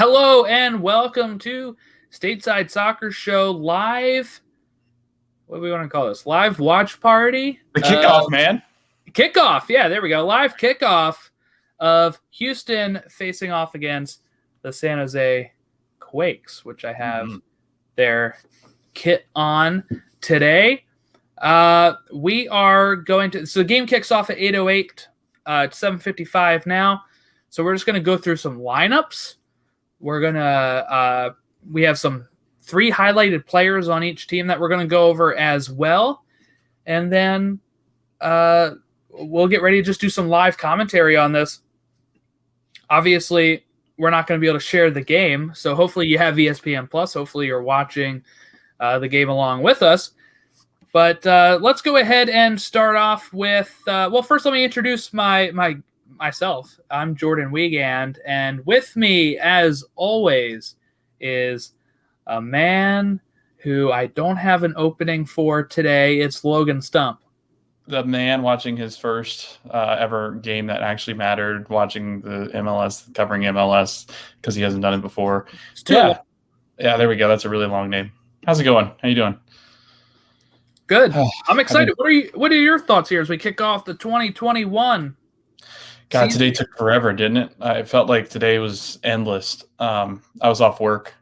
Hello and welcome to Stateside Soccer Show live. What do we want to call this? Live watch party? The kickoff, man. Kickoff. Yeah, there we go. Live kickoff of Houston facing off against the San Jose Quakes, which I have their kit on today. We are going to – so the game kicks off at 8:08. It's 7:55 now. So we're just going to go through some lineups. We're going to we have some 3 highlighted players on each team that we're going to go over as well. And then we'll get ready to just do some live commentary on this. Obviously, we're not going to be able to share the game. So hopefully you have ESPN Plus. Hopefully you're watching the game along with us. But let's go ahead and start off with, first let me introduce myself. I'm Jordan Wiegand, and with me, as always, is a man who I don't have an opening for today. It's Logan Stump. The man watching his first ever game that actually mattered, watching the MLS, covering MLS because he hasn't done it before. Yeah, there we go. That's a really long name. How's it going? How you doing? Good. I'm excited. What are your thoughts here as we kick off the 2021? God, today took forever, didn't it? I felt like today was endless. I was off work,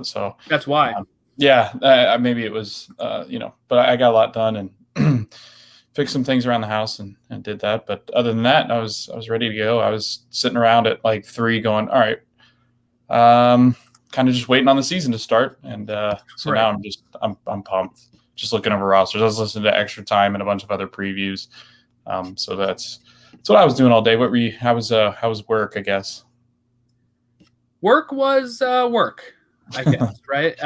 so that's why. Maybe it was, but I got a lot done and fixed some things around the house and did that. But other than that, I was ready to go. I was sitting around at like 3 going, all right, kind of just waiting on the season to start. And so now I'm pumped. Just looking over rosters. I was listening to Extra Time and a bunch of other previews. So that's what I was doing all day. What were you? How was work? I guess work was work. I guess right.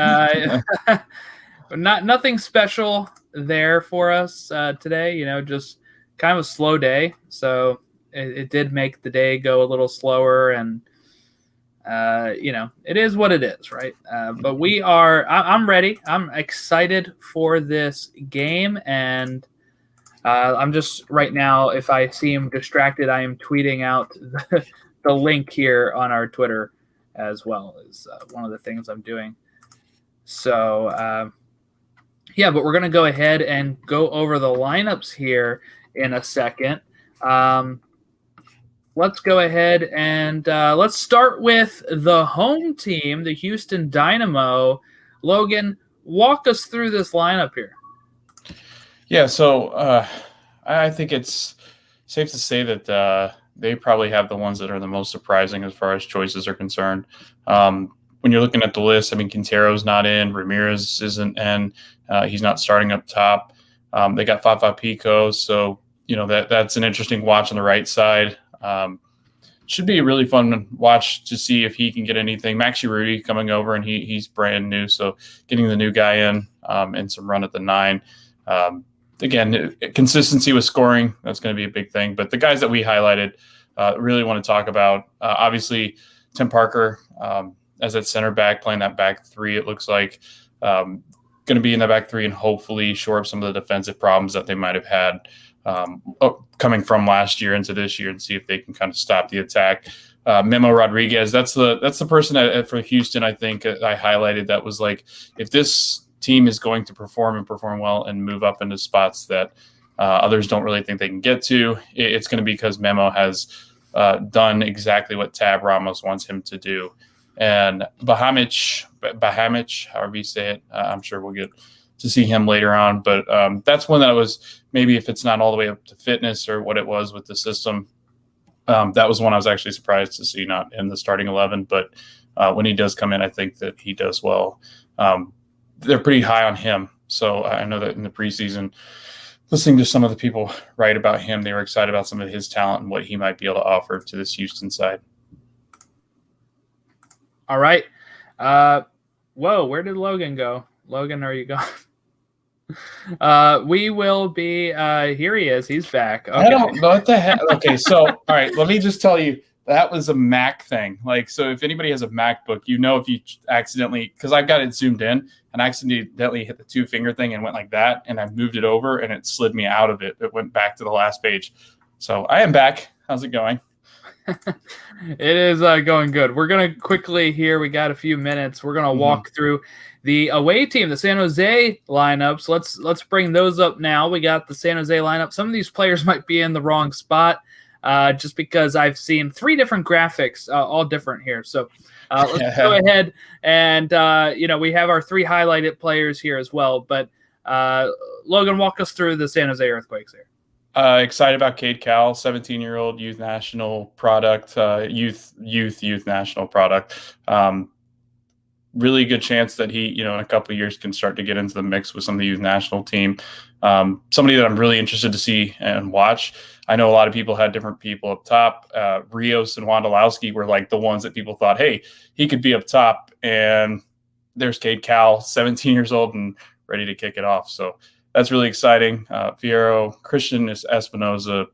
Nothing special there for us today. Just kind of a slow day. So it did make the day go a little slower, and it is what it is, right? But I'm ready. I'm excited for this game, and I'm just right now, if I seem distracted, I am tweeting out the link here on our Twitter as well as one of the things I'm doing. So, but we're going to go ahead and go over the lineups here in a second. Let's go ahead and let's start with the home team, the Houston Dynamo. Logan, walk us through this lineup here. Yeah, so I think it's safe to say that they probably have the ones that are the most surprising as far as choices are concerned. When you're looking at the list, I mean, Quintero's not in, Ramirez isn't in, he's not starting up top. They got Fafa Pico, so that's an interesting watch on the right side. Should be a really fun watch to see if he can get anything. Maxi Rudy coming over, and he's brand new, so getting the new guy in and some run at the 9. Again, consistency with scoring, that's going to be a big thing. But the guys that we highlighted really want to talk about, obviously, Tim Parker as that center back, playing that back 3, it looks like. Going to be in the back 3 and hopefully shore up some of the defensive problems that they might have had coming from last year into this year, and see if they can kind of stop the attack. Memo Rodriguez, that's the person for Houston, I think, I highlighted that was like, if this team is going to perform well and move up into spots that others don't really think they can get to, it's going to be because Memo has done exactly what Tab Ramos wants him to do. And Bahamic, however you say it, I'm sure we'll get to see him later on. But that's one that was, maybe if it's not all the way up to fitness or what it was with the system, that was one I was actually surprised to see not in the starting 11. But when he does come in, I think that he does well. They're pretty high on him. So I know that in the preseason, listening to some of the people write about him, they were excited about some of his talent and what he might be able to offer to this Houston side. All right. Whoa, where did Logan go? Logan, are you gone? We will be here he is. He's back. Okay. I don't know what the heck. Okay, so all right, let me just tell you, that was a Mac thing. Like, so if anybody has a MacBook, if you accidentally, because I've got it zoomed in and I accidentally hit the 2-finger thing and went like that, and I moved it over and it slid me out of it. It went back to the last page. So I am back. How's it going? It is going good. We're going to quickly here, we got a few minutes. We're going to walk through the away team, the San Jose lineups. Let's bring those up now. We got the San Jose lineup. Some of these players might be in the wrong spot just because I've seen 3 different graphics, all different here. So let's go ahead and, we have our 3 highlighted players here as well. But Logan, walk us through the San Jose Earthquakes here. Excited about Cade Cowell, 17-year-old youth national product, youth national product. Really good chance that he, in a couple of years can start to get into the mix with some of the youth national team. Somebody that I'm really interested to see and watch. I know a lot of people had different people up top. Rios and Wondolowski were like the ones that people thought, hey, he could be up top. And there's Cade Cowell, 17 years old and ready to kick it off. So that's really exciting. Fierro, Christian Espinoza,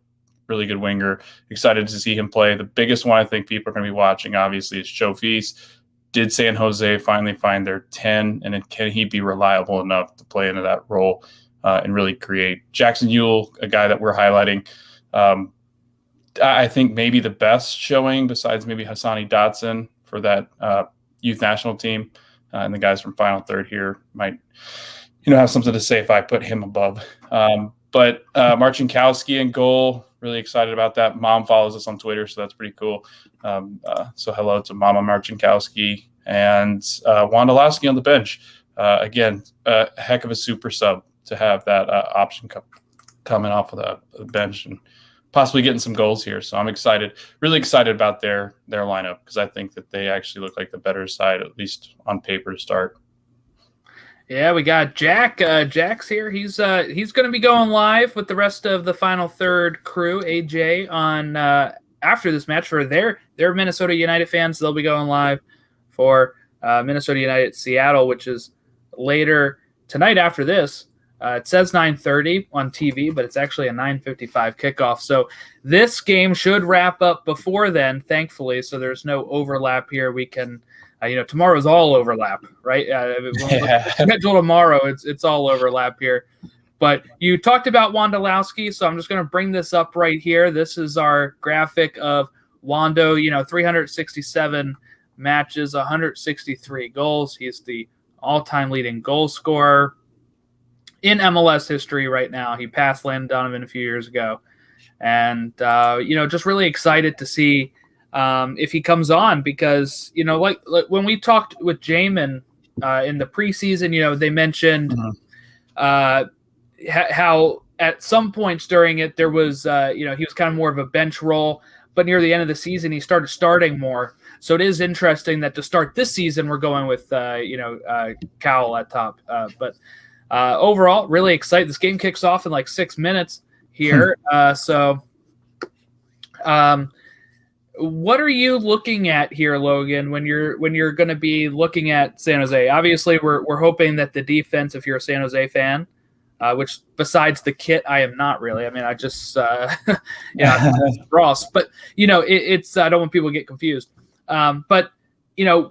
really good winger. Excited to see him play. The biggest one I think people are going to be watching, obviously, is Chofis. Did San Jose finally find their 10, and can he be reliable enough to play into that role and really create? Jackson Ewell, a guy that we're highlighting, I think maybe the best showing besides maybe Hassani Dotson for that youth national team. And the guys from Final Third here might have something to say if I put him above. But Marcinkowski in goal, really excited about that. Mom follows us on Twitter, so that's pretty cool. So hello to Mama Marcinkowski and Wondolowski on the bench. Again, a heck of a super sub to have that option coming off of the bench and possibly getting some goals here. So I'm excited, really excited about their lineup because I think that they actually look like the better side, at least on paper to start. Yeah, we got Jack. Jack's here. He's going to be going live with the rest of the Final Third crew, AJ, on after this match for their Minnesota United fans. They'll be going live for Minnesota United Seattle, which is later tonight after this. It says 9:30 on TV, but it's actually a 9:55 kickoff. So this game should wrap up before then, thankfully, so there's no overlap here. We can tomorrow's all overlap, right? Schedule tomorrow, it's all overlap here. But you talked about Wondolowski, so I'm just going to bring this up right here. This is our graphic of Wondo, 367 matches, 163 goals. He's the all-time leading goal scorer in MLS history right now. He passed Landon Donovan a few years ago. And, just really excited to see if he comes on because, like when we talked with Jamin in the preseason, they mentioned how at some points during it there was, he was kind of more of a bench role, but near the end of the season he started starting more. So it is interesting that to start this season we're going with, Cowell at top. But overall, really excited. This game kicks off in like 6 minutes here. What are you looking at here, Logan, when you're going to be looking at San Jose? Obviously, we're hoping that the defense, if you're a San Jose fan, which besides the kit, I am not really. I mean, I just Ross, but it's I don't want people to get confused. But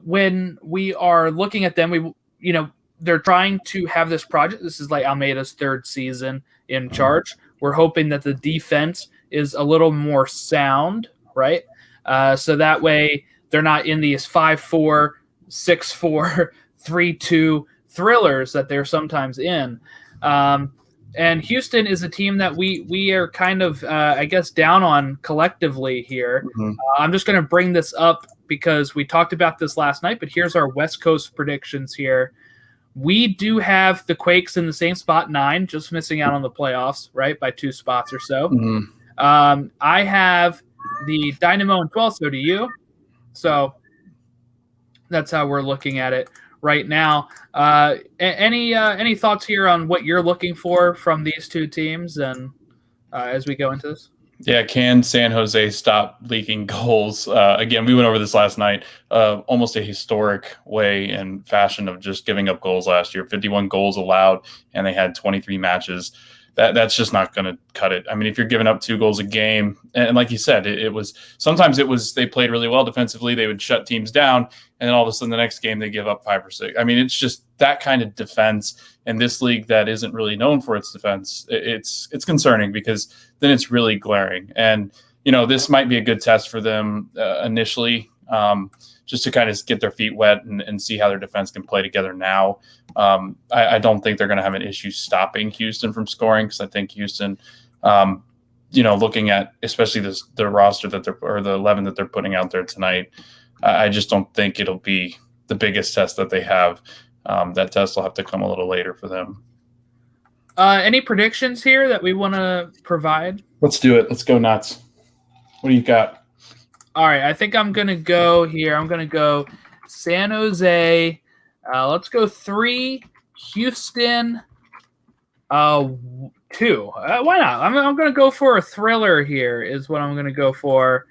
when we are looking at them, they're trying to have this project. This is like Almeida's 3rd season in charge. We're hoping that the defense is a little more sound, right? So that way they're not in these 5-4, 6-4, 3-2 thrillers that they're sometimes in. And Houston is a team that we are kind of, down on collectively here. I'm just going to bring this up because we talked about this last night, but here's our West Coast predictions here. We do have the Quakes in the same spot, 9, just missing out on the playoffs, right, by 2 spots or so. I have the Dynamo in 12th, so do you. So that's how we're looking at it right now. Any thoughts here on what you're looking for from these 2 teams and as we go into this? Yeah, can San Jose stop leaking goals? Again, we went over this last night. Almost a historic way and fashion of just giving up goals last year. 51 goals allowed, and they had 23 matches. That's just not going to cut it. I mean, if you're giving up 2 goals a game, and like you said, sometimes they played really well defensively. They would shut teams down, and then all of a sudden the next game they give up 5 or 6. I mean, it's just that kind of defense in this league that isn't really known for its defense. It's concerning because then it's really glaring. And this might be a good test for them initially, just to kind of get their feet wet and see how their defense can play together now. I don't think they're going to have an issue stopping Houston from scoring, because I think Houston, looking at especially the roster or the 11 that they're putting out there tonight, I just don't think it'll be the biggest test that they have. That test will have to come a little later for them. Any predictions here that we want to provide? Let's do it. Let's go nuts. What do you got? All right, I think I'm going to go here. I'm going to go San Jose. Let's go 3, Houston 2. Why not? I'm going to go for a thriller here is what I'm going to go for.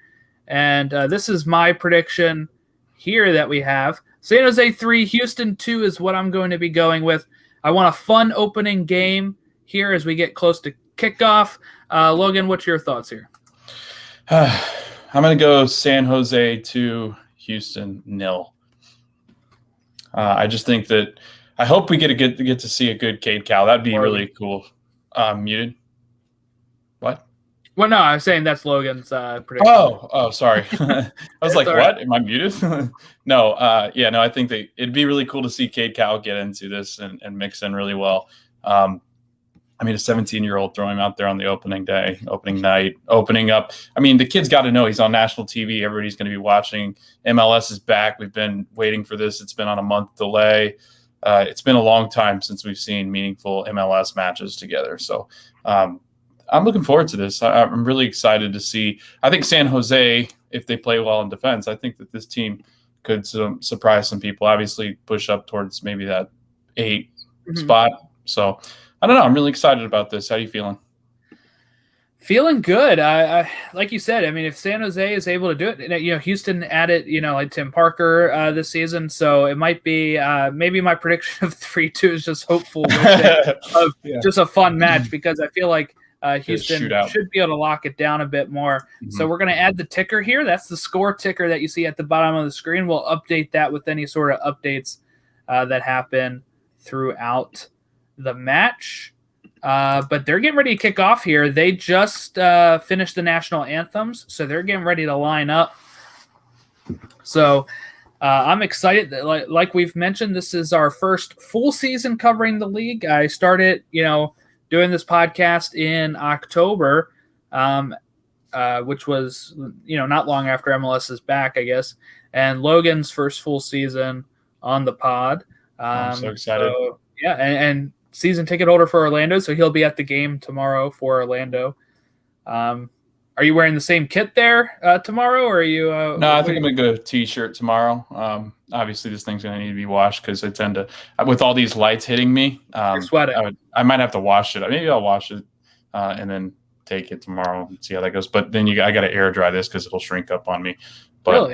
And this is my prediction here that we have. San Jose 3, Houston 2 is what I'm going to be going with. I want a fun opening game here as we get close to kickoff. Logan, what's your thoughts here? I'm going to go San Jose 2, Houston 0. I just think that I hope we get to see a good Cade Cal. That'd be really cool. Muted. What? Well, no, I was saying that's Logan's prediction. Oh, sorry. I was like, what? Am I muted? No, I think it'd be really cool to see Cade Cal get into this and mix in really well. A 17-year-old throwing him out there on the opening night, opening up. The kid's got to know he's on national TV. Everybody's going to be watching. MLS is back. We've been waiting for this. It's been on a month delay. It's been a long time since we've seen meaningful MLS matches together. So I'm looking forward to this. I'm really excited to see. I think San Jose, if they play well in defense, I think that this team could surprise some people. Obviously, push up towards maybe that 8 spot. So I don't know. I'm really excited about this. How are you feeling? Feeling good. I like you said. If San Jose is able to do it, Houston added, like Tim Parker this season, so it might be maybe my prediction of 3-2 is just hopeful of just a fun match, because I feel like Houston should be able to lock it down a bit more. Mm-hmm. So we're going to add the ticker here. That's the score ticker that you see at the bottom of the screen. We'll update that with any sort of updates that happen throughout the match. But they're getting ready to kick off here. They just finished the national anthems, so they're getting ready to line up. So I'm excited. Like we've mentioned, this is our first full season covering the league. I started, doing this podcast in October, which was, not long after MLS is back, I guess. And Logan's first full season on the pod. I'm so excited. So, yeah, and season ticket holder for Orlando, so he'll be at the game tomorrow for Orlando. Are you wearing the same kit there tomorrow, or are you? No, I think I'm going to go T-shirt tomorrow. Obviously, this thing's going to need to be washed because I tend to, with all these lights hitting me, you're sweating. I might have to wash it. Maybe I'll wash it and then take it tomorrow and see how that goes. But then I got to air dry this because it'll shrink up on me. But really?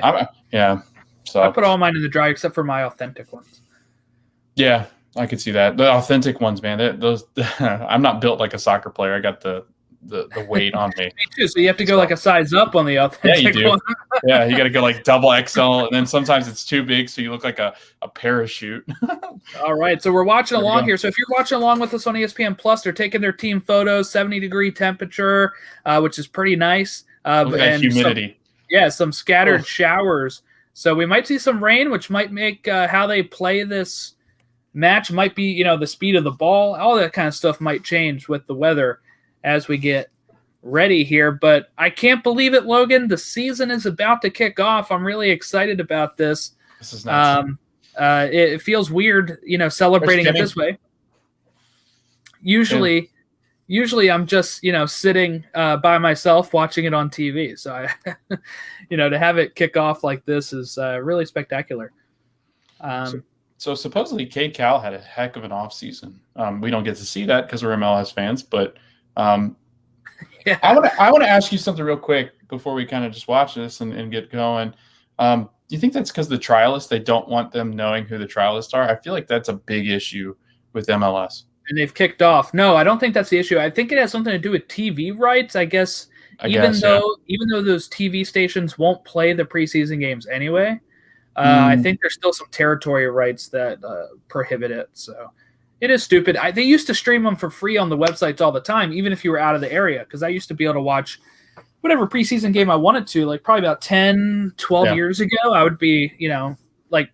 So I put all mine in the dryer except for my authentic ones. Yeah, I could see that. The authentic ones, man. Those I'm not built like a soccer player. I got the weight on me. Me too. So you have to go like a size up on the authentic you do. one. Yeah, you got to go like double XL, and then sometimes it's too big, so you look like a parachute. All right, so we're watching along here. So if you're watching along with us on ESPN Plus, they're taking their team photos, 70-degree temperature, which is pretty nice. And humidity. Some scattered showers. So we might see some rain, which might make how they play this match might be, the speed of the ball. All that kind of stuff might change with the weather as we get ready here. But I can't believe it, Logan. The season is about to kick off. I'm really excited about this. This is nice. It feels weird, celebrating it this way. Usually I'm just, sitting by myself watching it on TV. So I, to have it kick off like this is really spectacular. So supposedly Cade Cal had a heck of an offseason. We don't get to see that because we're MLS fans, but I want to ask you something real quick before we kind of just watch this and get going. Do you think that's because the trialists, they don't want them knowing who the trialists are? I feel like that's a big issue with MLS. And they've kicked off. No, I don't think that's the issue. I think it has something to do with TV rights, I guess. Even though those TV stations won't play the preseason games anyway. I think there's still some territory rights that prohibit it. So it is stupid. They used to stream them for free on the websites all the time, even if you were out of the area, because I used to be able to watch whatever preseason game I wanted to, like probably about 10, 12 years ago, I would be, like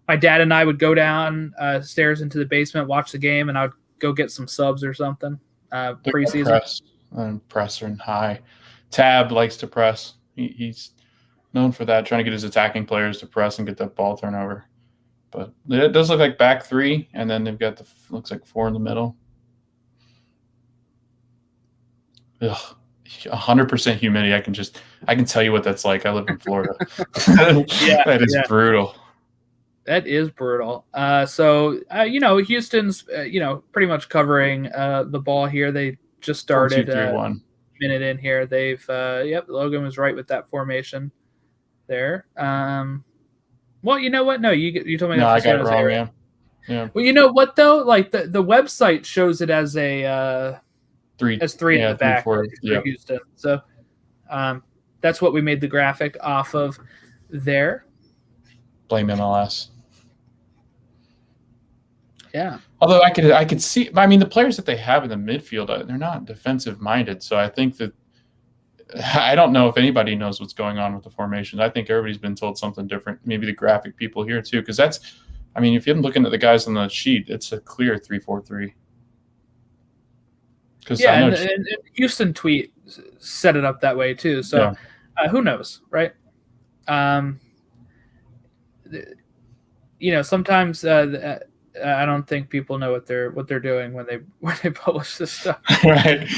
my dad and I would go down stairs into the basement, watch the game, and I would go get some subs or something preseason. Presser and high. Tab likes to press. He's known for that, trying to get his attacking players to press and get that ball turnover. But it does look like back three, and then they've got looks like four in the middle. Ugh, 100% humidity. I can tell you what that's like. I live in Florida. That is brutal. That is brutal. So Houston's, pretty much covering the ball here. They just started 4-2-3-1. Minute in here. They've, Logan was right with that formation there. Well, you know what? No, you told me. No, I got it wrong, yeah. Well, you know what though? Like the website shows it as a three in the back for Houston. So that's what we made the graphic off of there. Blame MLS. Yeah. Although I could see, I mean, the players that they have in the midfield, they're not defensive minded. So I think that I don't know if anybody knows what's going on with the formations. I think everybody's been told something different. Maybe the graphic people here too, because if you're looking at the guys on the sheet, it's a clear 3-4-3. And Houston tweet set it up that way too. So who knows, right? Sometimes I don't think people know what they're doing when they publish this stuff. Right.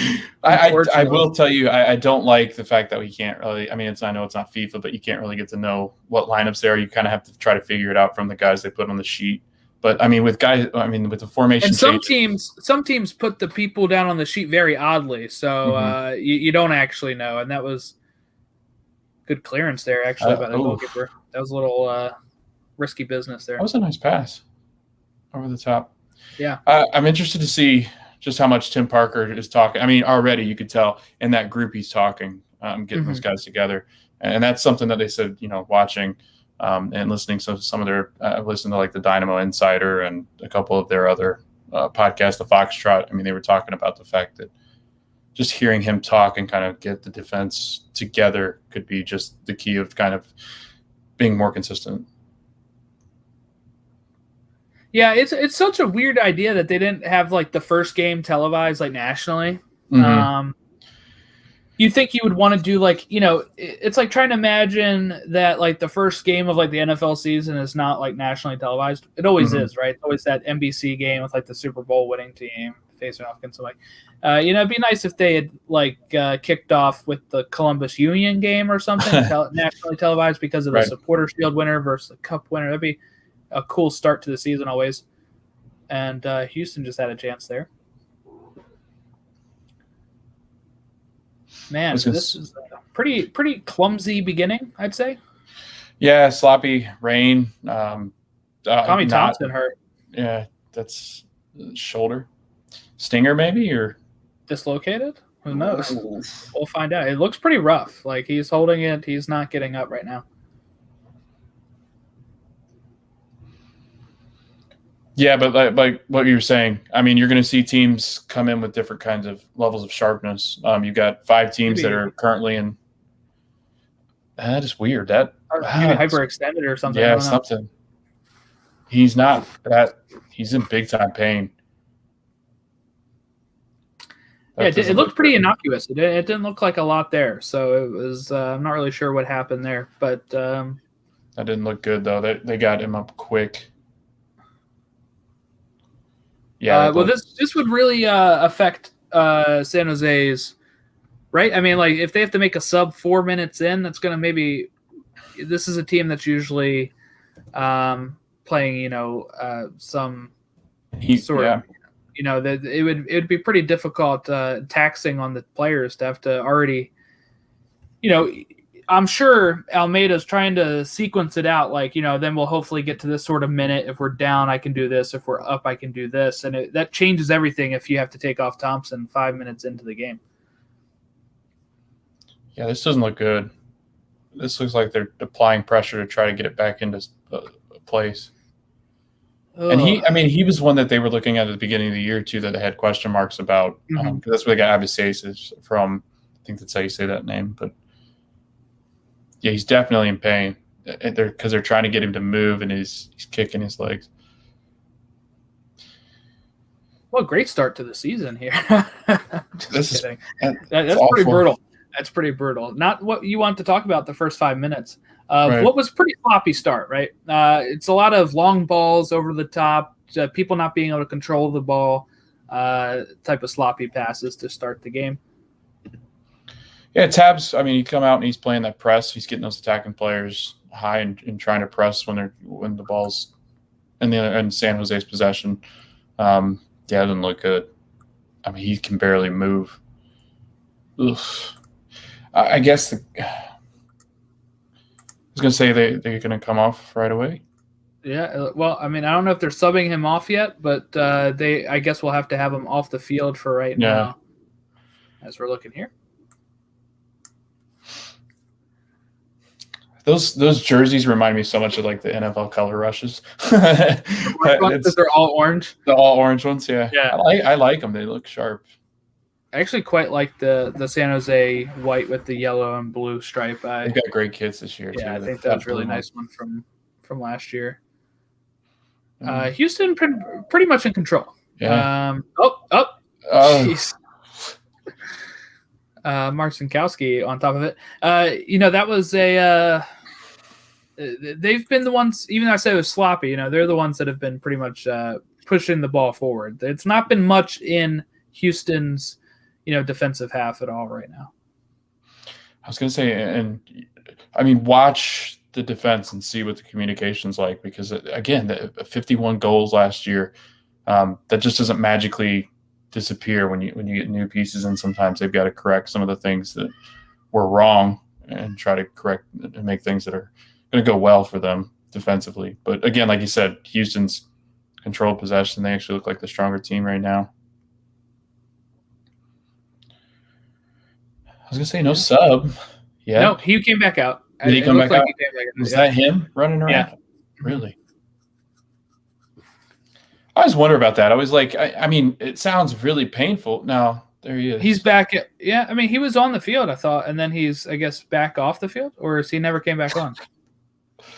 I will tell you, I don't like the fact that we can't really. I mean, I know it's not FIFA, but you can't really get to know what lineups there are. You kind of have to try to figure it out from the guys they put on the sheet. But I mean, with the formation, and some teams put the people down on the sheet very oddly, so you don't actually know. And that was good clearance there, actually, by the goalkeeper. That was a little risky business there. That was a nice pass over the top. Yeah, I'm interested to see just how much Tim Parker is talking. I mean, already you could tell in that group he's talking, getting those guys together, and that's something that they said, watching. And listening to some of their, I've listened to like the Dynamo Insider and a couple of their other podcasts, the Foxtrot. I mean, they were talking about the fact that just hearing him talk and kind of get the defense together could be just the key of kind of being more consistent. Yeah, it's such a weird idea that they didn't have like the first game televised like nationally. You think you would want to do like, it's like trying to imagine that like the first game of like the NFL season is not like nationally televised. It always is, right? It's always that NBC game with like the Super Bowl winning team facing off against somebody. It'd be nice if they had like kicked off with the Columbus Union game or something, nationally televised because of the Supporter Shield winner versus the Cup winner. That'd be a cool start to the season always. And Houston just had a chance there. Man, this is a pretty clumsy beginning, I'd say. Yeah, sloppy rain. Tommy Thompson hurt. Yeah, that's shoulder. Stinger maybe, or dislocated? Who knows? We'll find out. It looks pretty rough. Like he's holding it. He's not getting up right now. Yeah, but like what you were saying, I mean, you're going to see teams come in with different kinds of levels of sharpness. You've got 5 teams that are currently in. That is weird. Maybe hyperextended or something. Yeah, something. He's not that. He's in big time pain. It looked pretty innocuous. It didn't look like a lot there, so it was. I'm not really sure what happened there, but that didn't look good though. They got him up quick. Yeah. Well, this would really affect San Jose's, right? I mean, like if they have to make a sub 4 minutes in, that's going to maybe. This is a team that's usually playing, some sort of, that it would be pretty difficult, taxing on the players to have to already, I'm sure Almeida's trying to sequence it out. Like, then we'll hopefully get to this sort of minute. If we're down, I can do this. If we're up, I can do this. And that changes everything if you have to take off Thompson 5 minutes into the game. Yeah, this doesn't look good. This looks like they're applying pressure to try to get it back into place. Ugh. And he was one that they were looking at the beginning of the year too, that they had question marks about. Because that's where they got Abisasis from. think that's how you say that name. But yeah, he's definitely in pain because they're trying to get him to move, and he's kicking his legs. Well, great start to the season here. Just kidding. That's pretty brutal. That's pretty brutal. Not what you want to talk about the first 5 minutes of what was pretty sloppy start, right? It's a lot of long balls over the top, people not being able to control the ball, type of sloppy passes to start the game. Yeah, Tabs, I mean, he come out and he's playing that press. He's getting those attacking players high and trying to press when the ball's in San Jose's possession. Yeah, it doesn't look good. I mean, he can barely move. Oof. I guess I was going to say they're going to come off right away. Yeah, well, I mean, I don't know if they're subbing him off yet, but I guess we'll have to have him off the field for right now as we're looking here. Those jerseys remind me so much of like the NFL color rushes. They're all orange. The all orange ones, yeah. Yeah. I like them. They look sharp. I actually quite like the San Jose white with the yellow and blue stripe. They've got great kits this year, too. Yeah, I think that was a really nice one from last year. Houston pretty much in control. Yeah. Jeez. Mark Sinkowski on top of it. That was they've been the ones, even though I said it was sloppy, they're the ones that have been pretty much pushing the ball forward. It's not been much in Houston's, defensive half at all right now. I was going to say, and I mean, watch the defense and see what the communication's like, because again, the 51 goals last year, that just doesn't magically disappear when you get new pieces, and sometimes they've got to correct some of the things that were wrong and try to correct and make things that are going to go well for them defensively. But again, like you said, Houston's controlled possession. They actually look like the stronger team right now. I was going to say no sub. Yeah. No, he came back out. Did he come back out? Was that him running around? Yeah. Really? I always wonder about that. I was like, I mean, it sounds really painful. No, there he is. He's back. Yeah, I mean, he was on the field, I thought, and then he's, I guess, back off the field, or is he never came back on?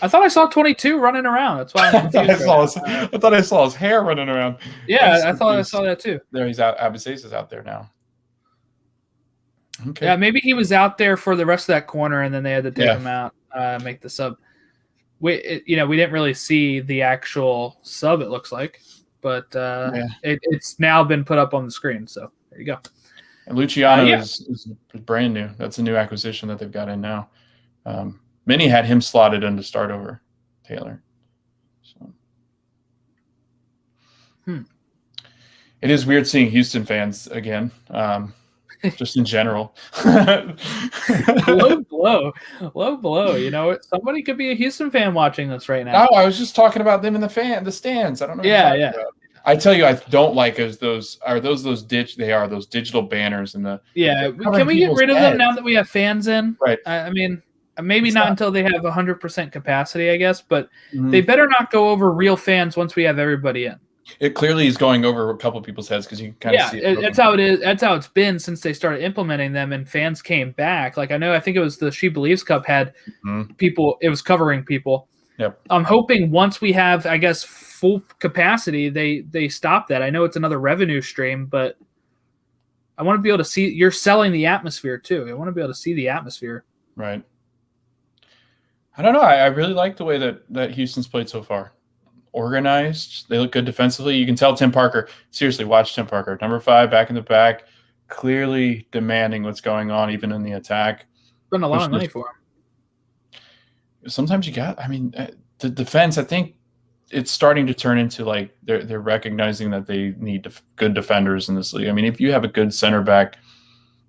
I thought I saw 22 running around. That's why I'm confused. I thought I saw his hair running around. Yeah, I thought I saw that too. There he's out. Abbasis is out there now. Okay. Yeah, maybe he was out there for the rest of that corner, and then they had to take him out, make the sub. We didn't really see the actual sub, it looks like. But it's now been put up on the screen, so there you go. And Luciano is brand new. That's a new acquisition that they've got in now. Many had him slotted in to start over Taylor. So it is weird seeing Houston fans again, just in general. Low blow. Somebody could be a Houston fan watching this right now. No, I was just talking about them in the stands. I don't know. Yeah. I tell you, I don't like those digital banners and the. Yeah, can we get rid of them now that we have fans in? Right. I mean, maybe not until they have 100% capacity, I guess, but they better not go over real fans once we have everybody in. It clearly is going over a couple of people's heads because you can kind of see it. That's how it is. That's how it's been since they started implementing them and fans came back. Like I think it was the She Believes Cup had people. It was covering people. Yep. I'm hoping once we have, I guess, full capacity, they stop that. I know it's another revenue stream, but I want to be able to see. You're selling the atmosphere too. I want to be able to see the atmosphere. Right. I don't know. I really like the way that Houston's played so far. Organized. They look good defensively. You can tell Tim Parker. Seriously, watch Tim Parker. Number 5, back in the back, clearly demanding what's going on, even in the attack. Spend a lot of money for him. Sometimes the defense, I think it's starting to turn into like they're recognizing that they need good defenders in this league. I mean, if you have a good center back,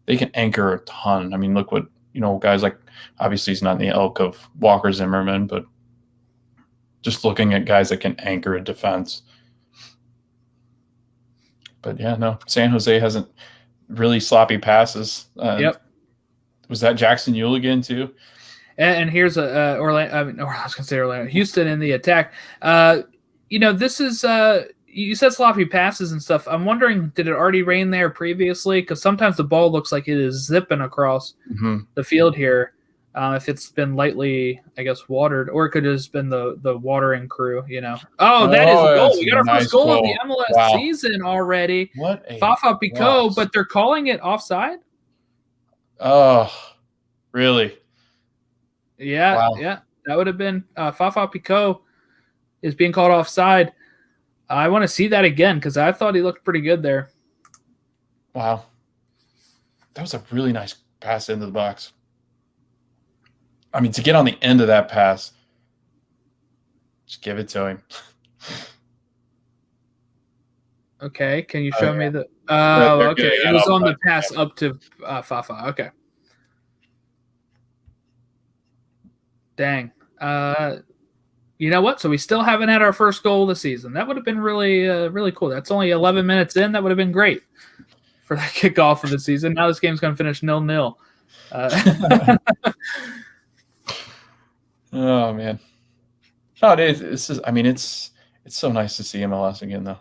they can anchor a ton. I mean, look what, guys like, obviously he's not in the ilk of Walker Zimmerman, but just looking at guys that can anchor a defense. But yeah, no, San Jose hasn't really sloppy passes. Yep. Was that Jackson Ewell again too? And here's Orlando. I was going to say Orlando. Houston in the attack. This is you said sloppy passes and stuff. I'm wondering, did it already rain there previously? Because sometimes the ball looks like it is zipping across the field here. If it's been lightly, I guess, watered, or it could have just been the watering crew, Oh, that is a goal. We got our first goal of the MLS season already. What a Fafa Picault, but they're calling it offside? Oh, really? Yeah, yeah. That would have been Fafa Picault is being called offside. I want to see that again because I thought he looked pretty good there. Wow. That was a really nice pass into the box. I mean, to get on the end of that pass, just give it to him. Okay, can you show me the? Oh, okay. It was on the pass up to Fafa. Okay. Dang. You know what? So we still haven't had our first goal of the season. That would have been really, really cool. That's only 11 minutes in. That would have been great for the kickoff of the season. Now this game's going to finish 0-0. Oh man. No, it is. This is. I mean, it's so nice to see MLS again, though.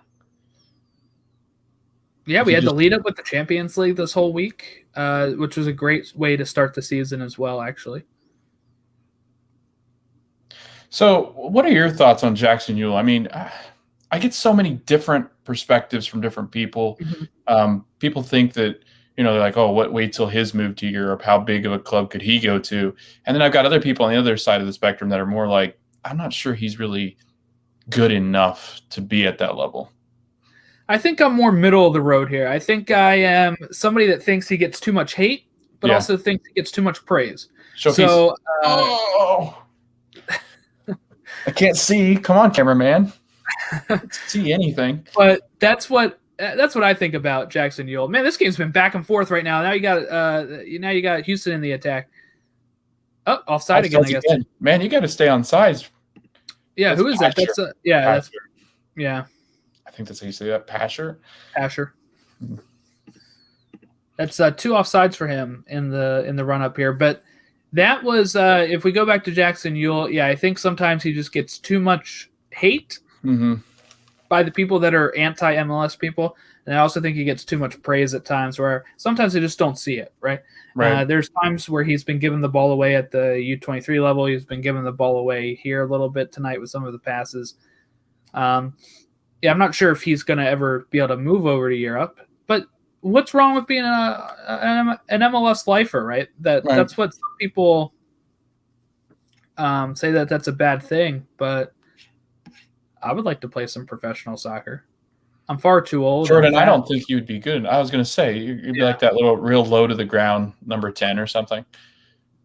Yeah, we had the lead up with the Champions League this whole week, which was a great way to start the season as well, actually. So, what are your thoughts on Jackson Yueill? I mean, I get so many different perspectives from different people. People think that, they're like, oh, wait till his move to Europe. How big of a club could he go to? And then I've got other people on the other side of the spectrum that are more like, I'm not sure he's really good enough to be at that level. I think I'm more middle of the road here. I think I am somebody that thinks he gets too much hate, but also thinks he gets too much praise. I can't see. Come on, cameraman. I can't see anything. But that's what I think about Jackson Yueill. Man, this game's been back and forth right now. Now you got Houston in the attack. Oh, offside again, I guess. Again. Man, you got to stay on sides. Yeah, who is that? That's I think that's how you say that. Pasher. That's 2 offsides for him in the run up here. But that was if we go back to Jackson Yueill, I think sometimes he just gets too much hate by the people that are anti-MLS people. And I also think he gets too much praise at times where sometimes they just don't see it, right? There's times where he's been given the ball away at the U23 level. He's been given the ball away here a little bit tonight with some of the passes. I'm not sure if he's going to ever be able to move over to Europe. But what's wrong with being an MLS lifer, right? That's what some people say that's a bad thing. But I would like to play some professional soccer. I'm far too old. Jordan, I don't think you'd be good. I was going to say, you'd be like that little real low to the ground number 10 or something.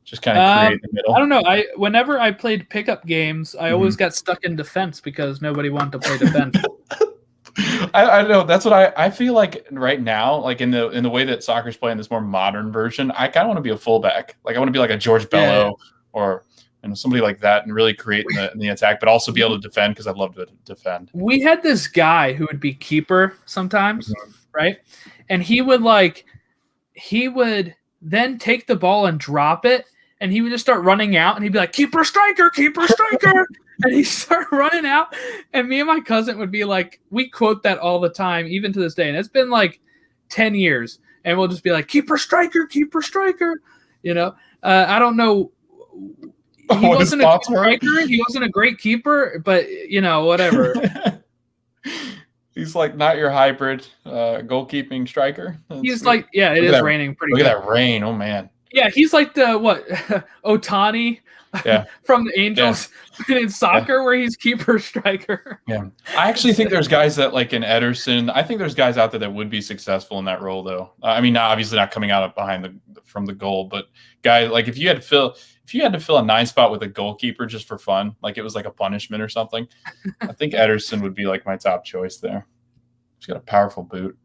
Just kind of create the middle. I don't know. Whenever I played pickup games, I always got stuck in defense because nobody wanted to play defense. I know. That's what I feel like right now, like in the way that soccer's playing this more modern version, I kind of want to be a fullback. Like I want to be like a George Bello or somebody like that and really create in the attack, but also be able to defend because I'd love to defend. We had this guy who would be keeper sometimes, right? And he would then take the ball and drop it, and he would just start running out, and he'd be like, keeper, striker, and he'd start running out, and me and my cousin would be like, we quote that all the time, even to this day, and it's been like 10 years, and we'll just be like, keeper, striker, I don't know. He wasn't a good striker. He wasn't a great keeper, but whatever. He's like not your hybrid goalkeeping striker. He's like, it is raining pretty good. Look at that rain. Oh man. Yeah, he's like the Otani from the Angels in soccer where he's keeper striker. Yeah. I actually think there's guys that like in Ederson. I think there's guys out there that would be successful in that role though. I mean, obviously not coming out from the goal, but guys like if you had to fill a 9 spot with a goalkeeper just for fun, like it was like a punishment or something, I think Ederson would be like my top choice there. He's got a powerful boot.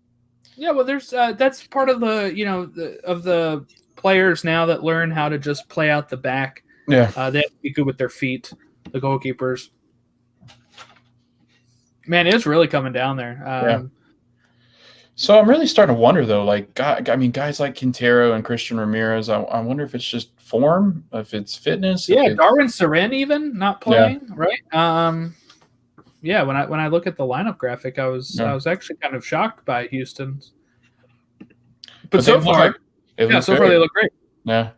Yeah, well, there's that's part of the players now that learn how to just play out the back. Yeah, they have to be good with their feet. The goalkeepers. Man, it's really coming down there. So I'm really starting to wonder though, like guys like Quintero and Christian Ramirez. I wonder if it's just form, if it's fitness. Yeah, Darwin Saren even not playing, right? Yeah, when I look at the lineup graphic, I was actually kind of shocked by Houston's. But so far, so far they look great. Yeah.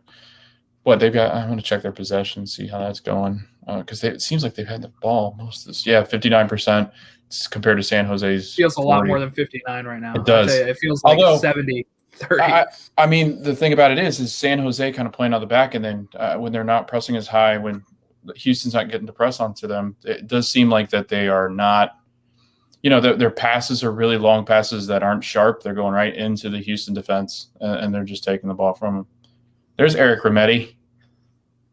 What they've got, I'm going to check their possession, see how that's going. Because it seems like they've had the ball most of this. Yeah, 59% compared to San Jose's. Feels a lot more than 59 right now. It does. It feels like 70-30. I mean, the thing about it is San Jose kind of playing on the back, and then when they're not pressing as high, when Houston's not getting the press onto them, it does seem like that they are not. Their passes are really long passes that aren't sharp. They're going right into the Houston defense, and they're just taking the ball from them. There's Eric Remetti.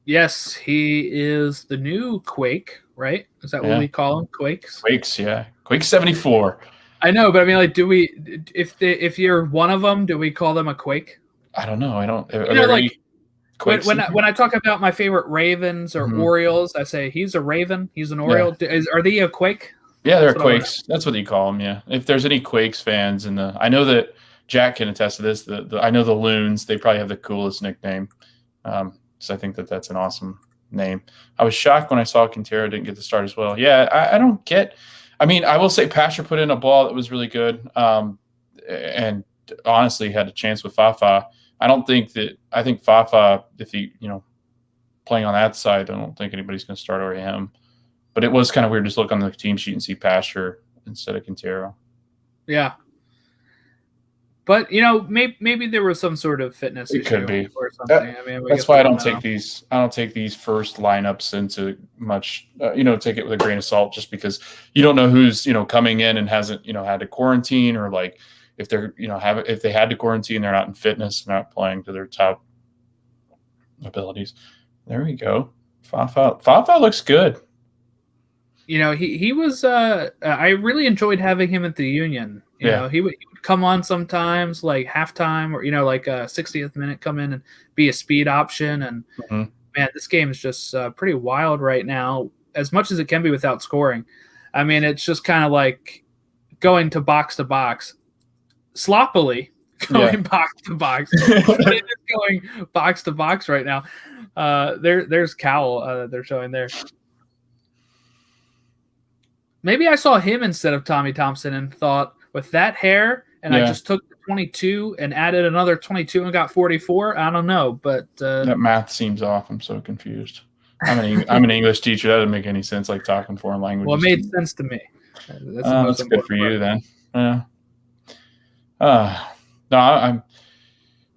Yes, he is the new Quake, right? Is that what we call him? Quakes? Quakes, yeah. Quakes 74. I know, but I mean, like, do we – if you're one of them, do we call them a Quake? I don't know. I don't – when I talk about my favorite Ravens or Orioles, I say he's a Raven, he's an Oriole. Yeah. Are they a Quake? Yeah, they're Quakes. That's what you call them, yeah. If there's any Quakes fans I know that Jack can attest to this. I know the Loons, they probably have the coolest nickname. So I think that's an awesome name. I was shocked when I saw Quintero didn't get the start as well. Yeah, I don't get – I mean, I will say Pasher put in a ball that was really good and honestly had a chance with Fafa. I think Fafa, if he, playing on that side, I don't think anybody's going to start over him. But it was kind of weird to just look on the team sheet and see Pasher instead of Quintero. Yeah. But maybe there was some sort of fitness issue. It could be or something. That's why I don't take these. I don't take these first lineups into much. Take it with a grain of salt, just because you don't know who's coming in and hasn't had to quarantine, or like if they're if they had to quarantine, they're not in fitness, not playing to their top abilities. There we go. Fafa looks good. He was. I really enjoyed having him at the Union. He would come on sometimes, like halftime, or like a 60th minute, come in and be a speed option. And man, this game is just pretty wild right now, as much as it can be without scoring. I mean, it's just kind of like going to box, sloppily going box to box. It is going box to box right now. There's Cowell. They're showing there. Maybe I saw him instead of Tommy Thompson and thought, with that hair, and I just took the 22 and added another 22 and got 44. I don't know, but that math seems off. I'm so confused. I'm an English teacher. That doesn't make any sense. Like talking foreign languages. Well, it made sense to me. That's good for you then. No,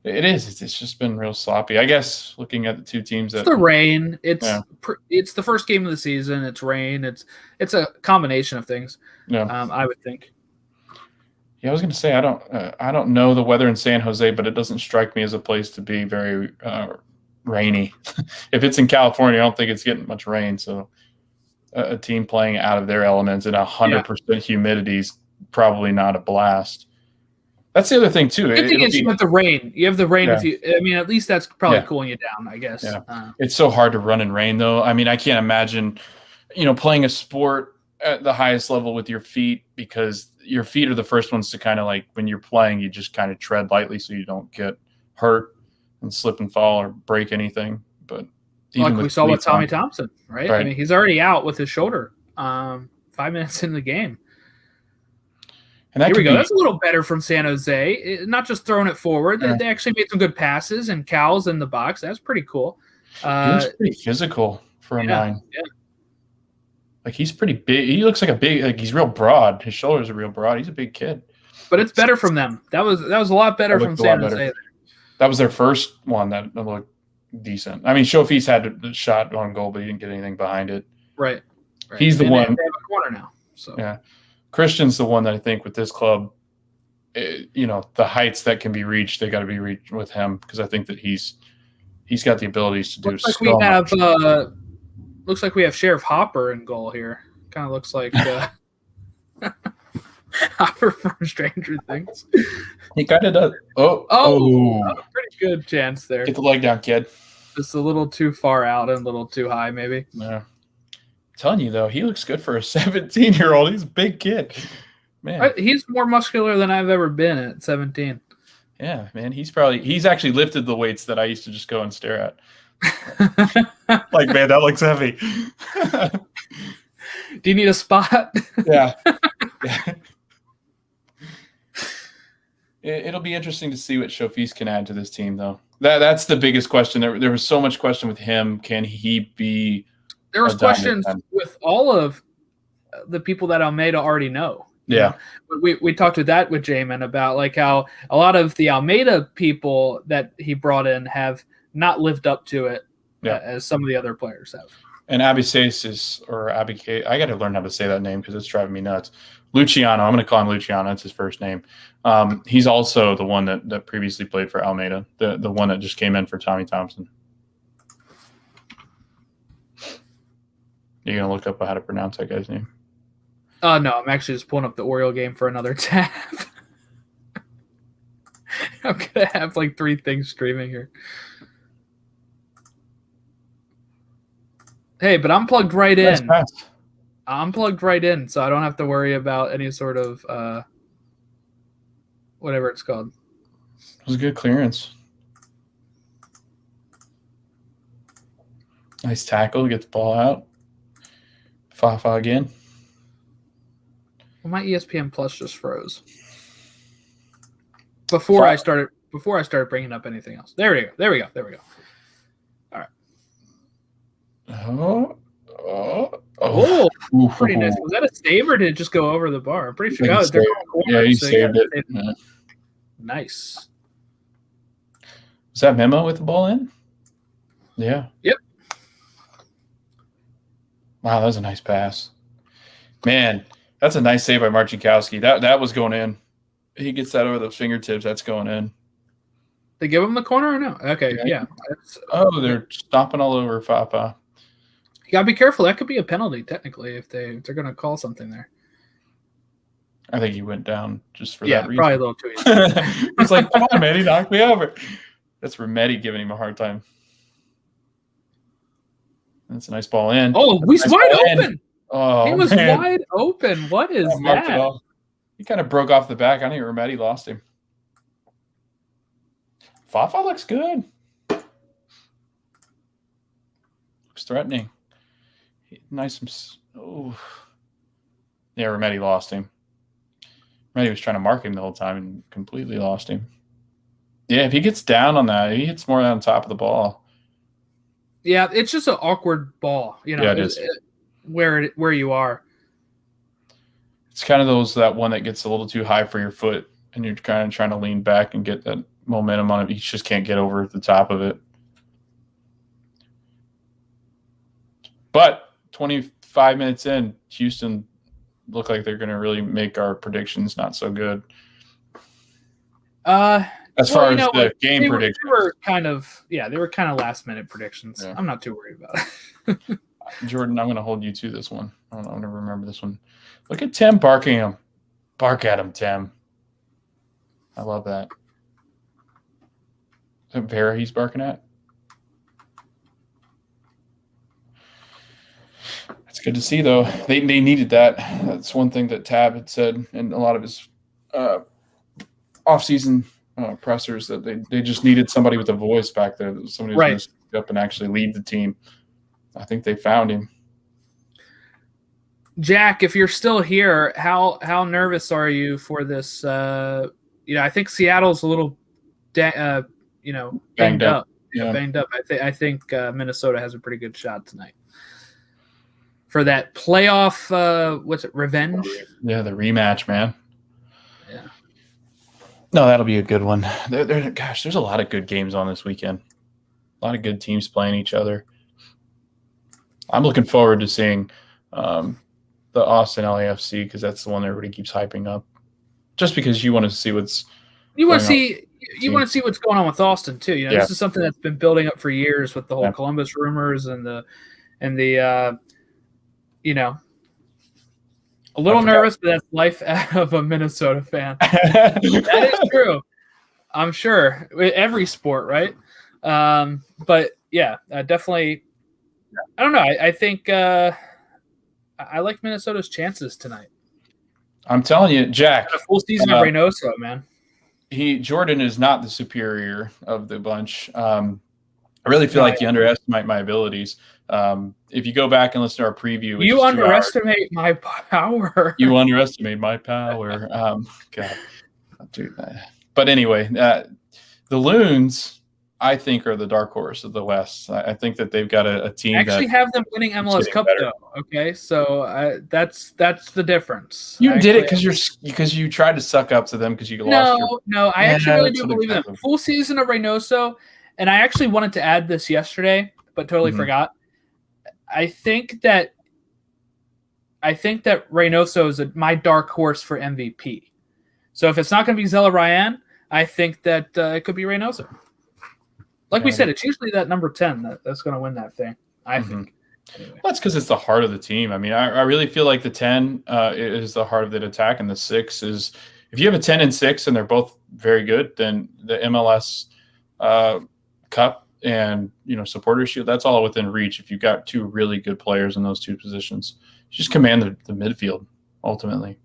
It is. It's just been real sloppy. I guess looking at the two teams it's the rain. It's the first game of the season. It's rain. It's a combination of things. Yeah. I would think. Yeah, I was going to say I don't know the weather in San Jose, but it doesn't strike me as a place to be very rainy. If it's in California, I don't think it's getting much rain. So a team playing out of their elements in 100% humidity is probably not a blast. That's the other thing too. Good thing is with the rain. You have the rain. At least that's probably cooling you down, I guess. Yeah. It's so hard to run in rain, though. I mean, I can't imagine, playing a sport at the highest level with your feet, because your feet are the first ones to kind of like, when you're playing, you just kind of tread lightly so you don't get hurt and slip and fall or break anything. But like we saw with Tommy Thompson, right? I mean, he's already out with his shoulder 5 minutes in the game. And here we go. That's a little better from San Jose. Not just throwing it forward. They actually made some good passes, and Cowell's in the box. That's pretty cool. He's pretty physical for a 9. Yeah. Like, he's pretty big. He looks like he's real broad. His shoulders are real broad. He's a big kid. But it's better from them. That was a lot better from San Jose. That was their first one that looked decent. I mean, Shofis had the shot on goal, but he didn't get anything behind it. Right. He's the one. They have a corner now. So yeah. Christian's the one that I think with this club, the heights that can be reached, they got to be reached with him, because I think that he's got the abilities to do so much. Looks like we have Sheriff Hopper in goal here. Kind of looks like Hopper from Stranger Things. He kind of does. Oh, pretty good chance there. Get the leg down, kid. Just a little too far out and a little too high, maybe. Yeah. Telling you though, he looks good for a 17-year-old. He's a big kid, man. He's more muscular than I've ever been at 17. Yeah, man. He's actually lifted the weights that I used to just go and stare at. Like, man, that looks heavy. Do you need a spot? Yeah. It'll be interesting to see what Shofis can add to this team, though. That's the biggest question. There was so much question with him. Can he be? There was questions with all of the people that Almeida already know. Yeah. We talked with Jamin about like how a lot of the Almeida people that he brought in have not lived up to it as some of the other players have. And Abisace I got to learn how to say that name because it's driving me nuts. Luciano, I'm going to call him Luciano. That's his first name. He's also the one that previously played for Almeida, the one that just came in for Tommy Thompson. You're going to look up how to pronounce that guy's name? No, I'm actually just pulling up the Oriole game for another tab. I'm going to have like 3 things streaming here. Hey, but I'm plugged right in. Nice. I'm plugged right in, so I don't have to worry about any sort of whatever it's called. It was a good clearance. Nice tackle. Get the ball out. Fafa again. Well, my ESPN Plus just froze before I started bringing up anything else. There we go. All right. Oh, pretty nice. Was that a save or did it just go over the bar? I'm pretty sure. He saved it. Yeah. Nice. Was that Memo with the ball in? Yeah. Yep. Wow, that was a nice pass. Man, that's a nice save by Marcinkowski. That was going in. He gets that over the fingertips. That's going in. They give him the corner or no? Okay, yeah. Oh, they're stomping all over Fafa. You gotta be careful. That could be a penalty technically if they're gonna call something there. I think he went down just for that reason. Probably a little too easy. He's like, come on, man, he knocked me over. That's Remedi giving him a hard time. That's a nice ball in. Oh, he's wide open. Oh, he was wide open. What is that? He kind of broke off the back. I think Remedi lost him. Fafa looks good. Looks threatening. Nice. Oh. Yeah, Remedi lost him. Remedi was trying to mark him the whole time and completely lost him. Yeah, if he gets down on that, he hits more on top of the ball. Yeah, it's just an awkward ball, you know. Yeah, it is. Where you are. It's kind of that one that gets a little too high for your foot, and you're kind of trying to lean back and get that momentum on it. You just can't get over the top of it. But 25 minutes in, Houston look like they're going to really make our predictions not so good. As far as the game predictions. They were kind of last-minute predictions. Yeah. I'm not too worried about it. Jordan, I'm going to hold you to this one. I'm going to remember this one. Look at Tim barking him. Bark at him, Tim. I love that. Is that Vera he's barking at? It's good to see, though. They needed that. That's one thing that Tab had said in a lot of his off-season pressers, that they just needed somebody with a voice back there, somebody who's going to speak up and actually lead the team. I think they found him. Jack, if you're still here, how nervous are you for this? I think Seattle's a little, banged up. Yeah. Banged up. I think Minnesota has a pretty good shot tonight for that playoff. What's it? Revenge? Yeah, the rematch, man. Yeah. No, that'll be a good one. There's a lot of good games on this weekend. A lot of good teams playing each other. I'm looking forward to seeing the Austin LAFC because that's the one that everybody keeps hyping up. Just because you want to see what's want to see what's going on with Austin too. This is something that's been building up for years with the whole Columbus rumors and the a little nervous, but that's life of a Minnesota fan. That is true. I'm sure every sport, right? But yeah, definitely. I don't know. I think I like Minnesota's chances tonight. I'm telling you, Jack. A full season of Reynoso, man. Jordan is not the superior of the bunch. I really feel like you underestimate my abilities. If you go back and listen to our preview, which you is underestimate my power. You underestimate my power. God, dude. But anyway, the Loons, I think, are the dark horse of the West. I think that they've got a team. I actually have them winning MLS Cup better. Though. Okay, so that's the difference. You did it because you tried to suck up to them because you lost. No, I actually really do believe them. Full season of Reynoso, and I actually wanted to add this yesterday, but totally forgot. I think that Reynoso is my dark horse for MVP. So if it's not going to be Zella Ryan, I think that it could be Reynoso. Like we said, it's usually that number 10 that's going to win that thing, I think. Anyway. Well, that's because it's the heart of the team. I mean, I really feel like the 10 is the heart of the attack, and the 6 is – if you have a 10 and 6 and they're both very good, then the MLS Cup and, Supporter Shield, that's all within reach if you've got 2 really good players in those 2 positions. You just command the midfield, ultimately.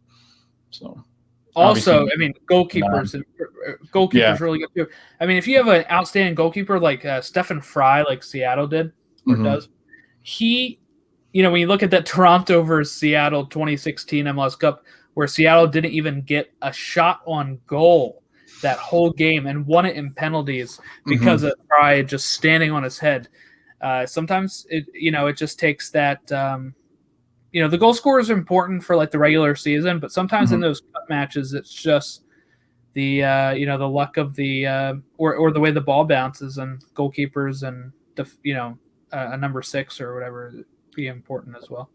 So – also, I mean, goalkeepers really good too. I mean, if you have an outstanding goalkeeper like Stephen Fry, like Seattle did or does, he, when you look at that Toronto versus Seattle 2016 MLS Cup, where Seattle didn't even get a shot on goal that whole game and won it in penalties because of Fry just standing on his head. Sometimes it just takes that. The goal scorer is important for like the regular season, but sometimes in those cup matches, it's just the the luck of the or the way the ball bounces, and goalkeepers and a number 6 or whatever be important as well.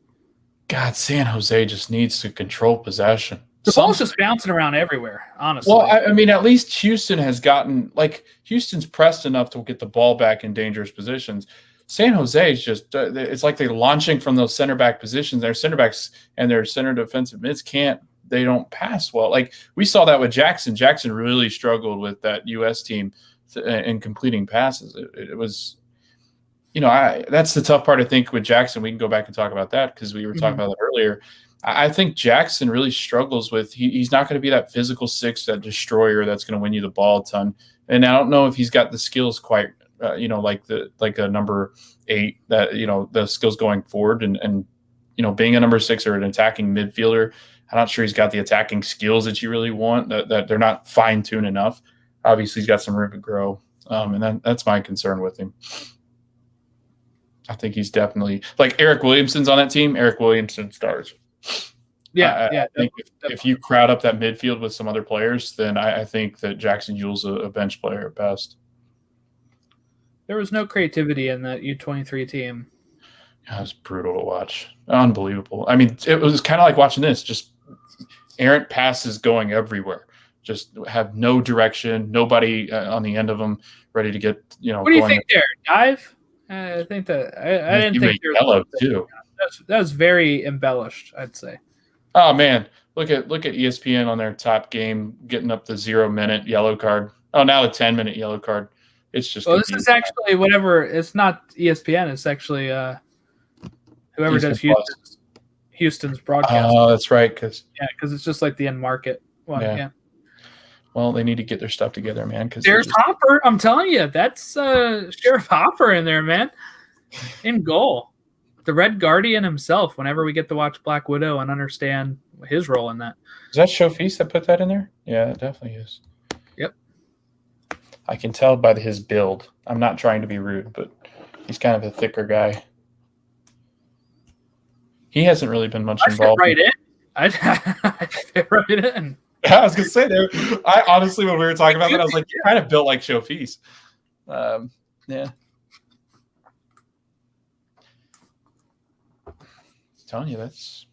God, San Jose just needs to control possession. The ball's just bouncing around everywhere, honestly. Well, I mean, at least Houston has gotten Houston's pressed enough to get the ball back in dangerous positions. San Jose is just it's like they're launching from those center back positions. Their center backs and their center defensive mids they don't pass well. Like we saw that with Jackson. Jackson really struggled with that U.S. team in completing passes. It was, that's the tough part, I think, with Jackson. We can go back and talk about that because we were talking about it earlier. I think Jackson really struggles with he's not going to be that physical 6, that destroyer that's going to win you the ball a ton. And I don't know if he's got the skills quite like a number 8 that, the skills going forward and being a number 6 or an attacking midfielder. I'm not sure he's got the attacking skills that you really want, that they're not fine-tuned enough. Obviously, he's got some room to grow. And that's my concern with him. I think he's definitely like Eric Williamson's on that team. Eric Williamson stars. Yeah. I think if you crowd up that midfield with some other players, then I think that Jackson Yule's a bench player at best. There was no creativity in that U23 team. It was brutal to watch. Unbelievable. I mean, it was kind of like watching this, just errant passes going everywhere. Just have no direction, nobody on the end of them ready to get, What do you think there? Dive? I think that I didn't think there was yellow too. That was very embellished, I'd say. Oh man, look at ESPN on their top game getting up the 0-minute yellow card. Oh, now a 10-minute yellow card. It's just this is actually whatever. It's not ESPN. It's actually whoever ESPN does Houston's broadcast. Oh, that's right. Because it's just like the end market one. Yeah. Well, they need to get their stuff together, man. Because there's Hopper. I'm telling you, that's Sheriff Hopper in there, man. In goal, the Red Guardian himself. Whenever we get to watch Black Widow and understand his role in that. Is that Showfeast that put that in there? Yeah, it definitely is. Yep. I can tell by his build. I'm not trying to be rude, but he's kind of a thicker guy. He hasn't really been much involved. I'd fit right in. I was going to say there. I honestly, when we were talking about that, I was like, you're kind of built like Showfeast. Yeah. I'm telling you, that's.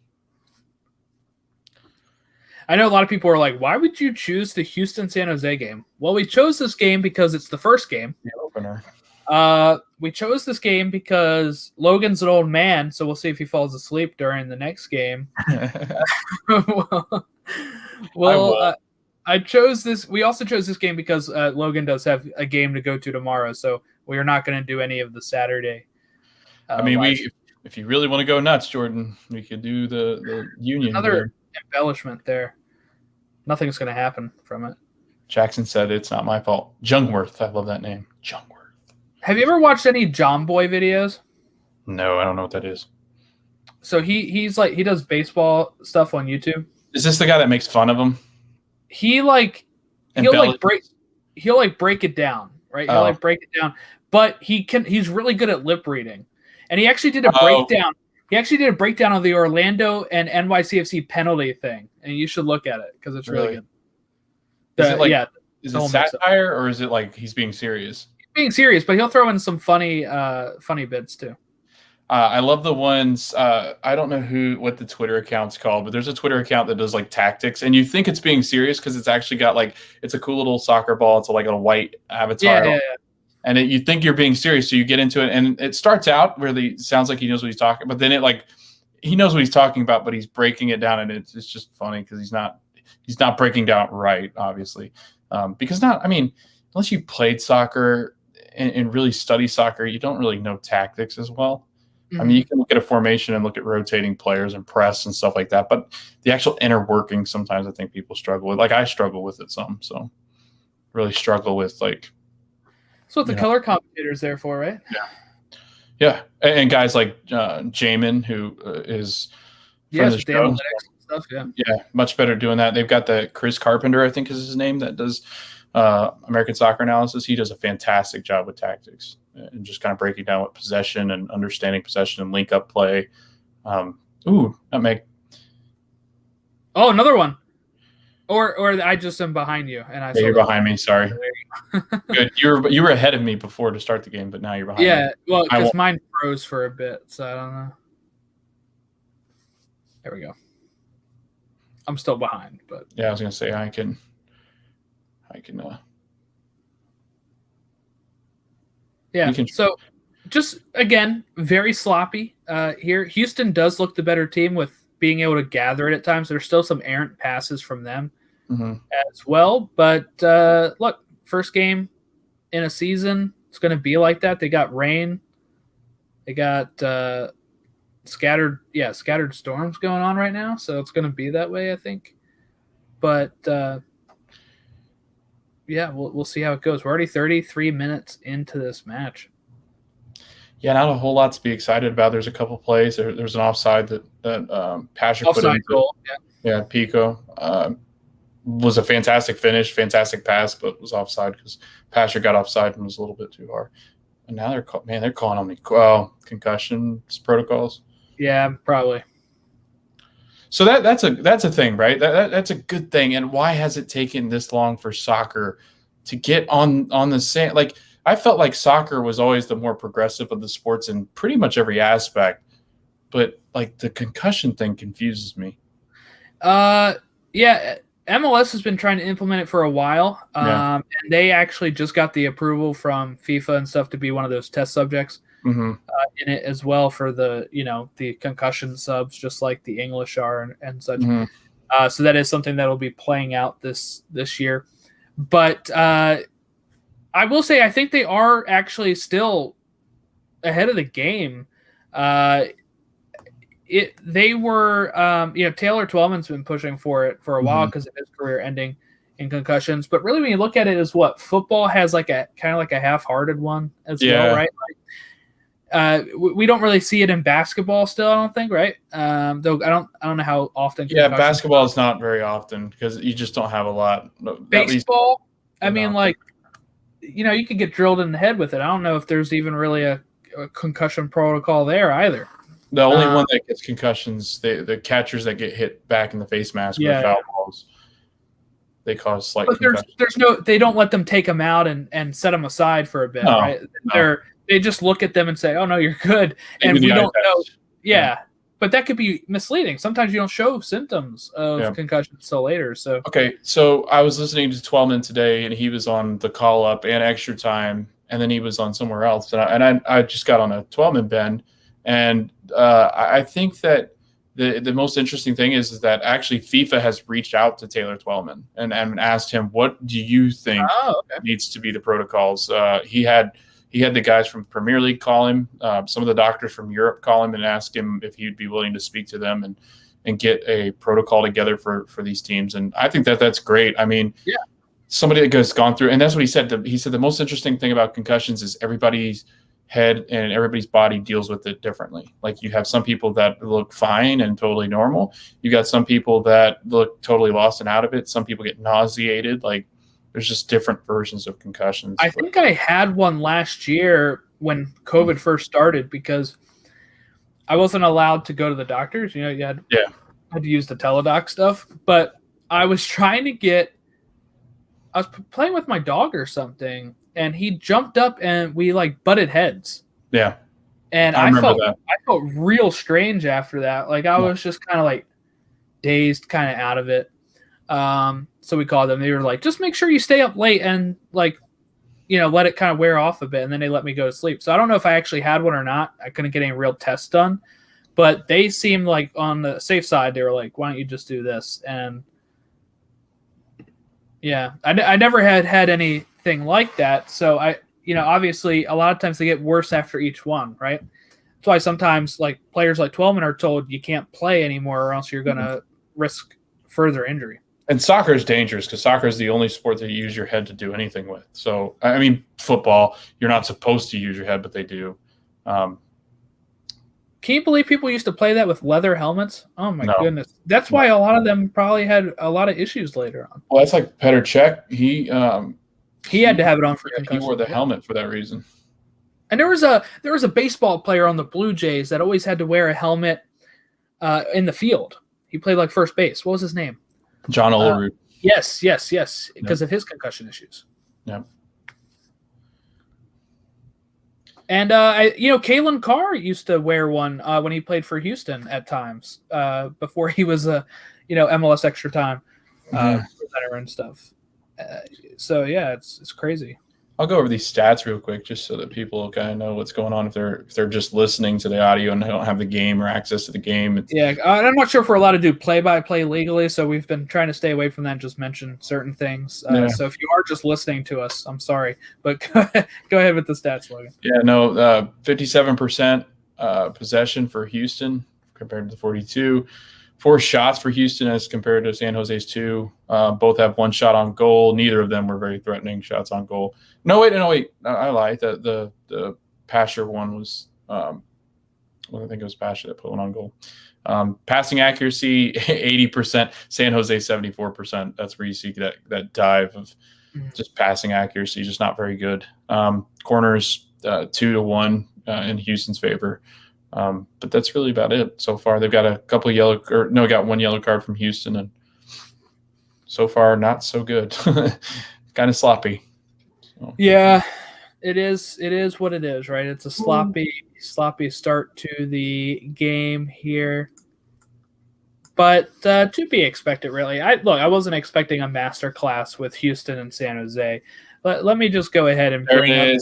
I know a lot of people are like, why would you choose the Houston-San Jose game? Well, we chose this game because it's the first game. The opener. We chose this game because Logan's an old man, so we'll see if he falls asleep during the next game. I chose this. We also chose this game because Logan does have a game to go to tomorrow, so we are not going to do any of the Saturday. I mean, if you really want to go nuts, Jordan, we could do the Union. Another embellishment there. Nothing's going to happen from it. Jackson said it's not my fault. Jungworth. I love that name. Jungworth. Have you ever watched any John Boy videos? No, I don't know what that is. So he does baseball stuff on YouTube. Is this the guy that makes fun of him? He'll break it down, right? He'll break it down, but he's really good at lip reading. And he actually did a breakdown. He actually did a breakdown of the Orlando and NYCFC penalty thing, and you should look at it because it's really good. Is it satire or is it like he's being serious? He's being serious, but he'll throw in some funny bits too. I love the ones. I don't know what the Twitter account's called, but there's a Twitter account that does like tactics, and you think it's being serious because it's actually got like it's a cool little soccer ball. It's like a white avatar, and you think you're being serious, so you get into it, and it starts out where sounds like he knows what he's talking, but then he knows what he's talking about, but he's breaking it down, and it's just funny because he's not breaking down right, obviously, because unless you've played soccer and really study soccer, you don't really know tactics as well. I mean, you can look at a formation and look at rotating players and press and stuff like that, but the actual inner working, sometimes I think people struggle with. Like I struggle with it some, so really struggle with like. That's what the color commentator's there for, right? Yeah, and guys like Jamin, who is from the show. And stuff, yeah, much better doing that. They've got the Chris Carpenter, I think is his name, that does American Soccer Analysis. He does a fantastic job with tactics and just kind of breaking down what possession and understanding possession and link up play. Nutmeg. Oh, another one. Or I just am behind you, and you're behind me. Sorry. Good. You were ahead of me before to start the game, but now you're behind me. Yeah, well, because mine froze for a bit, so I don't know. There we go. I'm still behind, but yeah, I was gonna say I can. Yeah. So, just again, very sloppy here. Houston does look the better team with being able to gather it at times. There's still some errant passes from them as well. But look, first game in a season, it's going to be like that. They got rain. They got scattered storms going on right now. So it's going to be that way, I think. But we'll see how it goes. We're already 33 minutes into this match. Yeah, not a whole lot to be excited about. There's a couple plays. There's an offside that Pasher put in. Goal. Yeah, Pico was a fantastic finish, fantastic pass, but was offside because Pasher got offside and was a little bit too hard. And now they're calling on me concussion protocols. Yeah, probably. So that's a thing, right? That's a good thing. And why has it taken this long for soccer to get on the same? Like I felt like soccer was always the more progressive of the sports in pretty much every aspect, but like the concussion thing confuses me. Yeah, MLS has been trying to implement it for a while, and they actually just got the approval from FIFA and stuff to be one of those test subjects in it as well for the the concussion subs, just like the English are and such. So that is something that will be playing out this year, but. I will say I think they are actually still ahead of the game. They were Taylor Twellman's been pushing for it for a while because of his career ending in concussions. But really, when you look at it, is what football has like a kind of like a half-hearted one as well, right? Like, we don't really see it in basketball still. I don't think, right? Though I don't know how often. Yeah, basketball is not very often because you just don't have a lot. Baseball, I mean, like. You could get drilled in the head with it. I don't know if there's even really a concussion protocol there either. The only one that gets concussions, the catchers that get hit back in the face mask with foul balls, they cause slight concussion. They don't let them take them out and set them aside for a bit, right? No. They just look at them and say, "Oh no, you're good," and we don't know. Yeah. But that could be misleading. Sometimes you don't show symptoms of concussion until later. So so I was listening to Twellman today, and he was on the call up and extra time, and then he was on somewhere else, and I just got on a Twellman bend, and I think that the most interesting thing is that actually FIFA has reached out to Taylor Twellman and asked him, "What do you think needs to be the protocols?" He had the guys from Premier League call him, some of the doctors from Europe call him and ask him if he'd be willing to speak to them and get a protocol together for these teams. And I think that's great. I mean, somebody that has gone through, and that's what he said. He said the most interesting thing about concussions is everybody's head and everybody's body deals with it differently. Like you have some people that look fine and totally normal. You got some people that look totally lost and out of it. Some people get nauseated. Like there's just different versions of concussions. I think I had one last year when COVID first started because I wasn't allowed to go to the doctors. You know, you had to use the teledoc stuff, but I was trying to get. I was playing with my dog or something, and he jumped up and we like butted heads. Yeah. And I felt real strange after that. Like I was just kind of like dazed, kind of out of it. So we called them. They were like, just make sure you stay up late and like, you know, let it kind of wear off a bit. And then they let me go to sleep. So I don't know if I actually had one or not. I couldn't get any real tests done, but they seemed like on the safe side. They were like, why don't you just do this? And yeah, I never had anything like that. So obviously a lot of times they get worse after each one, right? That's why sometimes like players like Twellman are told you can't play anymore or else you're going to risk further injury. And soccer is dangerous because soccer is the only sport that you use your head to do anything with. So, I mean, football, you're not supposed to use your head, but they do. Can you believe people used to play that with leather helmets? Oh, my goodness. That's why a lot of them probably had a lot of issues later on. Well, that's like Petr Cech. He had to have it on for concussion. He wore the helmet for that reason. And there was a baseball player on the Blue Jays that always had to wear a helmet in the field. He played like first base. What was his name? John Olerud. Yes, because of his concussion issues. Yeah. And Kalen Carr used to wear one when he played for Houston at times before he was a MLS Extra Time presenter and stuff. So yeah, it's crazy. I'll go over these stats real quick just so that people kind of know what's going on if they're just listening to the audio and they don't have the game or access to the game. I'm not sure if we're allowed to do play-by-play legally, so we've been trying to stay away from that and just mention certain things. So if you are just listening to us, I'm sorry. But go ahead with the stats, Logan. 57% possession for Houston compared to the 42%. 4 shots for Houston as compared to San Jose's 2. Both have 1 shot on goal. Neither of them were very threatening shots on goal. No, wait. I lied. The Pasher one was I think it was Pasher that put one on goal. Passing accuracy, 80%. San Jose, 74%. That's where you see that dive of just passing accuracy, just not very good. Corners, 2-1 in Houston's favor. But that's really about it so far. They've got a couple of got 1 yellow card from Houston, and so far not so good. Kind of sloppy. So. Yeah, it is what it is, right? It's a sloppy start to the game here. But to be expected, really. I wasn't expecting a master class with Houston and San Jose. Let me just go ahead and bring up.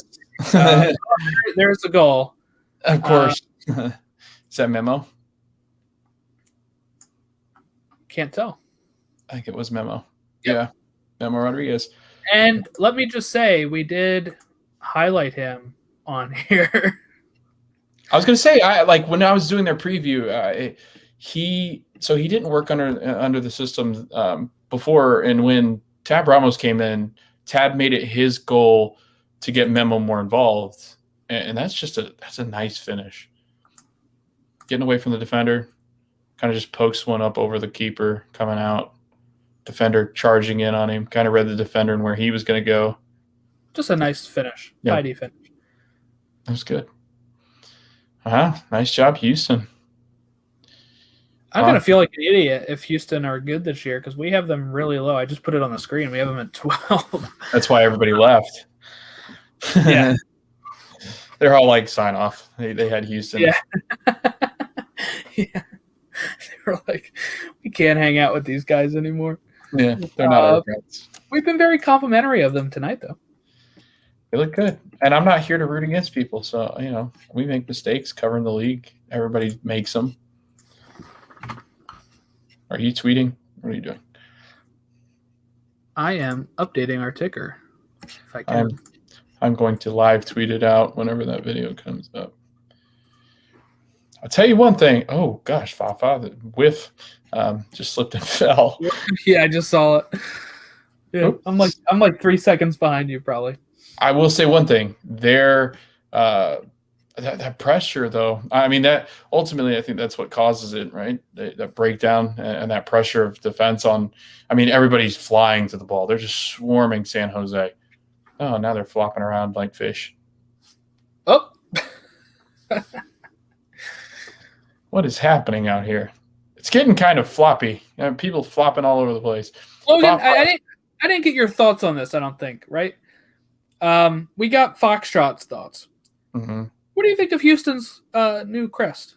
There's the goal. Of course. Is that Memo? Can't tell. I think it was Memo. Yep. Yeah. Memo Rodriguez. And let me just say, we did highlight him on here. I was going to say, when I was doing their preview, he didn't work under the system before, and when Tab Ramos came in, Tab made it his goal to get Memo more involved, and that's a nice finish. Getting away from the defender, kind of just pokes one up over the keeper, coming out. Defender charging in on him, kind of read the defender and where he was going to go. Just a nice finish, tidy finish. That was good. Nice job, Houston. I'm going to feel like an idiot if Houston are good this year because we have them really low. I just put it on the screen. We have them at 12. That's why everybody left. Yeah. They're all like sign off. They had Houston. Yeah. Yeah. They were like, we can't hang out with these guys anymore. Yeah, they're not our friends. We've been very complimentary of them tonight, though. They look good. And I'm not here to root against people. So, we make mistakes covering the league. Everybody makes them. Are you tweeting? What are you doing? I am updating our ticker, if I can. I'm going to live tweet it out whenever that video comes up. I'll tell you one thing. Oh, gosh, Fafa, the whiff just slipped and fell. Yeah, I just saw it. Yeah, I'm like 3 seconds behind you, probably. I will say one thing. That pressure, though, I mean, that ultimately, I think that's what causes it, right? That breakdown and that pressure of defense on. I mean, everybody's flying to the ball. They're just swarming San Jose. Oh, now they're flopping around like fish. Oh, what is happening out here? It's getting kind of floppy. People flopping all over the place. Logan, I didn't get your thoughts on this. I don't think, right? We got Foxtrot's thoughts. Mm-hmm. What do you think of Houston's new crest?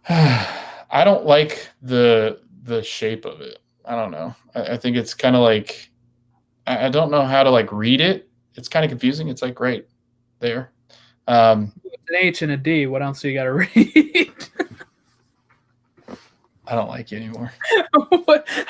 I don't like the shape of it. I don't know. I think it's kind of like I don't know how to like read it. It's kind of confusing. It's like right there. It's an H and a D. What else do you got to read? I don't like you anymore.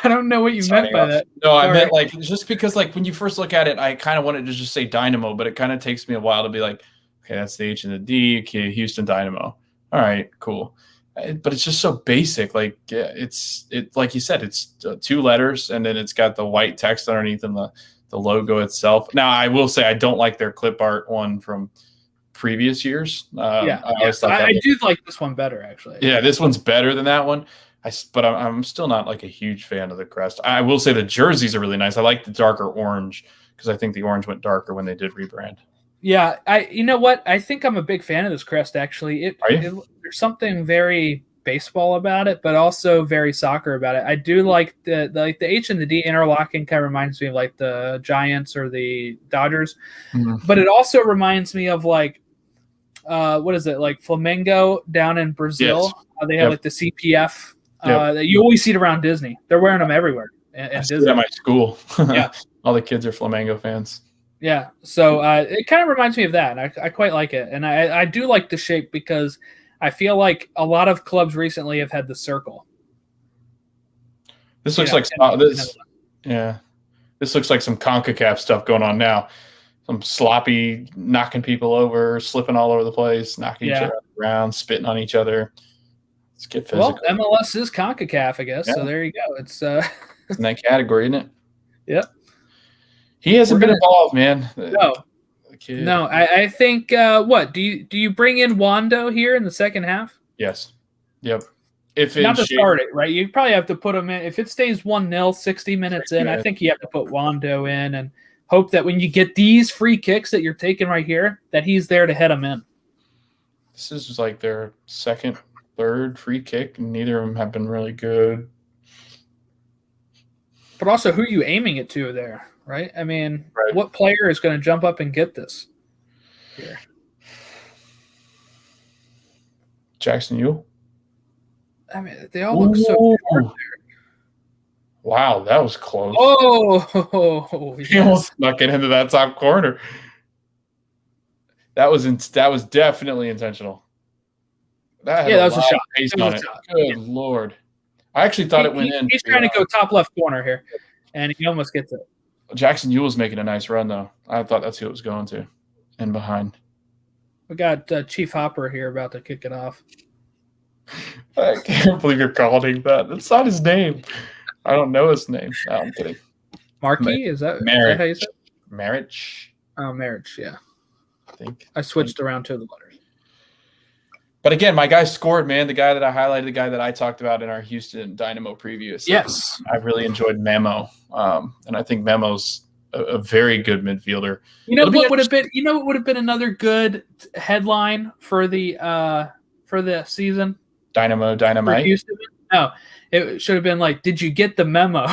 I don't know what you meant by that. No, I meant like just because like when you first look at it, I kind of wanted to just say Dynamo, but it kind of takes me a while to be like, okay, that's the H and the D. Okay, Houston Dynamo. All right, cool. But it's just so basic. Like it's like you said, it's 2 letters, and then it's got the white text underneath and the logo itself. Now, I will say I don't like their clip art one from previous years. I do like this one better, actually. Yeah, this one's better than that one. But I'm still not like a huge fan of the crest. I will say the jerseys are really nice. I like the darker orange because I think the orange went darker when they did rebrand. Yeah, you know what? I think I'm a big fan of this crest. Actually, there's something very baseball about it, but also very soccer about it. I do like the H and the D interlocking. Kind of reminds me of like the Giants or the Dodgers, but it also reminds me of like what is it, like Flamengo down in Brazil? Yes. They have like the CPF. You always see it around Disney. They're wearing them everywhere. I see it at my school. Yeah, all the kids are Flamengo fans. Yeah, so it kind of reminds me of that. I quite like it, and I do like the shape because I feel like a lot of clubs recently have had the circle. This looks like This looks like some CONCACAF stuff going on now. Some sloppy knocking people over, slipping all over the place, knocking each other around, spitting on each other. Let's get physical. Well, MLS is CONCACAF, I guess. Yeah. So there you go. It's in that category, isn't it? Yep. He hasn't been involved, man. No. I think what do you bring in Wando here in the second half? Yes. Yep. Not to start it, right? You probably have to put him in. If it stays 1-0, 60 minutes in, I think you have to put Wando in and hope that when you get these free kicks that you're taking right here, that he's there to head them in. This is like their second, third free kick, and neither of them have been really good. But also, who are you aiming it to there, right? I mean, what player is going to jump up and get this here? Jackson Ewell? I mean, they all look so short there. Wow, that was close. Oh, he almost snuck it into that top corner. That was definitely intentional. That was a shot. Pace on it. Good Lord. I actually thought it went in. He's trying to go top left corner here, and he almost gets it. Jackson Ewell's making a nice run, though. I thought that's who it was going to, and behind. We got Chief Hopper here about to kick it off. I can't believe you're calling him that. That's not his name. I don't know his name. No, I'm kidding. Marquis? Is that how you say it? Marriage. Oh, Marriage, yeah. I think. I switched around to the letters. But again, my guy scored, man. The guy that I highlighted, the guy that I talked about in our Houston Dynamo preview. So yes. I really enjoyed Memo. And I think Memo's a very good midfielder. You know what would have been another good headline for the season? Dynamo Dynamite. Houston? No. It should have been like, did you get the memo?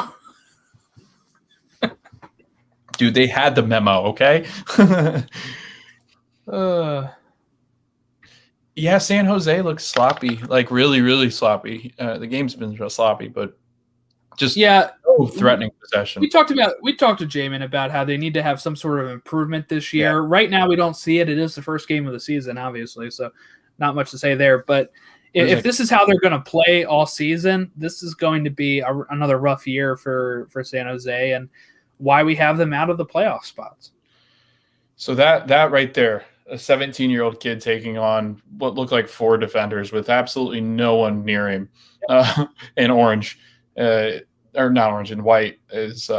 Dude, they had the memo, okay? Yeah, San Jose looks sloppy, like really, really sloppy. The game's been real sloppy, but just threatening possession. We talked to Jamin about how they need to have some sort of improvement this year. Yeah. Right now, we don't see it. It is the first game of the season, obviously, so not much to say there. But if this is how they're going to play all season, this is going to be another rough year for San Jose, and why we have them out of the playoff spots. So that right there, a 17-year-old kid taking on what looked like 4 defenders with absolutely no one near him in orange. or not orange and white is.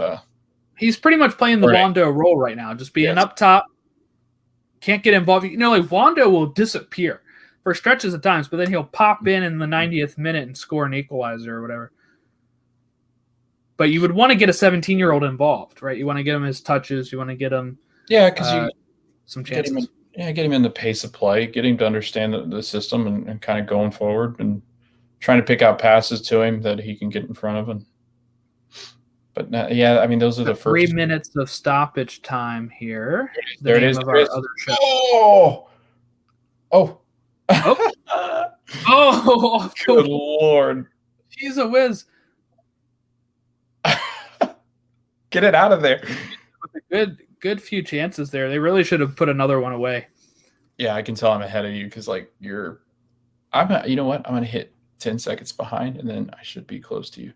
He's pretty much playing the Right. Wando role right now, just being Yes. up top. Can't get involved. Like Wando will disappear for stretches of times, but then he'll pop in the 90th minute and score an equalizer or whatever. But you would want to get a 17-year-old involved, right? You want to get him his touches. You want to get him, because you some chances. Get him in the pace of play, get him to understand the system and kind of going forward and trying to pick out passes to him that he can get in front of him. But those are the 3 minutes of stoppage time here. There it is. Of our other show. Oh. Oh, good Lord. She's a whiz. Get it out of there. Good few chances there. They really should have put another one away. Yeah, I can tell I'm ahead of you because you know what? I'm going to hit 10 seconds behind and then I should be close to you.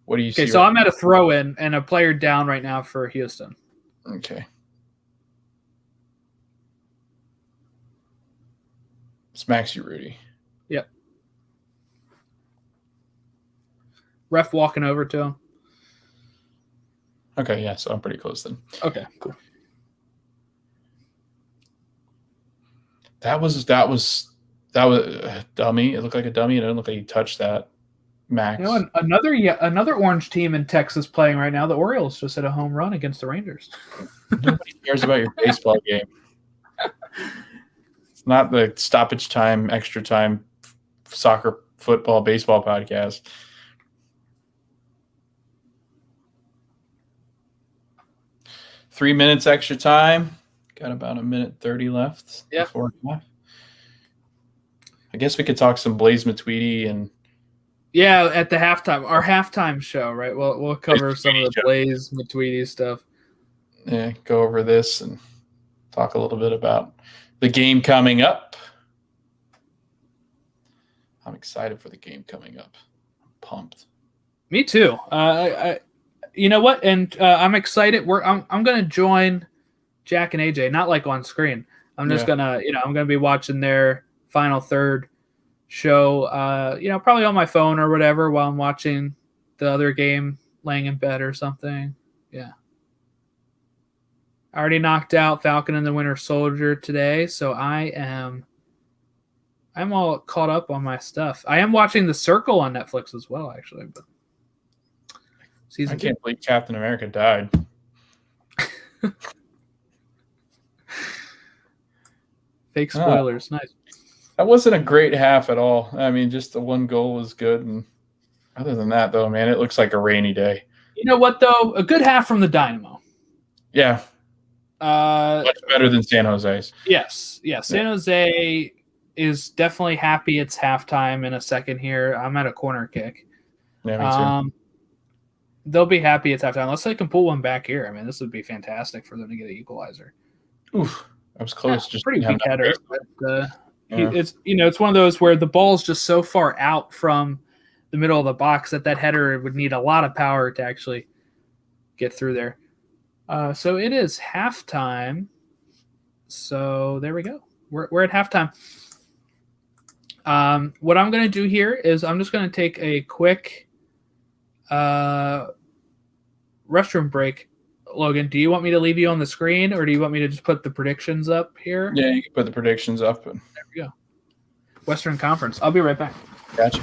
What do you see? Okay, so I'm at a throw-in and a player down right now for Houston. Okay. Smacks you, Rudy. Yep. Ref walking over to him. Okay, yeah, so I'm pretty close then. Okay, cool. That was a dummy. It looked like a dummy. It didn't look like he touched that. Max. Another orange team in Texas playing right now. The Orioles just hit a home run against the Rangers. Nobody cares about your baseball game. It's not the stoppage time, extra time, soccer, football, baseball podcast. Three minutes extra time. Got about a minute 30 left. Yeah. Before half. I guess we could talk some Blaze Matuidi and. Yeah, at the halftime, our halftime show, right? We'll cover some of the Blaze Matuidi stuff. Yeah, go over this and talk a little bit about the game coming up. I'm excited for the game coming up. I'm pumped. Me too. You know what? And I'm excited. I'm going to join Jack and AJ, not like on screen. I'm just gonna, I'm gonna be watching their final third show, probably on my phone or whatever while I'm watching the other game, laying in bed or something. Yeah. I already knocked out Falcon and the Winter Soldier today, so I'm all caught up on my stuff. I am watching The Circle on Netflix as well, actually. But I can't believe Captain America died. Fake spoilers. Nice. That wasn't a great half at all. I mean, just the one goal was good. And other than that, though, man, it looks like a rainy day. You know what, though? A good half from the Dynamo. Yeah. Much better than San Jose's. Yes. Yeah. San Jose is definitely happy it's halftime in a second here. I'm at a corner kick. Yeah, me too. They'll be happy it's halftime. Unless they can pull one back here. I mean, this would be fantastic for them to get an equalizer. Oof. That was close. Yeah, just pretty weak header. But, it's one of those where the ball's just so far out from the middle of the box that header would need a lot of power to actually get through there. So it is halftime. So there we go. We're at halftime. What I'm going to do here is I'm just going to take a quick restroom break. Logan, do you want me to leave you on the screen or do you want me to just put the predictions up here? Yeah, you can put the predictions up. There we go. Western Conference. I'll be right back. Gotcha.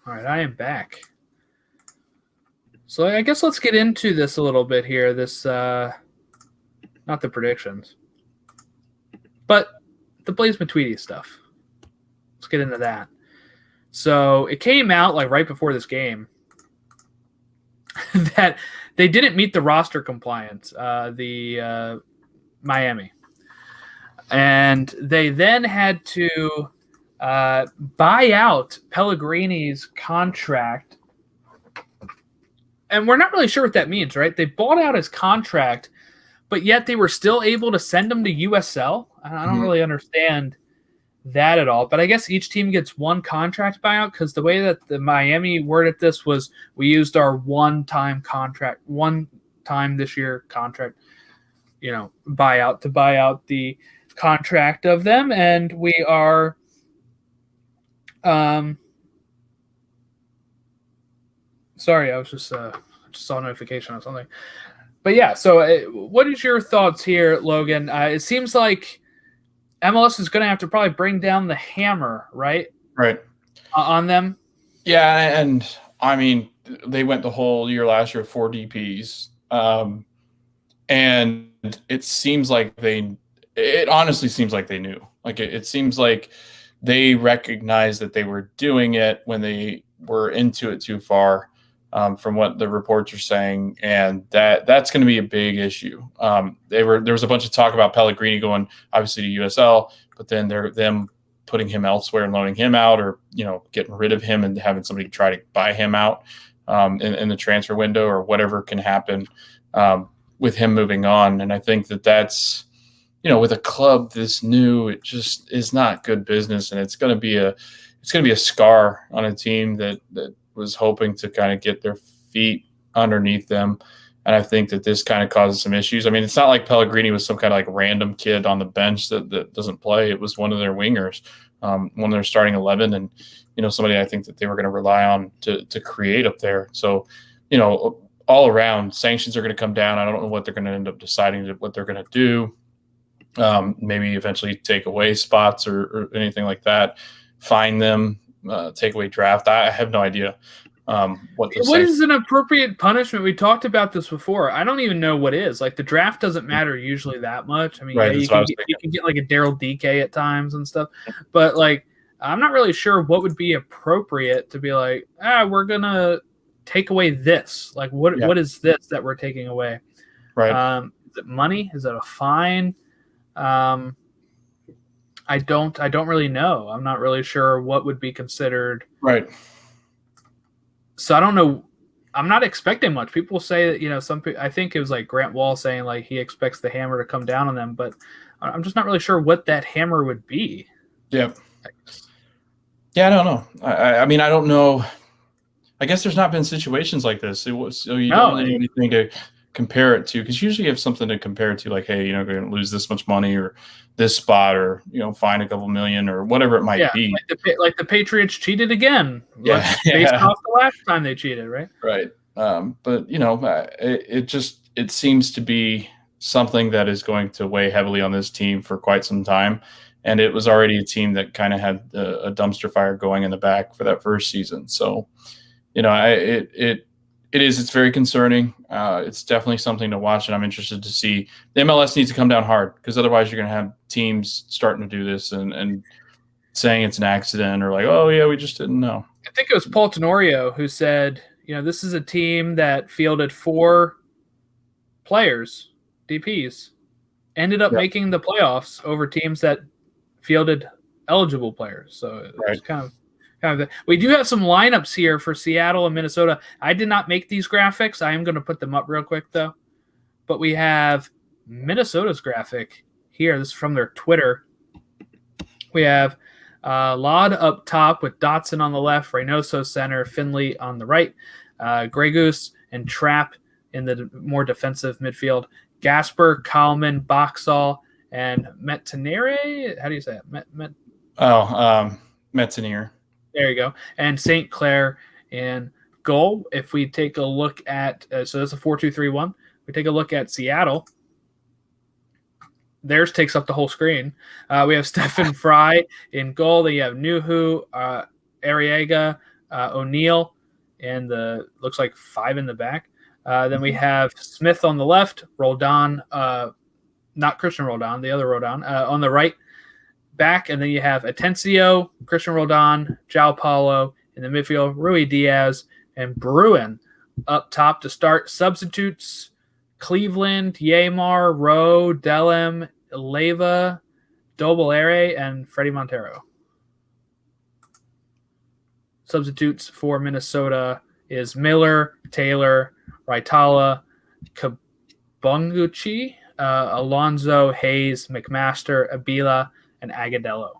All right, I am back. So I guess let's get into this a little bit here. This, not the predictions, but the Blaze Matuidi stuff. Let's get into that. So it came out like right before this game that they didn't meet the roster compliance, the Miami. And they then had to buy out Pellegrini's contract. And we're not really sure what that means, right? They bought out his contract, but yet they were still able to send him to USL. I don't really understand that at all. But I guess each team gets one contract buyout, because the way that the Miami worded this was, we used our one-time this year contract, buyout to buy out the contract of them. And we are sorry, I was just saw a notification on something. But yeah, so what is your thoughts here, Logan? It seems like MLS is going to have to probably bring down the hammer, right? Right. On them. Yeah, and I mean, they went the whole year last year with 4 DPs. And it seems like it honestly seems like they knew. Like it seems like they recognized that they were doing it when they were into it too far, from what the reports are saying, and that's going to be a big issue. There was a bunch of talk about Pellegrini going obviously to USL, but then them putting him elsewhere and loaning him out, or getting rid of him and having somebody try to buy him out in the transfer window, or whatever can happen with him moving on. And I think that's with a club this new, it just is not good business, and it's going to be a scar on a team that was hoping to kind of get their feet underneath them. And I think that this kind of causes some issues. I mean, it's not like Pellegrini was some kind of like random kid on the bench that doesn't play. It was one of their wingers, one of their starting 11, and somebody I think that they were going to rely on to create up there. So all around, sanctions are going to come down. I don't know what they're going to end up deciding what they're going to do. Maybe eventually take away spots or anything like that, fine them, take away draft. I have no idea what is an appropriate punishment. We talked about this before. I don't even know what is. Like, the draft doesn't matter usually that much. I mean, right, you can get like a Daryl DK at times and stuff, but like, I'm not really sure what would be appropriate to be like, we're gonna take away this. Like, what is this that we're taking away? Right. Is it money? Is it a fine? I don't really know. I'm not really sure what would be considered. Right. So I don't know. I'm not expecting much. People say that, some people, I think it was like Grant Wall saying like he expects the hammer to come down on them, but I'm just not really sure what that hammer would be. Yeah. Yeah, I don't know. I mean, I don't know. I guess there's not been situations like this. Don't really have anything to compare it to, because usually you have something to compare it to, like, hey, you're going to lose this much money, or this spot, or fine a couple million, or whatever it might be. Like the Patriots cheated again. Based off the last time they cheated, right? Right. But it seems to be something that is going to weigh heavily on this team for quite some time. And it was already a team that kind of had a dumpster fire going in the back for that first season. So, it's very concerning. It's definitely something to watch, and I'm interested to see. The MLS needs to come down hard, because otherwise you're going to have teams starting to do this and saying it's an accident, or like, oh yeah, we just didn't know. I think it was Paul Tenorio who said, this is a team that fielded 4 players, DPs, ended up making the playoffs over teams that fielded eligible players. So it's kind of we do have some lineups here for Seattle and Minnesota. I did not make these graphics. I am going to put them up real quick, though. But we have Minnesota's graphic here. This is from their Twitter. We have Lod up top with Dotson on the left, Reynoso center, Finley on the right, Grey Goose and Trapp in the more defensive midfield, Gasper, Kallman, Boxall, and Metanire. How do you say it? Metanire. There you go. And St. Clair in goal. If we take a look at so that's a 4-2-3-1. We take a look at Seattle. Theirs takes up the whole screen. We have Stephen Fry in goal. Then you have Nuhu, Arriaga, O'Neal, and looks like 5 in the back. Then we have Smith on the left, Roldan, not Christian Roldan, the other Roldan, on the right back. And then you have Atencio, Christian Roldan, João Paulo in the midfield, Rui Diaz, and Bruin up top to start. Substitutes, Cleveland, Yamar, Rowe, Delem, Leyva, Dobalere, and Freddie Montero. Substitutes for Minnesota is Miller, Taylor, Raitala, Kabunguchi, Alonso, Hayes, McMaster, Abila, and Agadello.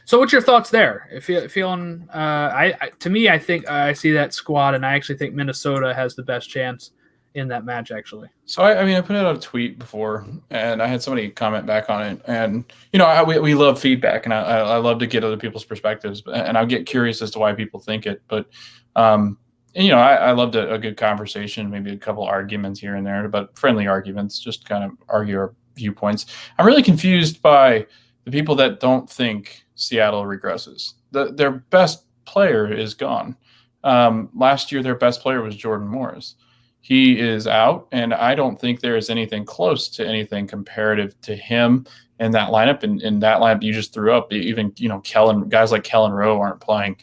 So what's your thoughts there? Feeling, to me, I think I see that squad, and I actually think Minnesota has the best chance in that match, actually. So, I put out a tweet before, and I had somebody comment back on it. And, we love feedback, and I love to get other people's perspectives, and I'll get curious as to why people think it. But, I loved a good conversation, maybe a couple arguments here and there, but friendly arguments, just kind of argue our viewpoints. I'm really confused by the people that don't think Seattle regresses. Their best player is gone. Last year, their best player was Jordan Morris. He is out, and I don't think there is anything close to anything comparative to him in that lineup. And in that lineup you just threw up, even guys like Kellen Rowe aren't playing,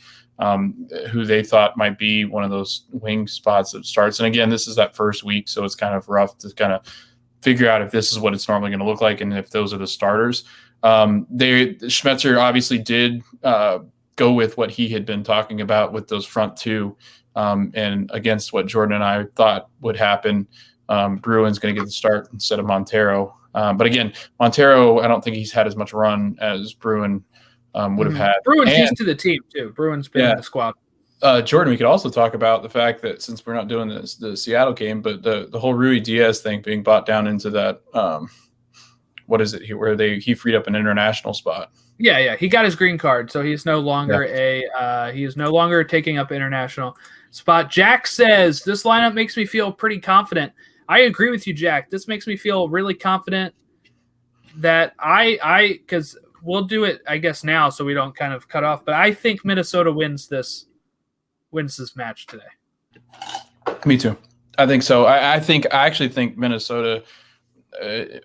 who they thought might be one of those wing spots that starts. And again, this is that first week, so it's kind of rough to kind of figure out if this is what it's normally going to look like and if those are the starters. Schmetzer obviously did go with what he had been talking about with those front two. And against what Jordan and I thought would happen, Bruin's going to get the start instead of Montero. But again, Montero, I don't think he's had as much run as Bruin would have had. Bruin's used to the team, too. Bruin's been in the squad. Jordan, we could also talk about the fact that since we're not doing the Seattle game, but the whole Rui Diaz thing being bought down into that, what is it, where he freed up an international spot. Yeah, he got his green card, so he's no longer he is no longer taking up international spot. Jack says, this lineup makes me feel pretty confident. I agree with you, Jack. This makes me feel really confident that because we'll do it, I guess, now so we don't kind of cut off, but I think Minnesota wins this match today. Me too. I think so. I actually think Minnesota,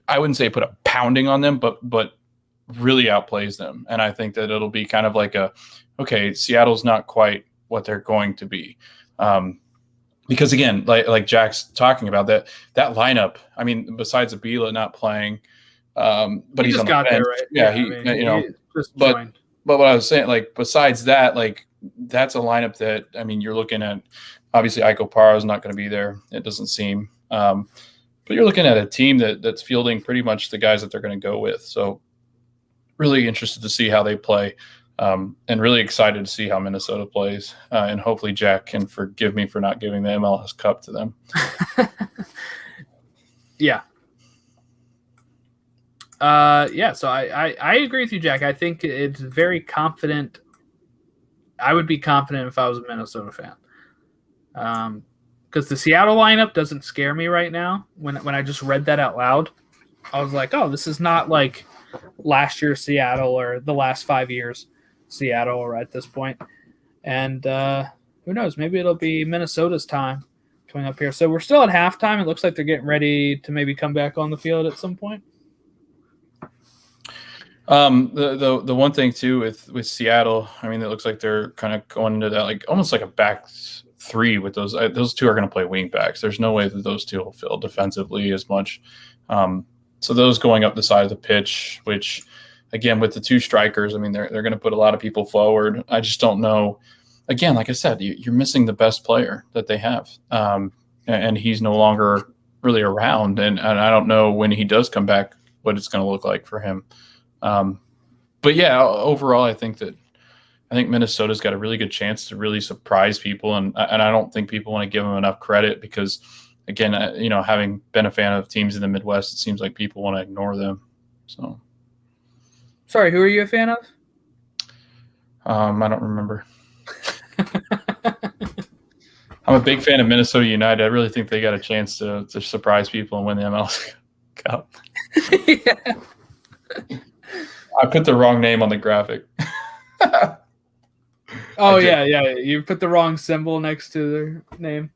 I wouldn't say put a pounding on them, but really outplays them. And I think that it'll be kind of like Seattle's not quite what they're going to be. Because again, like Jack's talking about that lineup, I mean, besides Abila not playing, but he's on the bench. There, right? Yeah, but what I was saying, besides that, that's a lineup that, I mean, you're looking at, obviously Iko Paro is not going to be there. It doesn't seem, but you're looking at a team that's fielding pretty much the guys that they're going to go with. So really interested to see how they play, and really excited to see how Minnesota plays. And hopefully Jack can forgive me for not giving the MLS Cup to them. Yeah. So I agree with you, Jack. I think it's very confident. I would be confident if I was a Minnesota fan. Because the Seattle lineup doesn't scare me right now. When I just read that out loud, I was like, oh, this is not like last year's Seattle or the last 5 years Seattle or at this point. And who knows? Maybe it'll be Minnesota's time coming up here. So we're still at halftime. It looks like they're getting ready to maybe come back on the field at some point. The one thing too with Seattle, I mean, it looks like they're kind of going into that almost like a back three with those two are going to play wing backs. There's no way that those two will fill defensively as much. So those going up the side of the pitch, which again with the two strikers, I mean they're going to put a lot of people forward. I just don't know. Again, like I said, you're missing the best player that they have, and he's no longer really around. And I don't know when he does come back what it's going to look like for him. But yeah, overall, I think Minnesota's got a really good chance to really surprise people, and I don't think people want to give them enough credit because, again, having been a fan of teams in the Midwest, it seems like people want to ignore them. So, sorry, who are you a fan of? I don't remember. I'm a big fan of Minnesota United. I really think they got a chance to surprise people and win the MLS Cup. Yeah. I put the wrong name on the graphic. Oh yeah. You put the wrong symbol next to their name.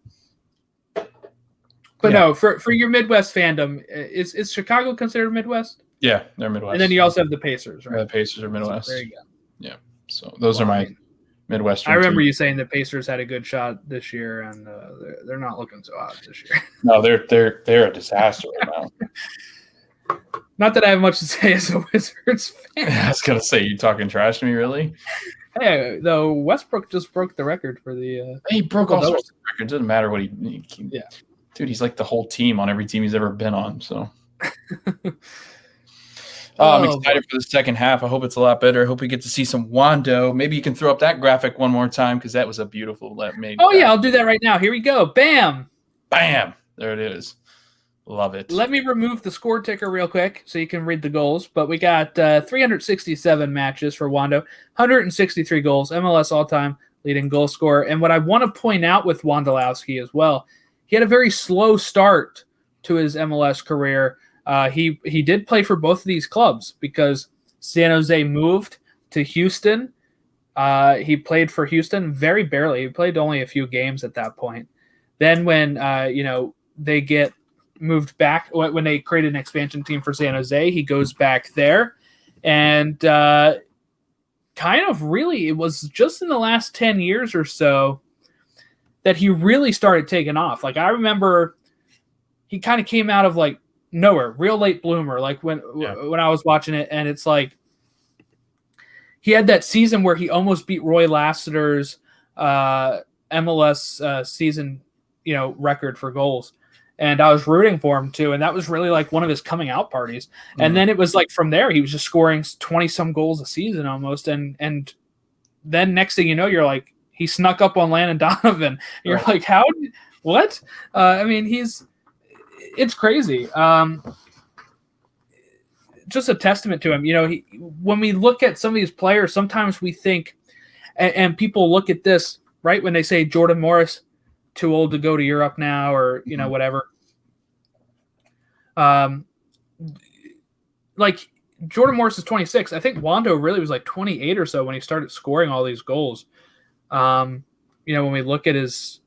But no, for your Midwest fandom, is Chicago considered Midwest? Yeah, they're Midwest. And then you also have the Pacers, right? Yeah, the Pacers are Midwest. So there you go. Yeah, so those are my Midwestern. I remember teams. you saying the Pacers had a good shot this year, and they're not looking so hot this year. No, they're a disaster right now. Not that I have much to say as a Wizards fan. I was gonna say, you talking trash to me, really? Hey, though Westbrook just broke the record for the. He broke all sorts of records. Doesn't matter what he yeah. Dude, he's like the whole team on every team he's ever been on. So, I'm excited for the second half. I hope it's a lot better. I hope we get to see some Wando. Maybe you can throw up that graphic one more time because that was a beautiful made. Oh yeah, I'll do that right now. Here we go. Bam, bam. There it is. Love it. Let me remove the score ticker real quick so you can read the goals. But we got 367 matches for Wando, 163 goals, MLS all-time leading goal scorer. And what I want to point out with Wondolowski as well, he had a very slow start to his MLS career. He did play for both of these clubs because San Jose moved to Houston. He played for Houston very barely. He played only a few games at that point. Then when they get moved back, when they created an expansion team for San Jose, he goes back there. And kind of really, it was just in the last 10 years or so that he really started taking off. Like I remember he kind of came out of like nowhere, real late bloomer. Like when I was watching it, and it's like he had that season where he almost beat Roy Lassiter's MLS season, record for goals. And I was rooting for him too. And that was really like one of his coming out parties. Mm-hmm. And then it was like from there, he was just scoring 20 some goals a season almost. And then next thing you know, you're like, he snuck up on Landon Donovan. You're like, what? I mean, it's crazy. Just a testament to him. When we look at some of these players, sometimes we think, and people look at this, right, when they say Jordan Morris, too old to go to Europe now, or, whatever. Like Jordan Morris is 26. I think Wando really was like 28 or so when he started scoring all these goals. When we look at his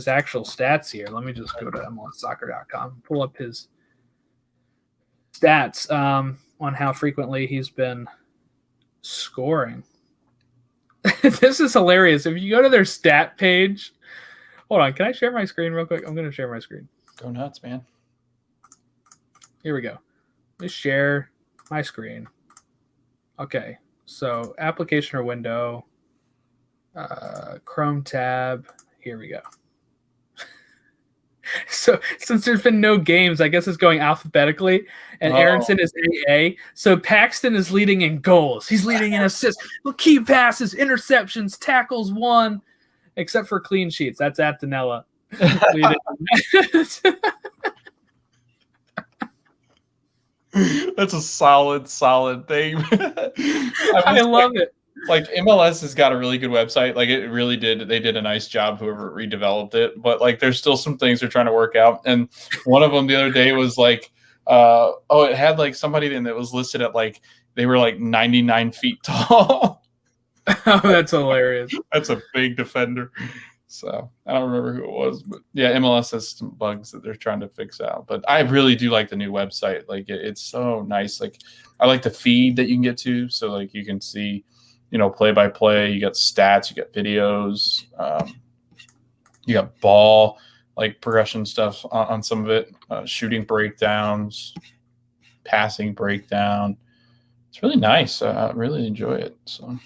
actual stats here, let me just go to MLSsoccer.com, pull up his stats on how frequently he's been scoring. This is hilarious. If you go to their stat page, hold on, can I share my screen real quick? I'm going to share my screen. Go nuts, man. Here we go. Let me share my screen. Okay, so application or window. Chrome tab. Here we go. So since there's been no games, I guess it's going alphabetically, and Aronson is AA. So Paxton is leading in goals. He's leading in assists, key passes, interceptions, tackles won, except for clean sheets. That's at Danella. That's a solid thing. I love it. Like MLS has got a really good website. Like it really did. They did a nice job, whoever redeveloped it. But like, there's still some things they're trying to work out. And one of them the other day was like, it had like somebody in that was listed at like, they were like 99 feet tall. Oh, that's hilarious. That's a big defender. So I don't remember who it was, but yeah, MLS has some bugs that they're trying to fix out. But I really do like the new website. Like it's so nice. Like I like the feed that you can get to. So like you can see, play by play, you got stats, you got videos, you got ball, like progression stuff on some of it, shooting breakdowns, passing breakdown. It's really nice. I really enjoy it. So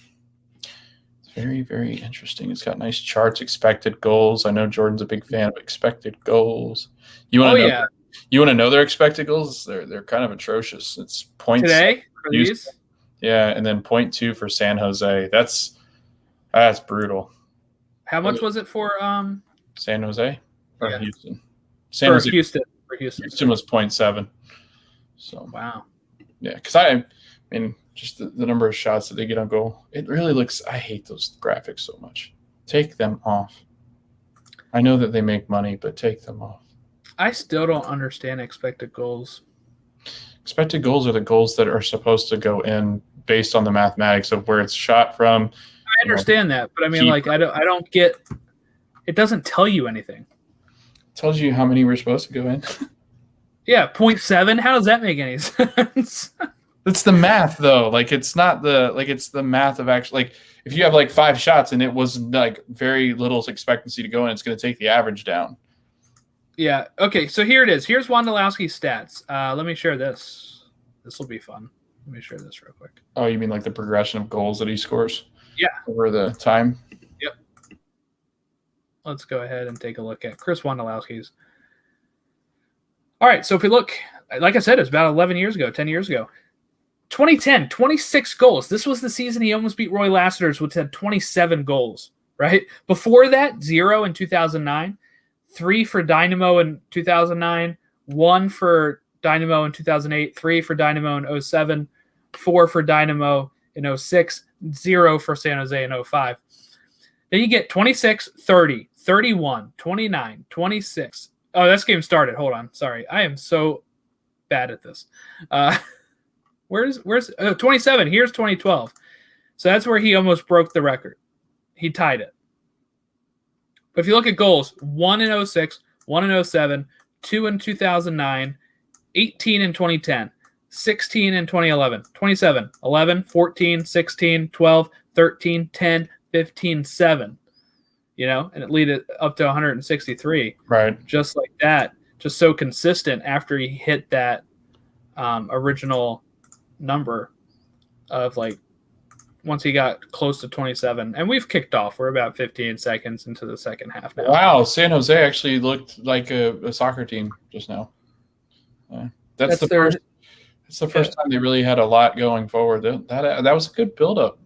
it's very, very interesting. It's got nice charts, expected goals. I know Jordan's a big fan of expected goals. You want to know their expected goals? They're kind of atrocious. It's points today for these. Yeah, and then 0.2 for San Jose. That's brutal. How much was it for San Jose or Houston? Houston was 0.7. So wow. Yeah, because I mean, just the number of shots that they get on goal. It really looks. I hate those graphics so much. Take them off. I know that they make money, but take them off. I still don't understand expected goals. Expected goals are the goals that are supposed to go in based on the mathematics of where it's shot from. I understand that, but I mean, like, I don't get. It doesn't tell you anything. It tells you how many were supposed to go in. Yeah, 0.7. How does that make any sense? It's the math, though. Like, it's not it's the math of actually, like, if you have like 5 shots and it was like very little expectancy to go in, it's going to take the average down. Yeah. Okay. So here it is. Here's Wondolowski's stats. Let me share this. This will be fun. Let me share this real quick. Oh, you mean like the progression of goals that he scores? Yeah. Over the time? Yep. Let's go ahead and take a look at Chris Wondolowski's. All right. So if we look, like I said, it's about 11 years ago, 10 years ago. 2010, 26 goals. This was the season he almost beat Roy Lassiter's, which had 27 goals, right? Before that, 0 in 2009, 3 for Dynamo in 2009, 1 for Dynamo in 2008, 3 for Dynamo in 07, 4 for Dynamo in 06, 0 for San Jose in 05. Then you get 26, 30, 31, 29, 26. Oh, this game started. Hold on. Sorry. I am so bad at this. Where's 27? Here's 2012. So that's where he almost broke the record. He tied it. But if you look at goals, 1 in 06, 1 in 07, 2 in 2009, 18 in 2010, 16 in 2011, 27, 11, 14, 16, 12, 13, 10, 15, 7. And it lead it up to 163. Right. Just like that. Just so consistent after he hit that original number of like once he got close to 27, and we've kicked off. We're about 15 seconds into the second half now. Wow, San Jose actually looked like a soccer team just now. That's the first time they really had a lot going forward. That was a good build-up.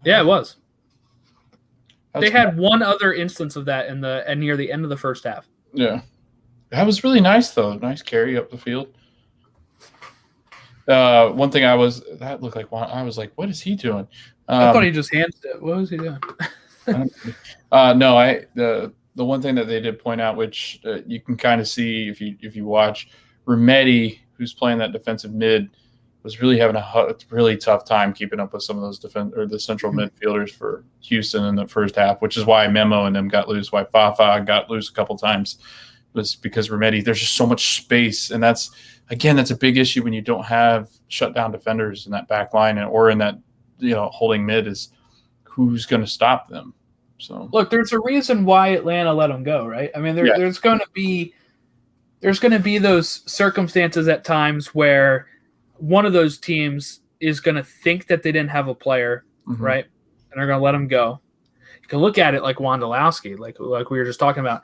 Yeah, it was. They had one other instance of that near the end of the first half. Yeah, that was really nice though. Nice carry up the field. One thing I was like, what is he doing? I thought he just handed it. What was he doing? No, the one thing that they did point out, which you can kind of see if you watch, Remedi, who's playing that defensive mid, was really having a really tough time keeping up with some of those the central midfielders for Houston in the first half, which is why Memo and them got loose, why Fafa got loose a couple times, was because Remedi, there's just so much space, and that's a big issue when you don't have shutdown defenders in that back line or in that holding mid, is who's going to stop them. So look, there's a reason why Atlanta let him go, right? I mean, there's going to be those circumstances at times where one of those teams is going to think that they didn't have a player, right? And they're going to let him go. You can look at it like Wondolowski, like we were just talking about.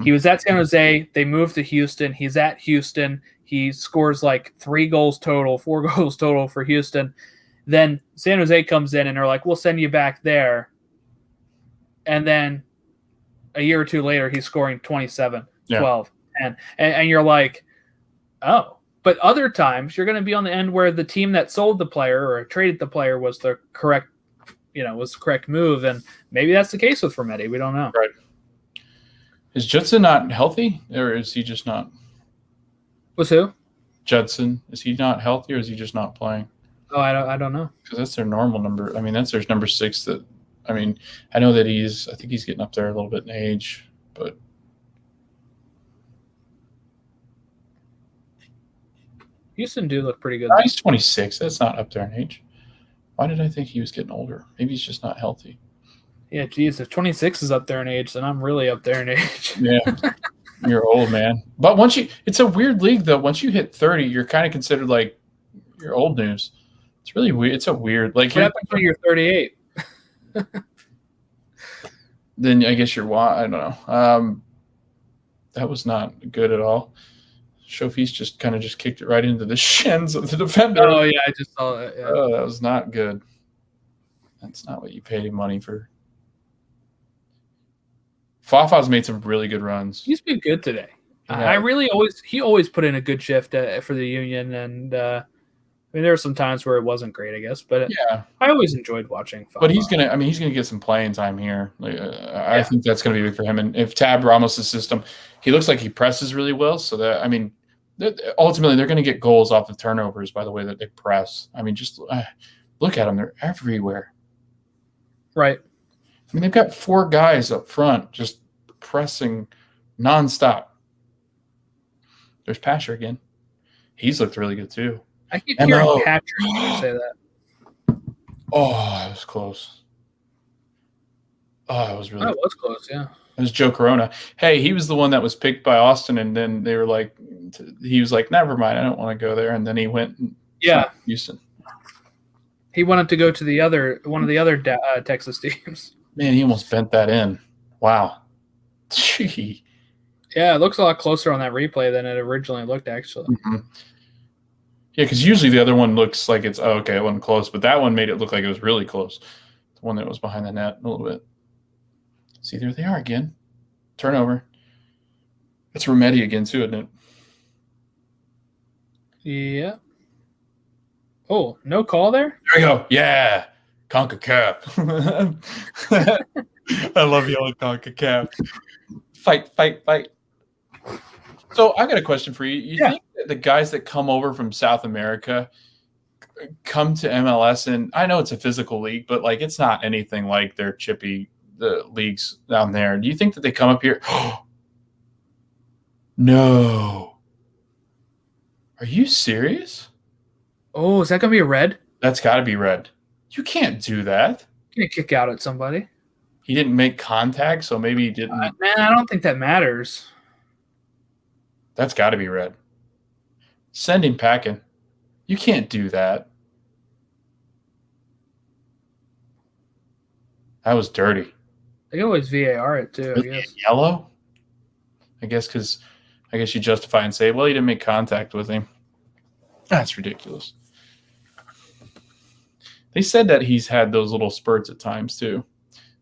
He was at San Jose. They moved to Houston. He's at Houston. He scores like 4 goals total for Houston. Then San Jose comes in and they're like, we'll send you back there. And then a year or two later, he's scoring 27, 12, 10. And you're like, oh. But other times, you're going to be on the end where the team that sold the player or traded the player was the correct move. And maybe that's the case with Remedi. We don't know. Right. Is Judson not healthy, or is he just not? Was who? Judson. Is he not healthy, or is he just not playing? Oh, I don't know. Because that's their normal number. I mean, that's their number 6. I know that I think he's getting up there a little bit in age, but Houston do look pretty good. No, he's 26. That's not up there in age. Why did I think he was getting older? Maybe he's just not healthy. Yeah, geez, if 26 is up there in age, then I'm really up there in age. Yeah, you're old, man. But it's a weird league, though. Once you hit 30, you're kind of considered like you're old news. It's really weird. It's a weird, like. What happens when you're 38? Then I guess I don't know. That was not good at all. Shofis just kicked it right into the shins of the defender. Oh, yeah, I just saw that. Yeah. Oh, that was not good. That's not what you pay money for. Fafa's made some really good runs. He's been good today. Yeah. He always put in a good shift for the Union, and there were some times where it wasn't great, I guess, but I always enjoyed watching Fafa. But he's gonna get some playing time here. I think that's gonna be big for him. And if Tab Ramos' system, he looks like he presses really well. So that ultimately they're going to get goals off of turnovers by the way that they press. I mean, just look at them; they're everywhere. Right. I mean, they've got 4 guys up front just pressing nonstop. There's Pasher again. He's looked really good too. I keep hearing Patrick say that. Oh, that was close. Oh, it was really. It was close, yeah. It was Joe Corona. Hey, he was the one that was picked by Austin, and then they were like, he was like, never mind, I don't want to go there, and then he went. And Houston. He wanted to go to one of the other Texas teams. Man, he almost bent that in. Wow. Gee. Yeah, it looks a lot closer on that replay than it originally looked, actually. Mm-hmm. Yeah, because usually the other one looks like it's okay, it wasn't close, but that one made it look like it was really close. The one that was behind the net a little bit. See, there they are again. Turnover. It's Remedi again, too, isn't it? Yeah. Oh, no call there? There we go. Yeah. CONCACAF. I love yelling CONCACAF. Fight, fight, fight. So I got a question for you. You think that the guys that come over from South America come to MLS, and I know it's a physical league, but like it's not anything like their chippy the leagues down there. Do you think that they come up here? No. Are you serious? Oh, is that gonna be a red? That's got to be red. You can't do that. You can't kick out at somebody. He didn't make contact, so maybe he didn't. Man, I don't think that matters. That's got to be red. Send him packing. You can't do that. That was dirty. They can always VAR it too. Really? I guess. Yellow? I guess you justify and say, well, he didn't make contact with him. That's ridiculous. They said that he's had those little spurts at times too,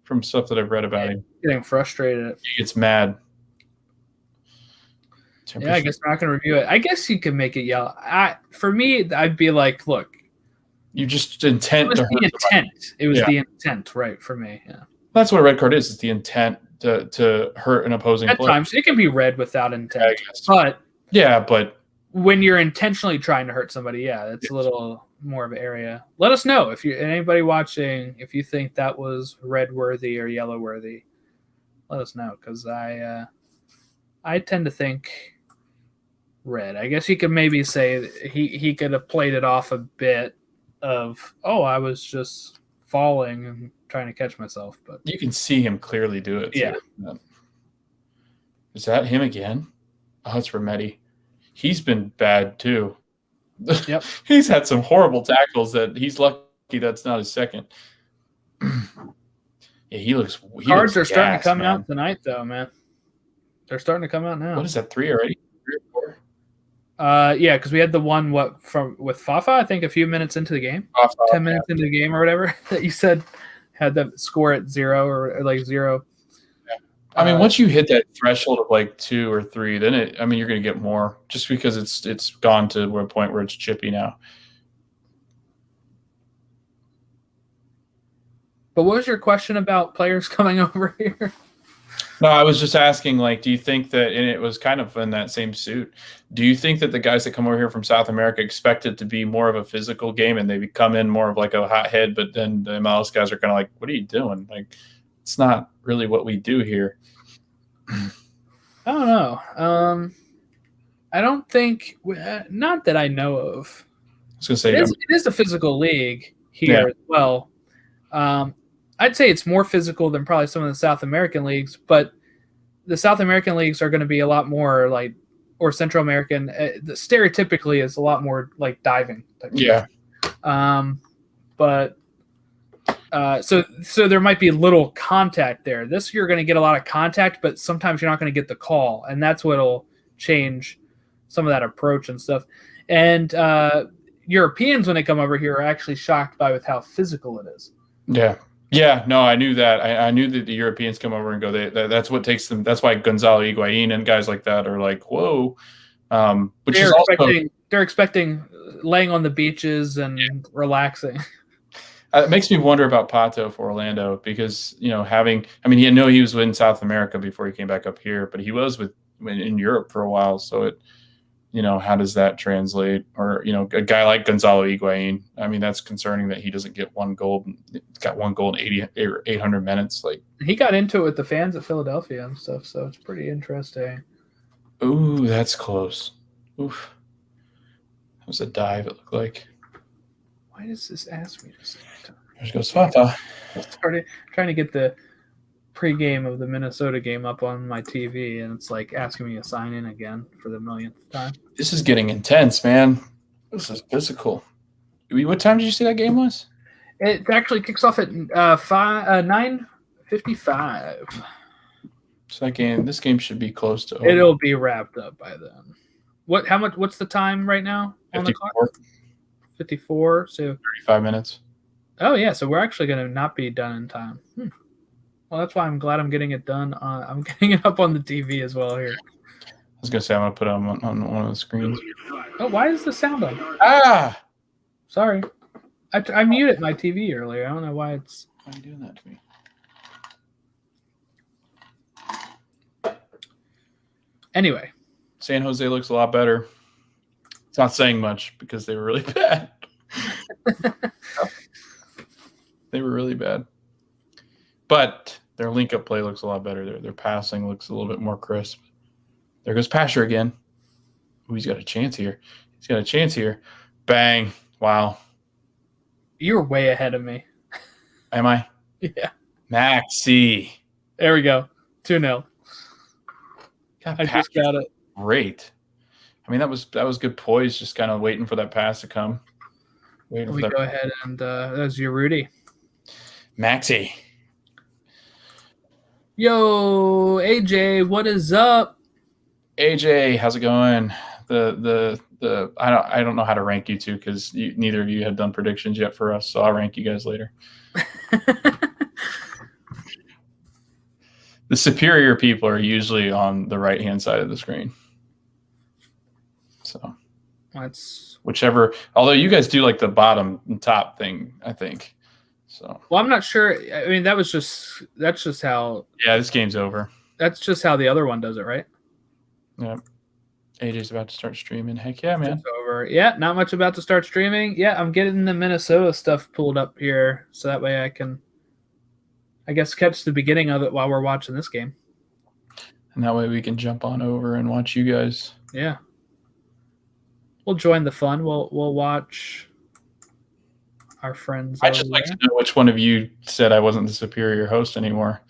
from stuff that I've read about him. Getting frustrated. He gets mad. Yeah, I guess we're not going to review it. I guess you could make it yellow. For me, I'd be like, look. You just intent. It was the intent. It was the intent, right, for me. Yeah. That's what a red card is. It's the intent to hurt an opposing player. At times, it can be red without intent. But when you're intentionally trying to hurt somebody, that's a little more of an area. Let us know if anybody watching, if you think that was red worthy or yellow worthy. Let us know, because I tend to think red. I guess you could maybe say he could have played it off a bit of, I was just falling and trying to catch myself. But you can see him clearly do it. Yeah. Is that him again? Oh, it's Remedi. He's been bad too. Yep. He's had some horrible tackles that he's lucky that's not his second. Yeah, he looks. Cards are starting to come out tonight, though, man. They're starting to come out now. What is that? 3 already? 3 or 4? Yeah, because we had the one with Fafa, I think, a few minutes into the game, 10 minutes into the game or whatever that you said had the score at 0 or like 0. Yeah. I mean, once you hit that threshold of like 2 or 3, then you're going to get more just because it's gone to a point where it's chippy now. But what was your question about players coming over here? No, I was just asking, like, do you think that, and it was kind of in that same suit, do you think that the guys that come over here from South America expect it to be more of a physical game and they come in more of like a hothead, but then the MLS guys are kind of like, what are you doing? Like, it's not really what we do here. I don't know. I don't think, not that I know of. I was going to say, it is a physical league here as well. I'd say it's more physical than probably some of the South American leagues, but the South American leagues are going to be a lot more like, or Central American, stereotypically is a lot more like diving. Yeah. But so there might be little contact there. This, you're going to get a lot of contact, but sometimes you're not going to get the call, and that's what'll change some of that approach and stuff. And Europeans, when they come over here, are actually shocked by with how physical it is. Yeah. Yeah, no, I knew that. I knew that the Europeans come over and go. That's what takes them. That's why Gonzalo Higuain and guys like that are like, whoa. They're expecting laying on the beaches and relaxing. It makes me wonder about Pato for Orlando because he was in South America before he came back up here, but he was in Europe for a while. So how does that translate? Or, a guy like Gonzalo Higuain, I mean, that's concerning that he doesn't get one goal. He's got one goal in 80 or 800 minutes. Like, he got into it with the fans at Philadelphia and stuff, so it's pretty interesting. Ooh, that's close. Oof. That was a dive, it looked like. Why does this ask me to say it? There goes Fata. Started trying to get the pregame of the Minnesota game up on my TV, and it's like asking me to sign in again for the millionth time. This is getting intense, man. This is physical. What time did you say that game was? It actually kicks off at 9:55. So this game should be close to over. It'll be wrapped up by then. What's the time right now on 54. the clock? 54. So 35 minutes. Oh yeah, so we're actually going to not be done in time. Well, that's why I'm glad I'm getting it done. I'm getting it up on the TV as well here. I was going to say I'm going to put it on one of the screens. Oh, why is the sound on? Ah! Sorry. I muted my TV earlier. I don't know why it's... Why are you doing that to me? Anyway. San Jose looks a lot better. It's not saying much because they were really bad. They were really bad. But their link-up play looks a lot better. Their passing looks a little bit more crisp. There goes Pasher again. Ooh, he's got a chance here. Bang. Wow. You're way ahead of me. Am I? Yeah. Maxi. There we go. 2-0. I just got it. Great. I mean, that was good poise, just kind of waiting for that pass to come. Let me go ahead and that was your Rudy. Maxi. Yo, AJ, what is up? AJ, how's it going? I don't know how to rank you two because neither of you have done predictions yet for us, so I'll rank you guys later. The superior people are usually on the right-hand side of the screen. So that's whichever. Although you guys do like the bottom and top thing, I think. So well, I'm not sure. I mean, that's just how. Yeah, this game's over. That's just how the other one does it, right? Yeah. AJ's about to start streaming. Heck yeah, man. It's over. Yeah, not much about to start streaming. Yeah, I'm getting the Minnesota stuff pulled up here, so that way I can, I guess, catch the beginning of it while we're watching this game. And that way we can jump on over and watch you guys. Yeah. We'll join the fun. We'll watch our friends. I'd just like to know which one of you said I wasn't the superior host anymore.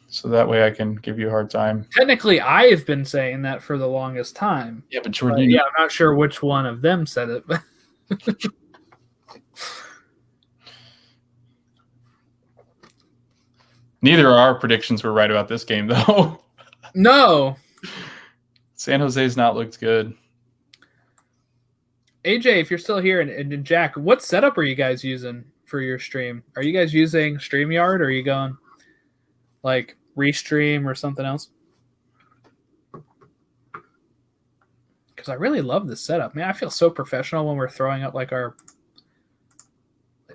So that way I can give you a hard time. Technically, I have been saying that for the longest time. Yeah, but Jordan. Yeah, I'm not sure which one of them said it. But neither of our predictions were right about this game, though. No. San Jose's not looked good. AJ, if you're still here, and Jack, what setup are you guys using for your stream? Are you guys using StreamYard, or are you going like Restream or something else? Because I really love this setup. Man, I feel so professional when we're throwing up like our...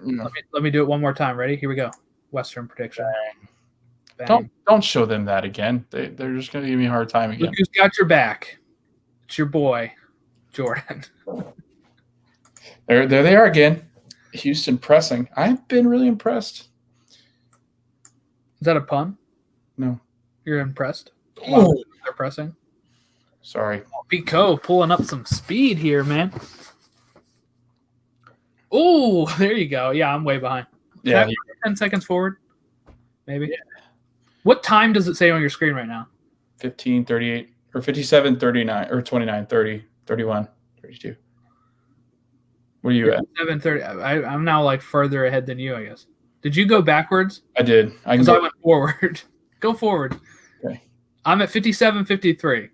Let me do it one more time. Ready? Here we go. Western prediction. Bang. Don't show them that again. They're just going to give me a hard time again. Look who's got your back. It's your boy, Jordan. There they are again. Houston pressing. I've been really impressed. Is that a pun? No. You're impressed? Oh. They're pressing? Sorry. Pico pulling up some speed here, man. Oh, there you go. Yeah, I'm way behind. Yeah. 10 seconds forward? Maybe? Yeah. What time does it say on your screen right now? 15, 38, or 57, 39, or 29, 30, 31, 32. Where are you at? 7:30. I'm now like further ahead than you, I guess. Did you go backwards? I did. I went forward. Go forward. Okay. I'm at 57:53.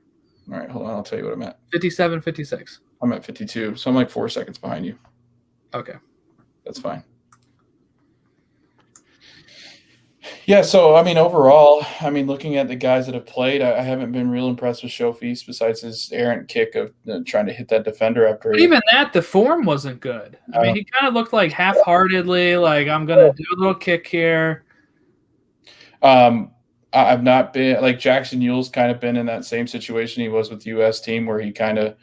All right, hold on. I'll tell you what I'm at. 57:56. I'm at 52, so I'm like 4 seconds behind you. Okay. That's fine. Yeah, so, I mean, overall, looking at the guys that have played, I haven't been real impressed with Showfeast besides his errant kick of trying to hit that defender after. But even that, the form wasn't good. I mean, he kind of looked like half-heartedly, like, I'm going to do a little kick here. I've not been – like, Jackson Yule's kind of been in that same situation he was with the U.S. team where he kind of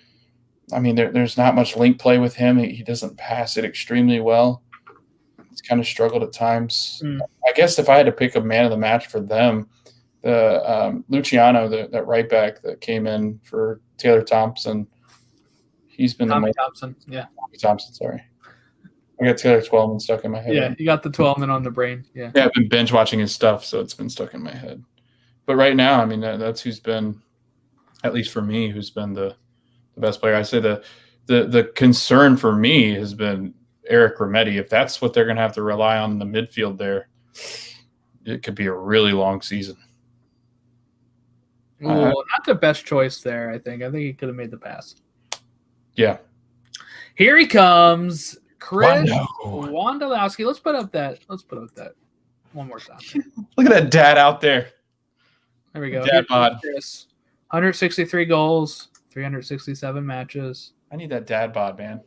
I mean, there's not much link play with him. He doesn't pass it extremely well. He's kind of struggled at times. I guess if I had to pick a man of the match for them, the Luciano, that right back that came in for Taylor Thompson, he's been Tommy Thompson. Sorry. I got Taylor Twellman stuck in my head. Yeah, you got the Twellman on the brain. Yeah, I've been binge watching his stuff, so it's been stuck in my head. But right now, I mean, that's who's been, at least for me, who's been the best player. I say the concern for me has been Eric Remedi. If that's what they're going to have to rely on in the midfield there, it could be a really long season. Well, not the best choice there, I think. I think he could have made the pass. Yeah. Here he comes. Chris Wondolowski. Let's put up that one more time. Look at that dad out there. There we go. Dad bod. 163 goals, 367 matches. I need that dad bod, man.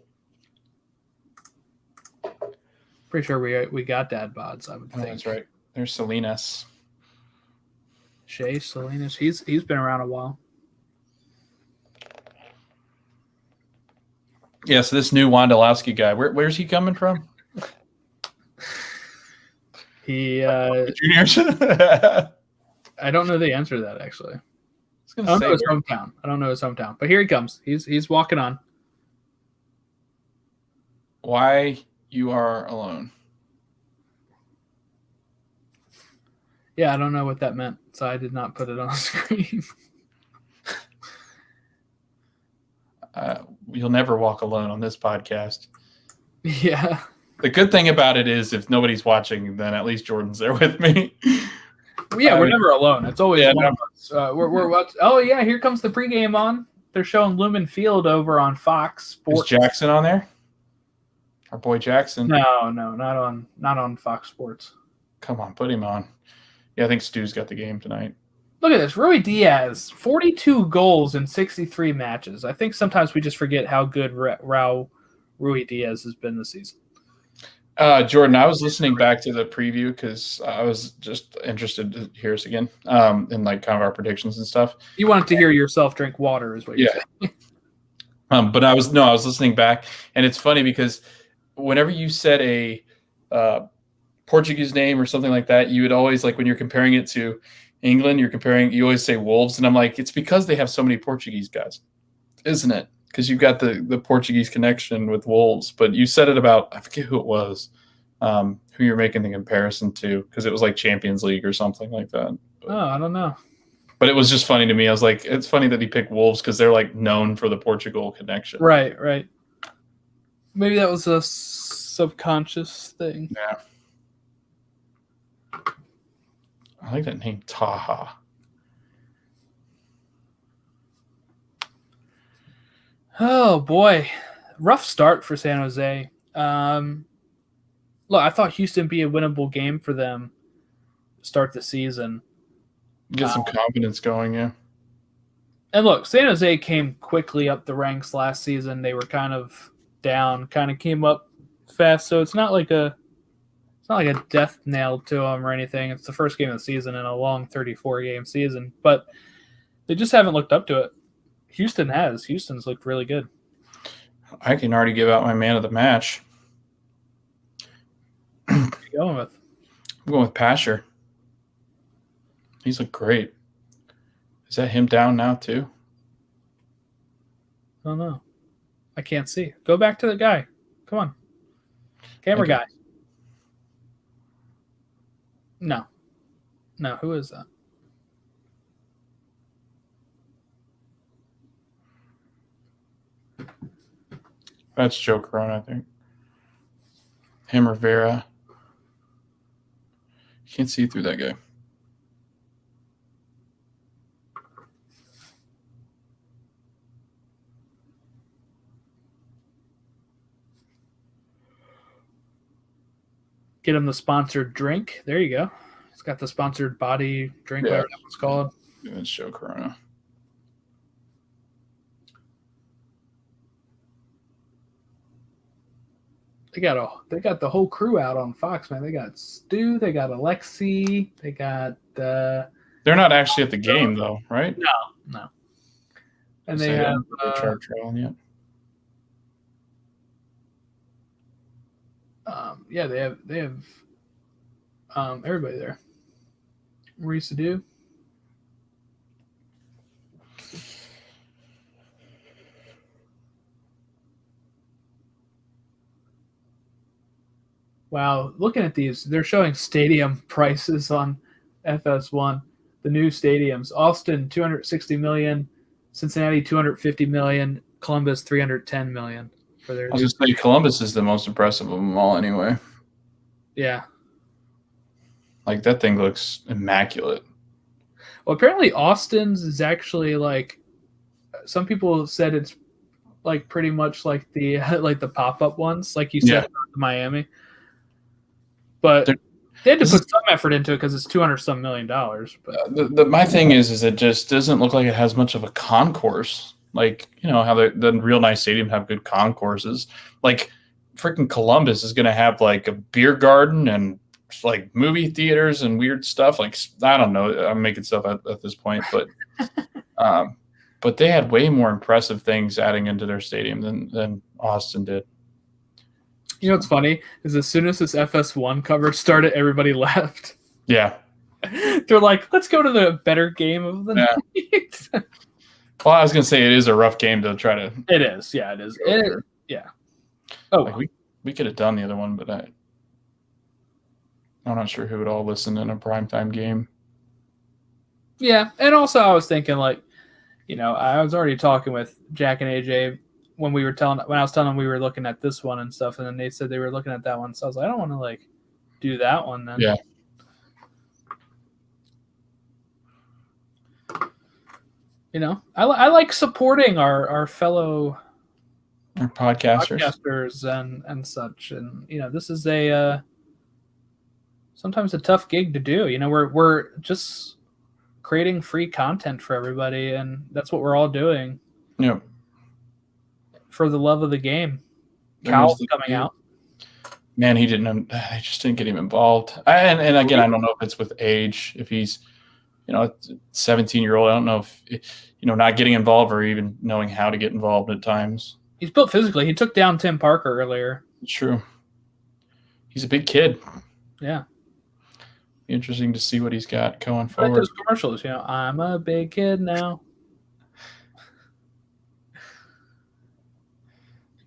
Pretty sure we got dad bods, I would think. That's right. There's Salinas. Shea Salinas. He's been around a while. Yeah, so this new Wondolowski guy, where's he coming from? He juniors. I don't know the answer to that actually. I don't know his hometown. But here he comes. He's walking on. Why you are alone? Yeah, I don't know what that meant, so I did not put it on the screen. You'll never walk alone on this podcast. Yeah. The good thing about it is if nobody's watching, then at least Jordan's there with me. Yeah, we're never alone. It's always one of us. We're watching. Oh, yeah, here comes the pregame on. They're showing Lumen Field over on Fox Sports. Is Jackson on there? Our boy Jackson? No, not on Fox Sports. Come on, put him on. Yeah, I think Stu's got the game tonight. Look at this. Rui Diaz, 42 goals in 63 matches. I think sometimes we just forget how good Rui Diaz has been this season. Jordan, I was listening back to the preview because I was just interested to hear us again in like kind of our predictions and stuff. You wanted to hear yourself drink water is what you're saying. But I was listening back, and it's funny because whenever you said a Portuguese name or something like that, you would always, like when you're comparing it to England, you always say Wolves, and I'm like, it's because they have so many Portuguese guys, isn't it? Because you've got the Portuguese connection with Wolves, but you said it about, I forget who it was, who you're making the comparison to, because it was like Champions League or something like that. Oh, I don't know. But it was just funny to me. I was like, it's funny that he picked Wolves because they're like known for the Portugal connection. Right. Maybe that was a subconscious thing. Yeah. I like that name, Taha. Oh, boy. Rough start for San Jose. Look, I thought Houston would be a winnable game for them to start the season. Get some confidence going, yeah. And look, San Jose came quickly up the ranks last season. They were kind of down, kind of came up fast. So it's not like a death nail to them or anything. It's the first game of the season in a long 34-game season. But they just haven't looked up to it. Houston has. Houston's looked really good. I can already give out my man of the match. What are you going with? I'm going with Pasher. He's looked great. Is that him down now too? I don't know. I can't see. Go back to the guy. Come on. Camera guy. No. Who is that? That's Joe Corona, I think. Him or Vera. Can't see through that guy. Get him the sponsored drink. There you go. It's got the sponsored body drink, whatever that one's called. It's Joe Corona. They got the whole crew out on Fox, man. They got Stu, they got Alexi, they got They're not actually at the game though, right? No. And they have chart trailing yet. Yeah, they have everybody there. Maurice Adu. Wow, looking at these, they're showing stadium prices on FS1. The new stadiums: Austin 260 million, Cincinnati 250 million, Columbus 310 million for their. I was just saying Columbus is the most impressive of them all, anyway. Yeah, like that thing looks immaculate. Well, apparently Austin's is actually like some people said it's like pretty much like the like the pop-up ones, like you said, Miami. But they had to put some effort into it because it's $200 some million. But my thing is it just doesn't look like it has much of a concourse. Like, you know, how the real nice stadium have good concourses. Like, freaking Columbus is going to have like a beer garden and like movie theaters and weird stuff. Like, I don't know. I'm making stuff at this point, but they had way more impressive things adding into their stadium than Austin did. You know what's funny is as soon as this FS1 cover started, everybody left. Yeah. They're like, let's go to the better game of the night. Well, I was going to say it is a rough game to try to. It is. Yeah, it is. Yeah. Oh, like we could have done the other one, but I'm not sure who would all listen in a primetime game. Yeah. And also I was thinking like, you know, I was already talking with Jack and AJ when I was telling them we were looking at this one and stuff, and then they said they were looking at that one. So I was like, I don't want to like do that one then. Yeah. You know, I like supporting our fellow podcasters and such, and you know, this is sometimes a tough gig to do. You know, we're just creating free content for everybody, and that's what we're all doing. Yeah. For the love of the game. Cal's coming out. Man, he just didn't get him involved. And again, I don't know if it's with age, if he's, you know, 17-year-old. I don't know if, you know, not getting involved or even knowing how to get involved at times. He's built physically. He took down Tim Parker earlier. It's true. He's a big kid. Yeah. Interesting to see what he's got going forward. Like those commercials, you know, I'm a big kid now.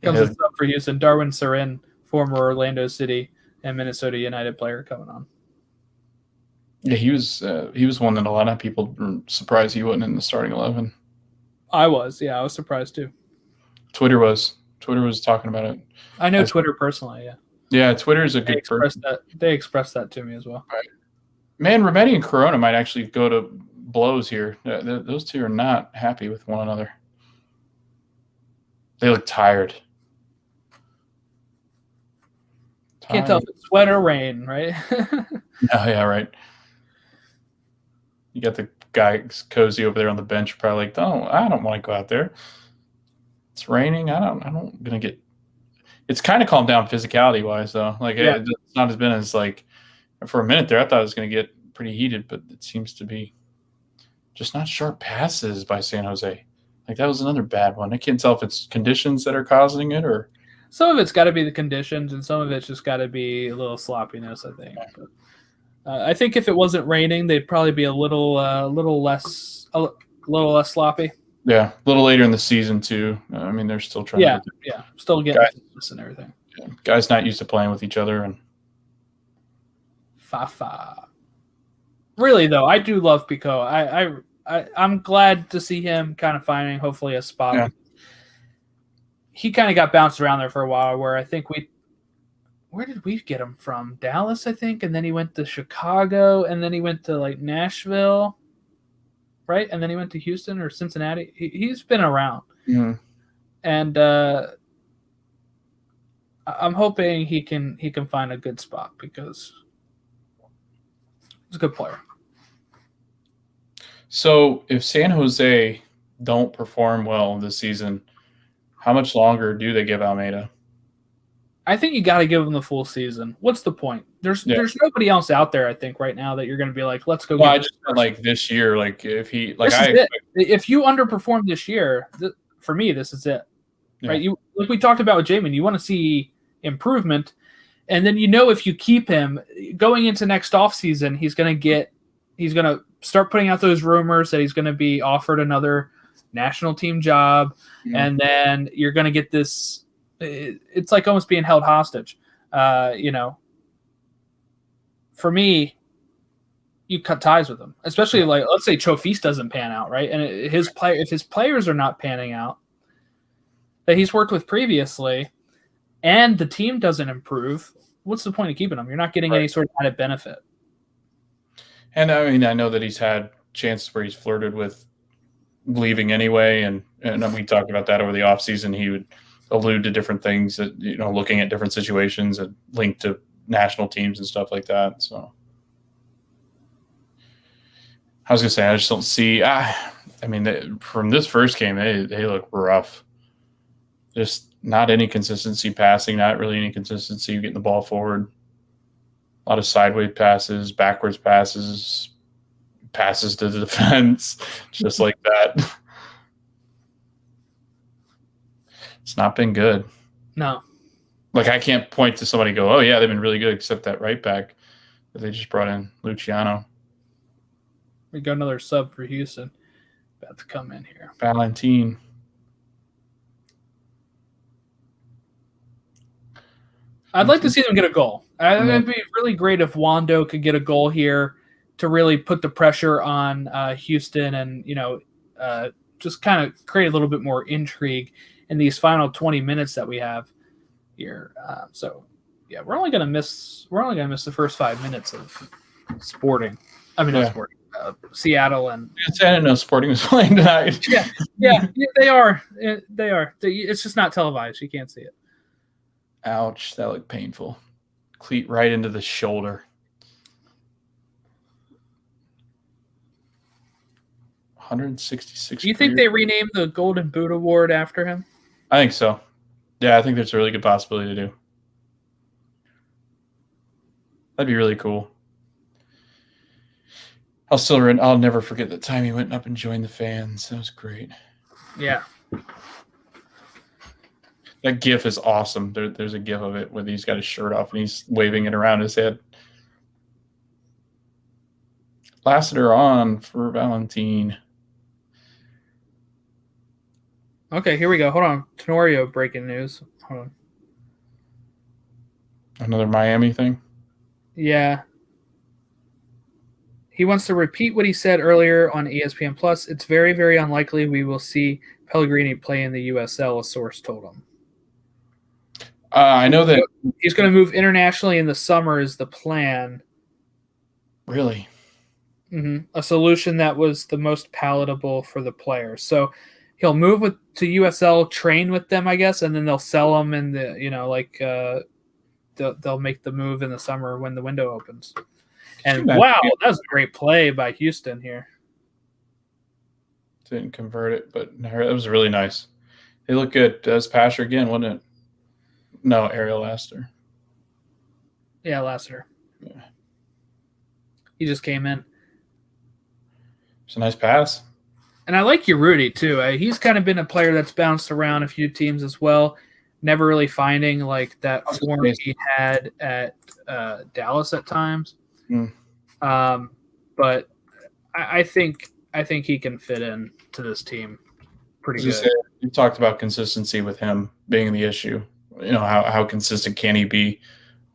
Comes up for Houston. Darwin Sarin, former Orlando City and Minnesota United player, coming on. Yeah, he was one that a lot of people were surprised he wasn't in the starting 11. I was surprised too. Twitter was talking about it. I know Twitter personally. Yeah. Yeah, Twitter is a good person. They expressed that to me as well. Right. Man, Rometty and Corona might actually go to blows here. Those two are not happy with one another. They look tired. Can't tell if it's sweat or rain, right? Oh, yeah, right. You got the guy cozy over there on the bench, probably like, I don't want to go out there. It's raining. Gonna get. It's kind of calmed down physicality wise, though. Like it's not as been as like for a minute there. I thought it was gonna get pretty heated, but it seems to be just not sharp passes by San Jose. Like that was another bad one. I can't tell if it's conditions that are causing it or. Some of it's got to be the conditions, and some of it's just got to be a little sloppiness, I think. But, I think if it wasn't raining, they'd probably be a little less sloppy. Yeah, a little later in the season too. I mean, they're still trying. Still getting this and everything. Yeah, guys not used to playing with each other and. Fafa. Really though, I do love Pico. I'm glad to see him kind of finding hopefully a spot. Yeah. He kind of got bounced around there for a while where I think where did we get him from? Dallas, I think. And then he went to Chicago and then he went to like Nashville, right? And then he went to Houston or Cincinnati. He's been around. Mm-hmm. And I'm hoping he can find a good spot because he's a good player. So if San Jose don't perform well this season, how much longer do they give Almeida? I think you got to give him the full season. What's the point? There's nobody else out there, I think, right now that you're going to be like, let's go. Well, I just meant like this year, like if he, like if you underperform this year, for me, this is it, right? You like we talked about with Jamin, you want to see improvement, And then if you keep him going into next offseason, he's going to start putting out those rumors that he's going to be offered another national team job, and then you're going to get this. It's like almost being held hostage. For me, you cut ties with him, especially like let's say Chofis doesn't pan out, right? And if his players are not panning out that he's worked with previously, and the team doesn't improve, what's the point of keeping him? You're not getting any sort of added benefit. And I mean, I know that he's had chances where he's flirted with leaving anyway, and we talked about that over the offseason. He would allude to different things that looking at different situations and linked to national teams and stuff like that. So I was gonna say I just don't see. From this first game, they look rough. Just not any consistency passing, not really any consistency getting the ball forward. A lot of sideways passes, backwards passes to the defense, just like that. It's not been good. No. Like, I can't point to somebody and go, oh, yeah, they've been really good, except that right back that they just brought in, Luciano. We got another sub for Houston. About to come in here. Valentin. I'd like to see them get a goal. It'd be really great if Wando could get a goal here to really put the pressure on Houston and, just kind of create a little bit more intrigue in these final 20 minutes that we have here. We're only gonna miss the first 5 minutes of Sporting. Not Sporting. Seattle and I didn't know Sporting was playing tonight. yeah, they are. They are. It's just not televised. You can't see it. Ouch, that looked painful. Cleat right into the shoulder. 166. Do you think they renamed the Golden Boot Award after him? I think so. Yeah, I think there's a really good possibility to do. That'd be really cool. I'll never forget the time he went up and joined the fans. That was great. Yeah. That GIF is awesome. There's a GIF of it where he's got his shirt off and he's waving it around his head. Lassiter on for Valentin. Okay, here we go. Hold on. Tenorio breaking news. Hold on. Another Miami thing? Yeah. He wants to repeat what he said earlier on ESPN Plus. It's very, very unlikely we will see Pellegrini play in the USL, a source told him. I know that he's going to move internationally in the summer is the plan. Really? Mm-hmm. A solution that was the most palatable for the players. So he'll move to USL, train with them, I guess, and then they'll sell him in the, they'll make the move in the summer when the window opens. And wow, that was a great play by Houston here. Didn't convert it, but it was really nice. They look good. That was Pasher again, wasn't it? No, Ariel Lassiter. Yeah, Lassiter. Yeah. He just came in. It's a nice pass. And I like Urruti, too. He's kind of been a player that's bounced around a few teams as well. Never really finding like that form he had at Dallas at times. But I think he can fit in to this team pretty good. You talked about consistency with him being the issue. How consistent can he be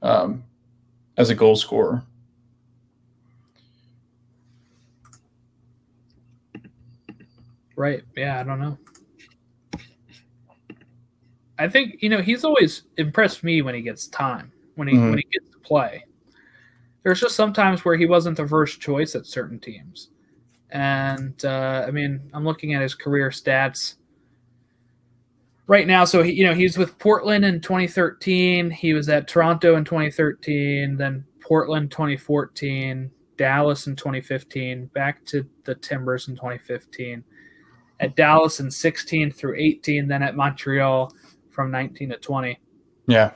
as a goal scorer? Right. Yeah, I don't know. I think, he's always impressed me when he gets time, when he gets to play. There's just sometimes where he wasn't the first choice at certain teams. And, I'm looking at his career stats right now. So, he's with Portland in 2013. He was at Toronto in 2013, then Portland 2014, Dallas in 2015, back to the Timbers in 2015. At Dallas in 16 through 18, then at Montreal from 19 to 20. Yeah.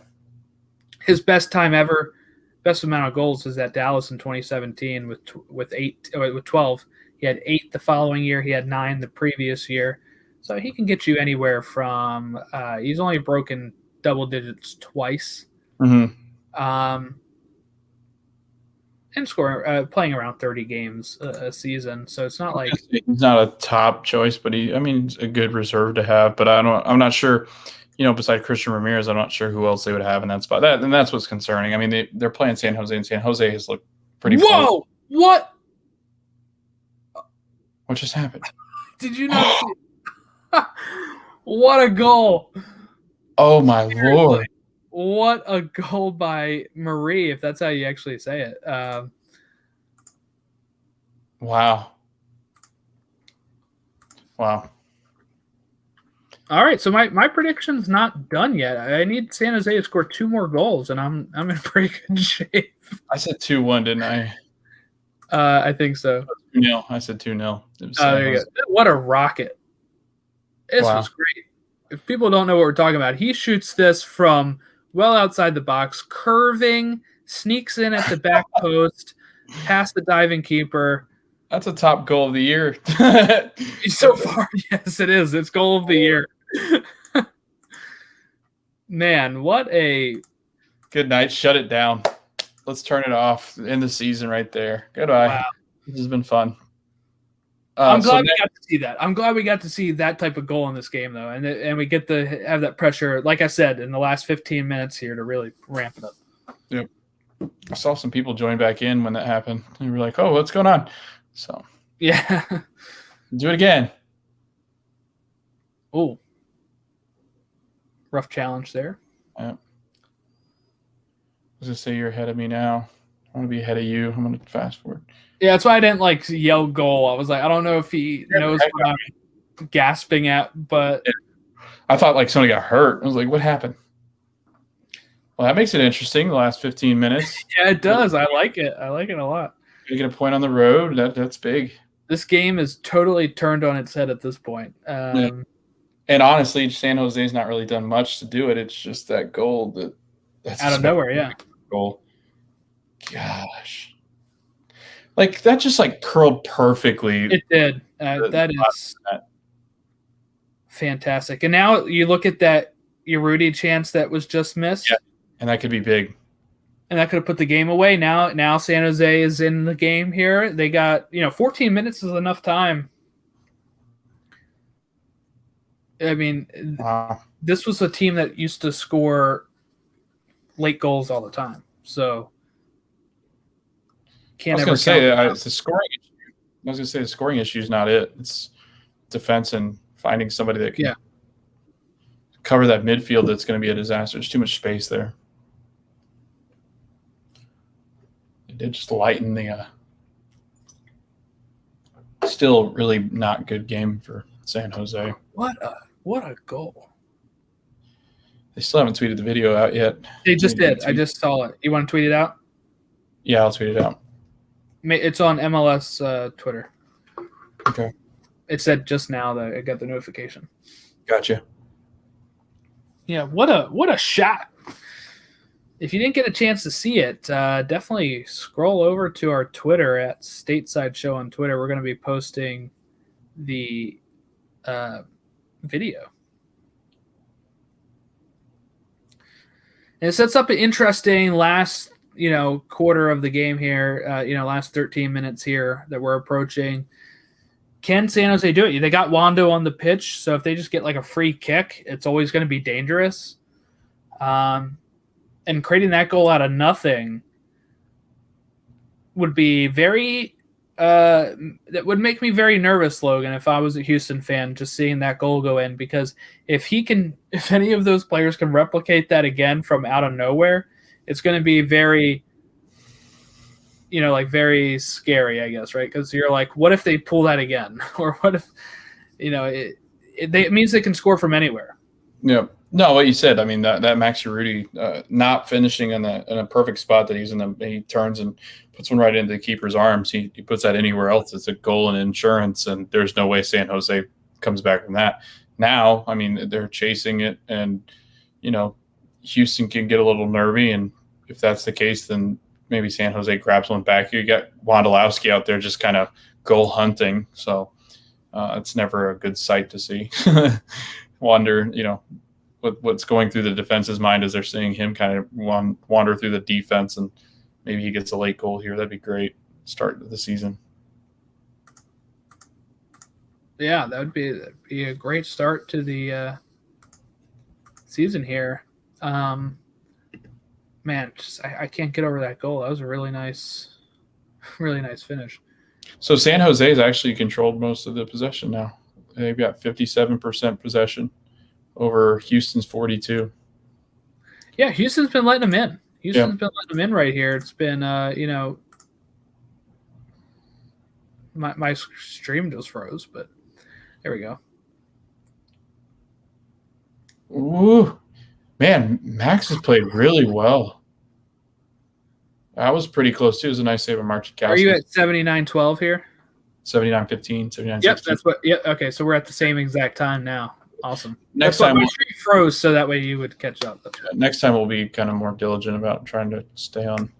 His best time ever, best amount of goals was at Dallas in 2017 with 12. He had 8 the following year. He had 9 the previous year. So he can get you anywhere from he's only broken double digits twice. Mm-hmm. And scoring, playing around 30 games a season. So it's not like he's not a top choice, but he's a good reserve to have. But I'm not sure. Besides Christian Ramirez, I'm not sure who else they would have in that spot. And that's what's concerning. I mean, they're playing San Jose, and San Jose has looked pretty. Whoa! Close. What? What just happened? Did you not see? What a goal! Oh my Lord! What a goal by Marie, if that's how you actually say it. Wow. All right, so my prediction's not done yet. I need San Jose to score 2 more goals, and I'm in pretty good shape. I said 2-1, didn't I? I think so. 2-0. I said 2-0. There you go. What a rocket! This was great. If people don't know what we're talking about, he shoots this from well outside the box, curving, sneaks in at the back post, past the diving keeper. That's a top goal of the year. So far, yes, it is. It's goal of the year. Man, what a good night. Shut it down. Let's turn it off. End the season right there. Goodbye. Wow. This has been fun. I'm glad we got to see that. I'm glad we got to see that type of goal in this game, though, and we get to have that pressure, like I said, in the last 15 minutes here to really ramp it up. Yep. I saw some people join back in when that happened. They were like, "Oh, what's going on?" So yeah, do it again. Oh, rough challenge there. Yeah. I was gonna say you're ahead of me now. I want to be ahead of you. I'm gonna fast forward. Yeah, that's why I didn't yell goal. I was like, I don't know if he knows what I'm gasping at, but I thought somebody got hurt. I was like, what happened? Well, that makes it interesting. The last 15 minutes. Yeah, it does. I like it. I like it a lot. You get a point on the road. That's big. This game is totally turned on its head at this point. And honestly, San Jose's not really done much to do it. It's just that goal that's out of nowhere. Yeah. Goal. Gosh. That just curled perfectly. It did. That is fantastic. And now you look at that Urruti chance that was just missed. Yeah. And that could be big. And that could have put the game away. Now San Jose is in the game here. They got, 14 minutes is enough time. I mean, This was a team that used to score late goals all the time. So I was going to say the scoring issue. I was going to say the scoring issue is not it. It's defense and finding somebody that can cover that midfield. That's going to be a disaster. There's too much space there. It did just lighten the still really not good game for San Jose. What a goal. They still haven't tweeted the video out yet. They just did. I just saw it. You want to tweet it out? Yeah, I'll tweet it out. It's on MLS Twitter. Okay. It said just now that I got the notification. Gotcha. Yeah, what a shot. If you didn't get a chance to see it, definitely scroll over to our Twitter at Stateside Show on Twitter. We're going to be posting the video. And it sets up an interesting last quarter of the game here, last 13 minutes here that we're approaching. Can San Jose do it? They got Wando on the pitch, so if they just get a free kick, it's always going to be dangerous. And creating that goal out of nothing would be very that would make me very nervous, Logan, if I was a Houston fan, just seeing that goal go in, because if any of those players can replicate that again from out of nowhere, it's going to be very, very scary, I guess, right? Because you're like, what if they pull that again? Or what if, it means they can score from anywhere. Yeah. No, what you said. I mean, that Max Urruti not finishing in a perfect spot that he's in. He turns and puts one right into the keeper's arms. He puts that anywhere else. It's a goal and insurance, and there's no way San Jose comes back from that. Now, I mean, they're chasing it, and Houston can get a little nervy, and if that's the case, then maybe San Jose grabs one back. You got Wondolowski out there just kind of goal hunting, so it's never a good sight to see. Wonder, what's going through the defense's mind as they're seeing him kind of wander through the defense, and maybe he gets a late goal here. That'd be great. Start of the season. Yeah, that'd be a great start to the season here. Man, I can't get over that goal. That was a really nice finish. So San Jose's actually controlled most of the possession now. They've got 57% possession over Houston's 42%. Yeah, Houston's been letting them in. Been letting them in right here. It's been, my stream just froze, but there we go. Ooh, man, Max has played really well. That was pretty close too. It was a nice save of Marchikowski. Are you at 79-12 here? 79-15, 79-16. Yep, that's what. Yeah, okay, so we're at the same exact time now. Awesome. Next time my stream froze, so that way you would catch up. Next time we'll be kind of more diligent about trying to stay on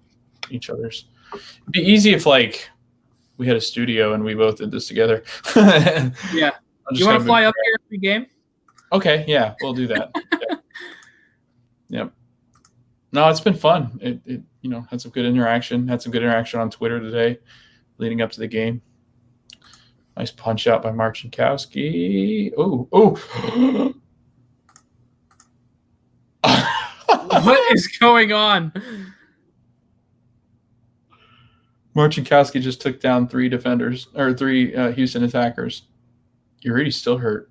each other's. It'd be easy if we had a studio and we both did this together. Yeah. You want to fly up here every game? Okay, yeah, we'll do that. Yep. No, it's been fun. It had some good interaction. Had some good interaction on Twitter today, leading up to the game. Nice punch out by Marchikowski. Oh. What is going on? Marchikowski just took down three Houston attackers. Uridi's still hurt.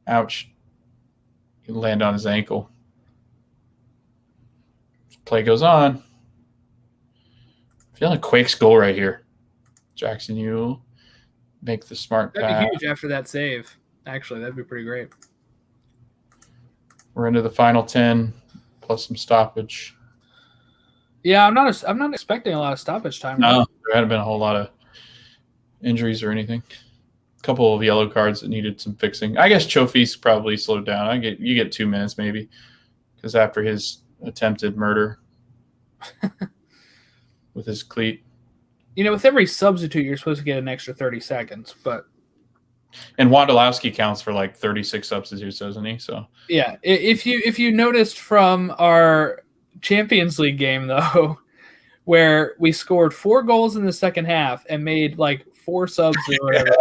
Ouch. He land on his ankle. Play goes on. Feeling a Quakes goal right here. Jackson, you make the smart pass. That'd be huge after that save. Actually, that'd be pretty great. We're into the final 10 plus some stoppage. Yeah, I'm not expecting a lot of stoppage time. No, there hadn't been a whole lot of injuries or anything. A couple of yellow cards that needed some fixing. I guess Chofis probably slowed down. You get 2 minutes maybe, because after his attempted murder with his cleat. With every substitute, you're supposed to get an extra 30 seconds, but. And Wondolowski counts for 36 substitutes, doesn't he? So yeah, if you noticed from our Champions League game though, where we scored 4 goals in the second half and made 4 subs or whatever,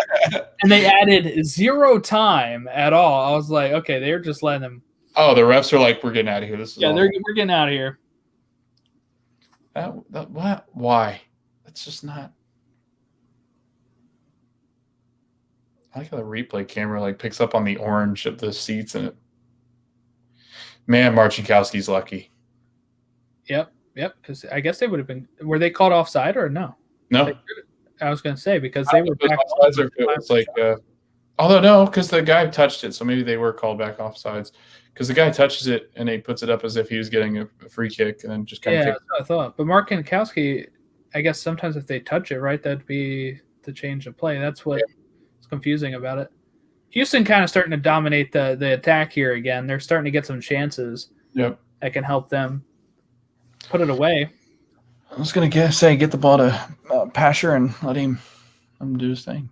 and they added 0 time at all. I was like, okay, they're just letting them. Oh, the refs are like, we're getting out of here. This is we're getting out of here. What? Why? That's just not. I like how the replay camera picks up on the orange of the seats in it. Man, Marchikowski's lucky. Yep. Because I guess they would have been. Were they called offside or no? No. I was going to say because they were back. Offsides, or if it was although no, because the guy touched it, so maybe they were called back offsides. Because the guy touches it and he puts it up as if he was getting a free kick and then just kind of. Yeah, that's what I thought. But Marchikowski, I guess sometimes if they touch it, right, that'd be the change of play. That's what. Yeah. Confusing about it. Houston kind of starting to dominate the attack here again. They're starting to get some chances. Yep. That can help them put it away. I was going to say get the ball to Pasher and let him do his thing.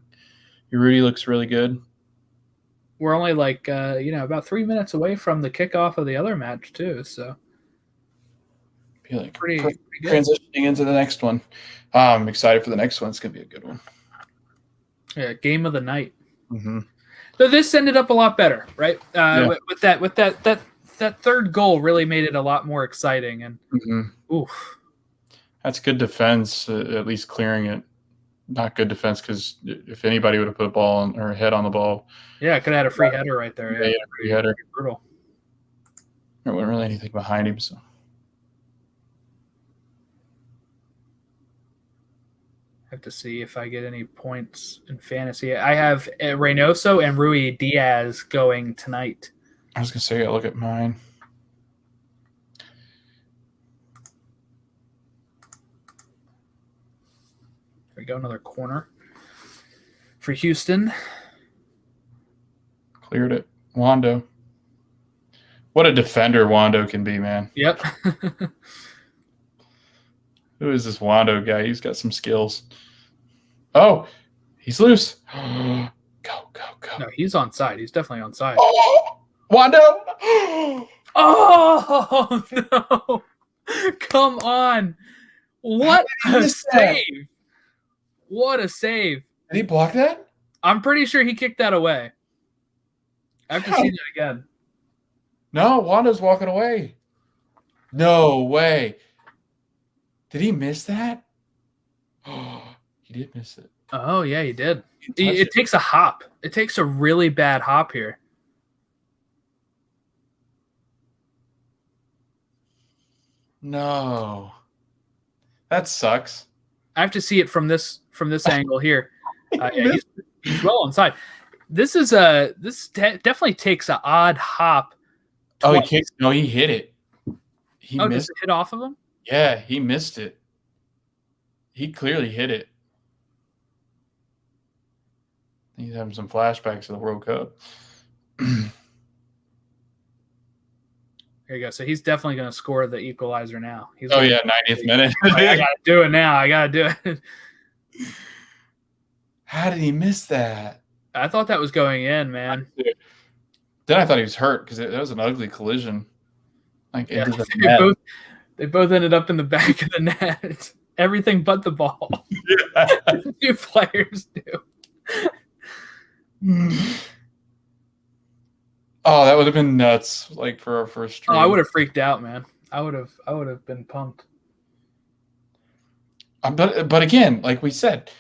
Rudy looks really good. We're only about 3 minutes away from the kickoff of the other match too. So pretty good. Transitioning into the next one. I'm excited for the next one. It's going to be a good one. Yeah, game of the night. Mm-hmm. So this ended up a lot better, right? With that third goal really made it a lot more exciting. And oof, that's good defense. At least clearing it. Not good defense because if anybody would have put a ball or a head on the ball, yeah, could have had a free header right there. Yeah, free header. Brutal. There wasn't really anything behind him, so. Have to see if I get any points in fantasy. I have Reynoso and Rui Diaz going tonight. I was going to say, look at mine. There we go, another corner for Houston. Cleared it. Wando. What a defender Wando can be, man. Yep. Who is this Wando guy? He's got some skills. Oh, he's loose. Go. No, he's on side. He's definitely on side. Wando! Oh no! Come on! What a save! What a save! Did he block that? I'm pretty sure he kicked that away. I have to see that again. No, Wando's walking away. No way. Did he miss that? Oh, he did miss it. Oh, yeah, he did. It takes a hop. It takes a really bad hop here. No. That sucks. I have to see it from this angle here. Yeah, he's well inside. This definitely takes an odd hop. Oh, he kicked. No, he hit it. Does it hit off of him? Yeah, he missed it. He clearly hit it. He's having some flashbacks of the World Cup. There you go. So he's definitely going to score the equalizer now. 90th minute. I got to do it now. I got to do it. How did he miss that? I thought that was going in, man. Then I thought he was hurt because that was an ugly collision. They both ended up in the back of the net. Everything but the ball. Yeah. Two players do. Oh, that would have been nuts! Like for our first stream. Oh, I would have freaked out, man. I would have been pumped. But again, like we said,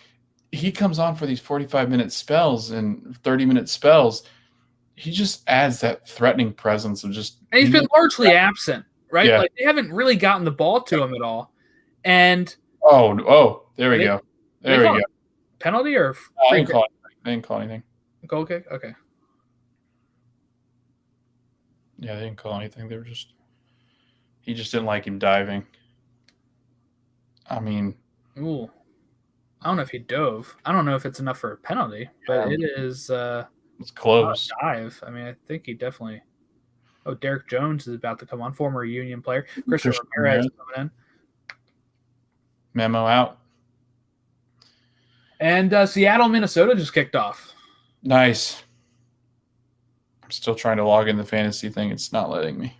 he comes on for these 45-minute spells and 30-minute spells. He just adds that threatening presence of just. And he's been largely absent, right? Yeah. Like they haven't really gotten the ball to him at all. And there we go. There we go. Penalty or free kick? They didn't call anything. Goal kick? Okay. Yeah, they didn't call anything. He just didn't like him diving. I mean, ooh. I don't know if he dove. I don't know if it's enough for a penalty, but it is it's close. Dive. I mean, I think he definitely. Oh, Derek Jones is about to come on, former Union player. Christian Ramirez coming in. Memo out. And Seattle, Minnesota just kicked off. Nice. I'm still trying to log in the fantasy thing. It's not letting me.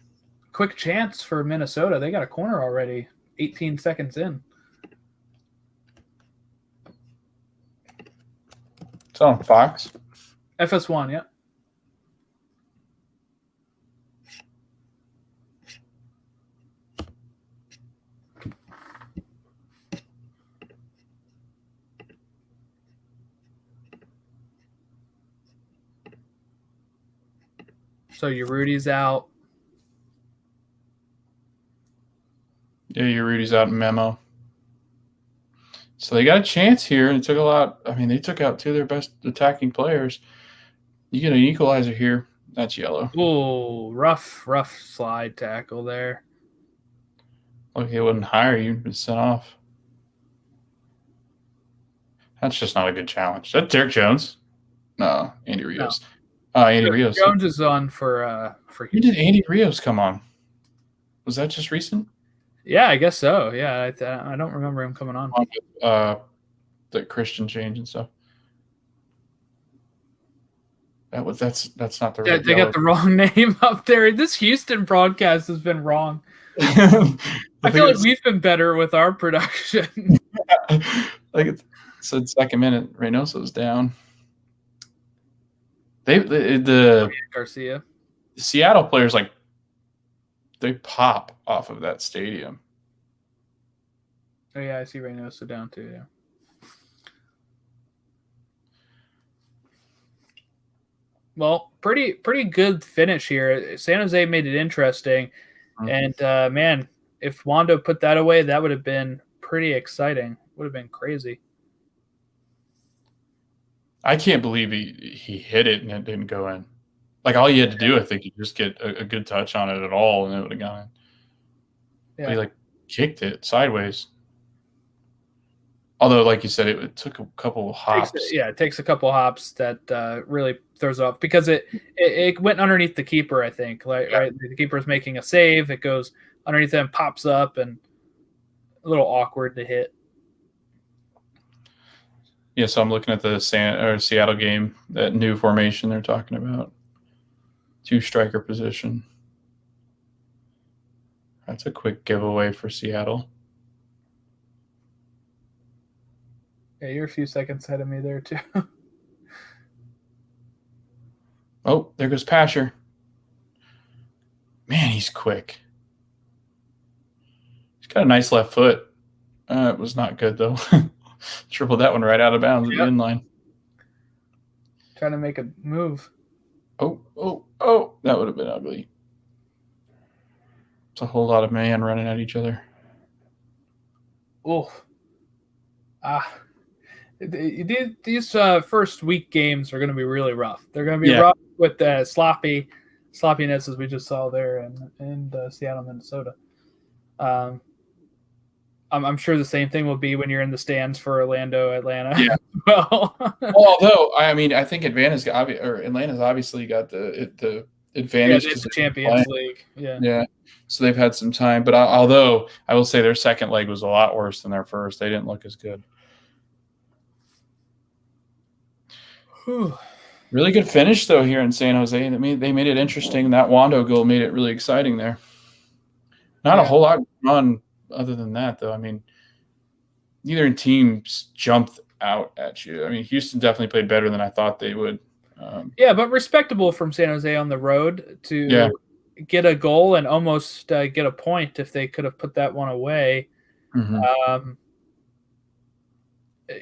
Quick chance for Minnesota. They got a corner already. 18 seconds in. It's on Fox. FS1, yeah. So your Rudy's out. Yeah, your Rudy's out in Memo. So they got a chance here, and it took a lot. I mean, they took out two of their best attacking players. You get an equalizer here. That's yellow. Oh, rough slide tackle there. Look, he wouldn't hire you. Been sent off. That's just not a good challenge. Is that Derek Jones? No, Andy Rios. No. Andy Rios. Jones is on for. When did Andy Rios come on? Was that just recent? Yeah, I guess so. Yeah, I don't remember him coming on. The Christian change and stuff. That's not the right. They got the wrong name up there. This Houston broadcast has been wrong. I feel like we've been better with our production. Like it said, second minute, Reynoso's down. Garcia. The Seattle players they pop off of that stadium. Oh yeah, I see Reynoso down too. Yeah. Well, pretty good finish here. San Jose made it interesting, and man, if Wando put that away, that would have been pretty exciting. Would have been crazy. I can't believe he hit it and it didn't go in. Like all you had to do, I think, you just get a good touch on it at all, and it would have gone in. Yeah. But he kicked it sideways. Although, like you said, it took a couple of hops. It takes a couple of hops that really throws it off because it went underneath the keeper, I think. Right, the keeper's making a save. It goes underneath them, pops up, and a little awkward to hit. Yeah, so I'm looking at the Seattle game, that new formation they're talking about. striker position. That's a quick giveaway for Seattle. Yeah, you're a few seconds ahead of me there, too. Oh, there goes Pasher. Man, he's quick. He's got a nice left foot. It was not good, though. Tripled that one right out of bounds at the end line. Trying to make a move. Oh. That would have been ugly. It's a whole lot of man running at each other. Oh. These first week games are going to be really rough. They're going to be rough with sloppiness as we just saw there in Seattle, Minnesota. I'm sure the same thing will be when you're in the stands for Orlando, Atlanta. Yeah. Well, although I think Atlanta's obviously got the advantage. Yeah, it's the Champions League. Yeah. So they've had some time, but although I will say their second leg was a lot worse than their first. They didn't look as good. Really good finish though here in San Jose. They made it interesting. That Wando goal made it really exciting there. Not a whole lot on other than that though. I mean, neither teams jumped out at you. I mean, Houston definitely played better than I thought they would. But respectable from San Jose on the road to get a goal and almost get a point if they could have put that one away. Mm-hmm.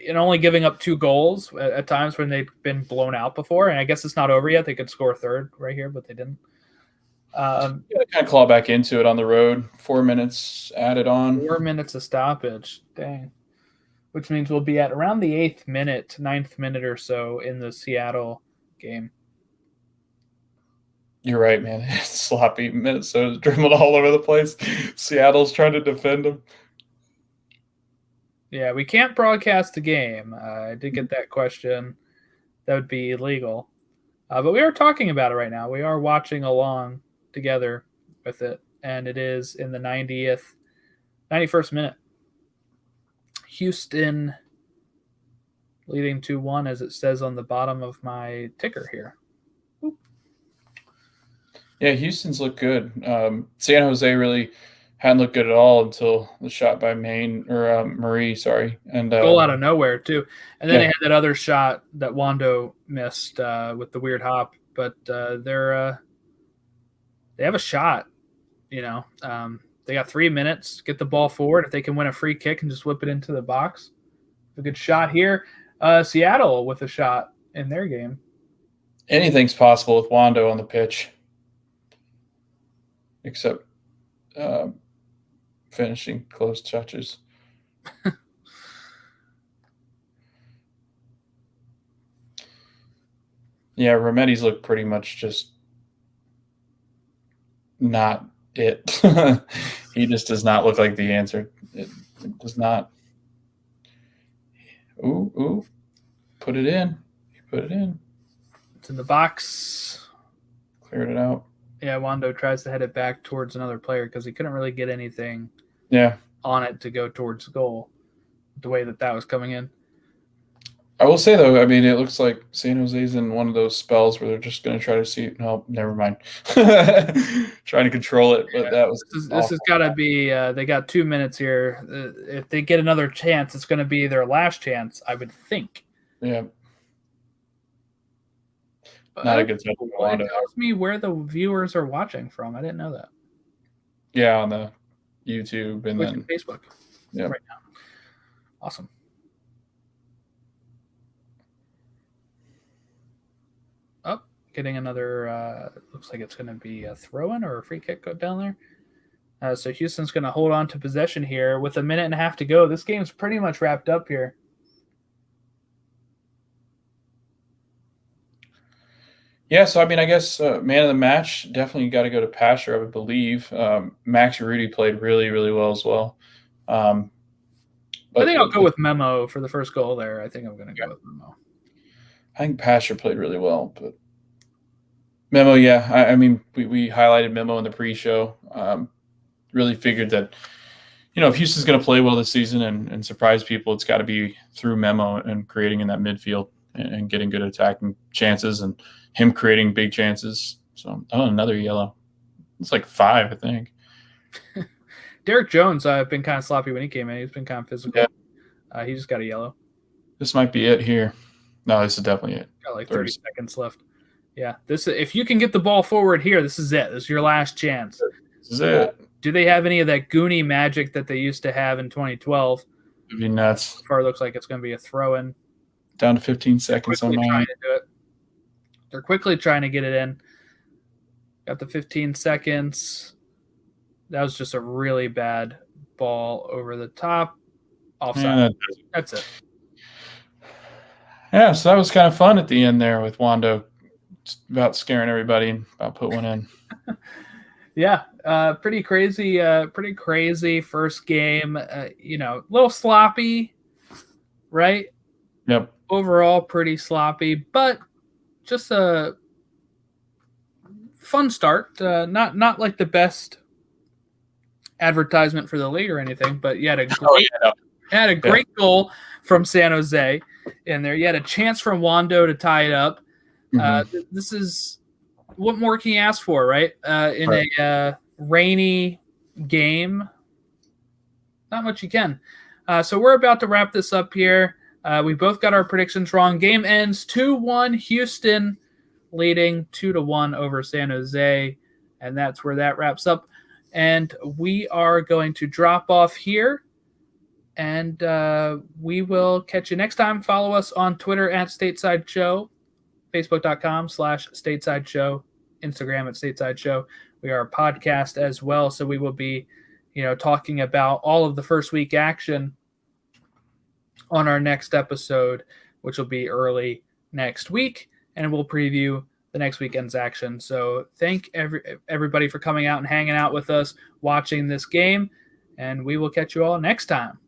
And only giving up 2 goals at times when they've been blown out before. And I guess it's not over yet. They could score a third right here, but they didn't. Kind of claw back into it on the road. 4 minutes added on. 4 minutes of stoppage. Dang. Which means we'll be at around the 9th minute or so in the Seattle game. You're right, man. It's sloppy. Minnesota's dribbled all over the place. Seattle's trying to defend them. Yeah, we can't broadcast the game. I did get that question. That would be illegal. But we are talking about it right now. We are watching along together with it. And it is in the 91st minute. Houston leading 2-1 as it says on the bottom of my ticker here. Oop. Yeah, Houston's looked good. San Jose really hadn't looked good at all until the shot by Marie, and goal out of nowhere too. And then they had that other shot that Wando missed with the weird hop. But they have a shot. They got 3 minutes. Get the ball forward. If they can win a free kick and just whip it into the box, a good shot here. Seattle with a shot in their game. Anything's possible with Wando on the pitch, except finishing close touches. Yeah, Remedi's look pretty much just not it. He just does not look like the answer. It does not. Ooh. Put it in. He put it in. It's in the box. Cleared it out. Yeah, Wando tries to head it back towards another player because he couldn't really get anything on it to go towards goal the way that was coming in. I will say, though, I mean, it looks like San Jose's in one of those spells where they're just going to try to see – no, never mind. Trying to control it, but that was – This has got to be they got 2 minutes here. If they get another chance, it's going to be their last chance, I would think. Yeah. Not a good touch. It tells me where the viewers are watching from. I didn't know that. Yeah, on the YouTube and Twitch then Facebook. Yeah. Right now. Awesome. Oh, getting another. Looks like it's going to be a throw-in or a free kick go down there. So Houston's going to hold on to possession here with 1.5 minutes to go. This game's pretty much wrapped up here. Yeah, so I mean, I guess man of the match definitely got to go to Pasher, I would believe. Max Rudy played really, really well as well. I think I'll go with Memo for the first goal there. I think I'm going to go with Memo. I think Pasher played really well, but Memo, yeah. I mean, we highlighted Memo in the pre-show. Really figured that, if Houston's going to play well this season and surprise people, it's got to be through Memo and creating in that midfield and getting good attacking chances and him creating big chances. So, another yellow. It's like 5, I think. Derek Jones been kind of sloppy when he came in. He's been kind of physical. Yeah. He just got a yellow. This might be it here. No, this is definitely it. Got like 30 seconds left. Yeah, if you can get the ball forward here, this is it. This is your last chance. This is it. Do they have any of that Goonie magic that they used to have in 2012? It'd be nuts. So far, it looks like it's going to be a throw-in. Down to 15 seconds on mine. They're quickly trying to get it in. Got the 15 seconds. That was just a really bad ball over the top. Offside. That's it. Yeah, so that was kind of fun at the end there with Wando about scaring everybody and about put one in. Yeah, pretty crazy first game. A little sloppy, right? Yep. Overall, pretty sloppy, but just a fun start. Not like the best advertisement for the league or anything, but you had a great goal from San Jose in there. You had a chance from Wando to tie it up. This is what more can you ask for, right? In a rainy game, not much you can. So we're about to wrap this up here. We both got our predictions wrong. Game ends 2-1. Houston leading 2-1 over San Jose, and that's where that wraps up. And we are going to drop off here, and we will catch you next time. Follow us on Twitter at Stateside Show, Facebook.com/Stateside Show, Instagram at Stateside Show. We are a podcast as well, so we will be, talking about all of the first week action on our next episode, which will be early next week, and we'll preview the next weekend's action. So thank everybody for coming out and hanging out with us, watching this game, and we will catch you all next time.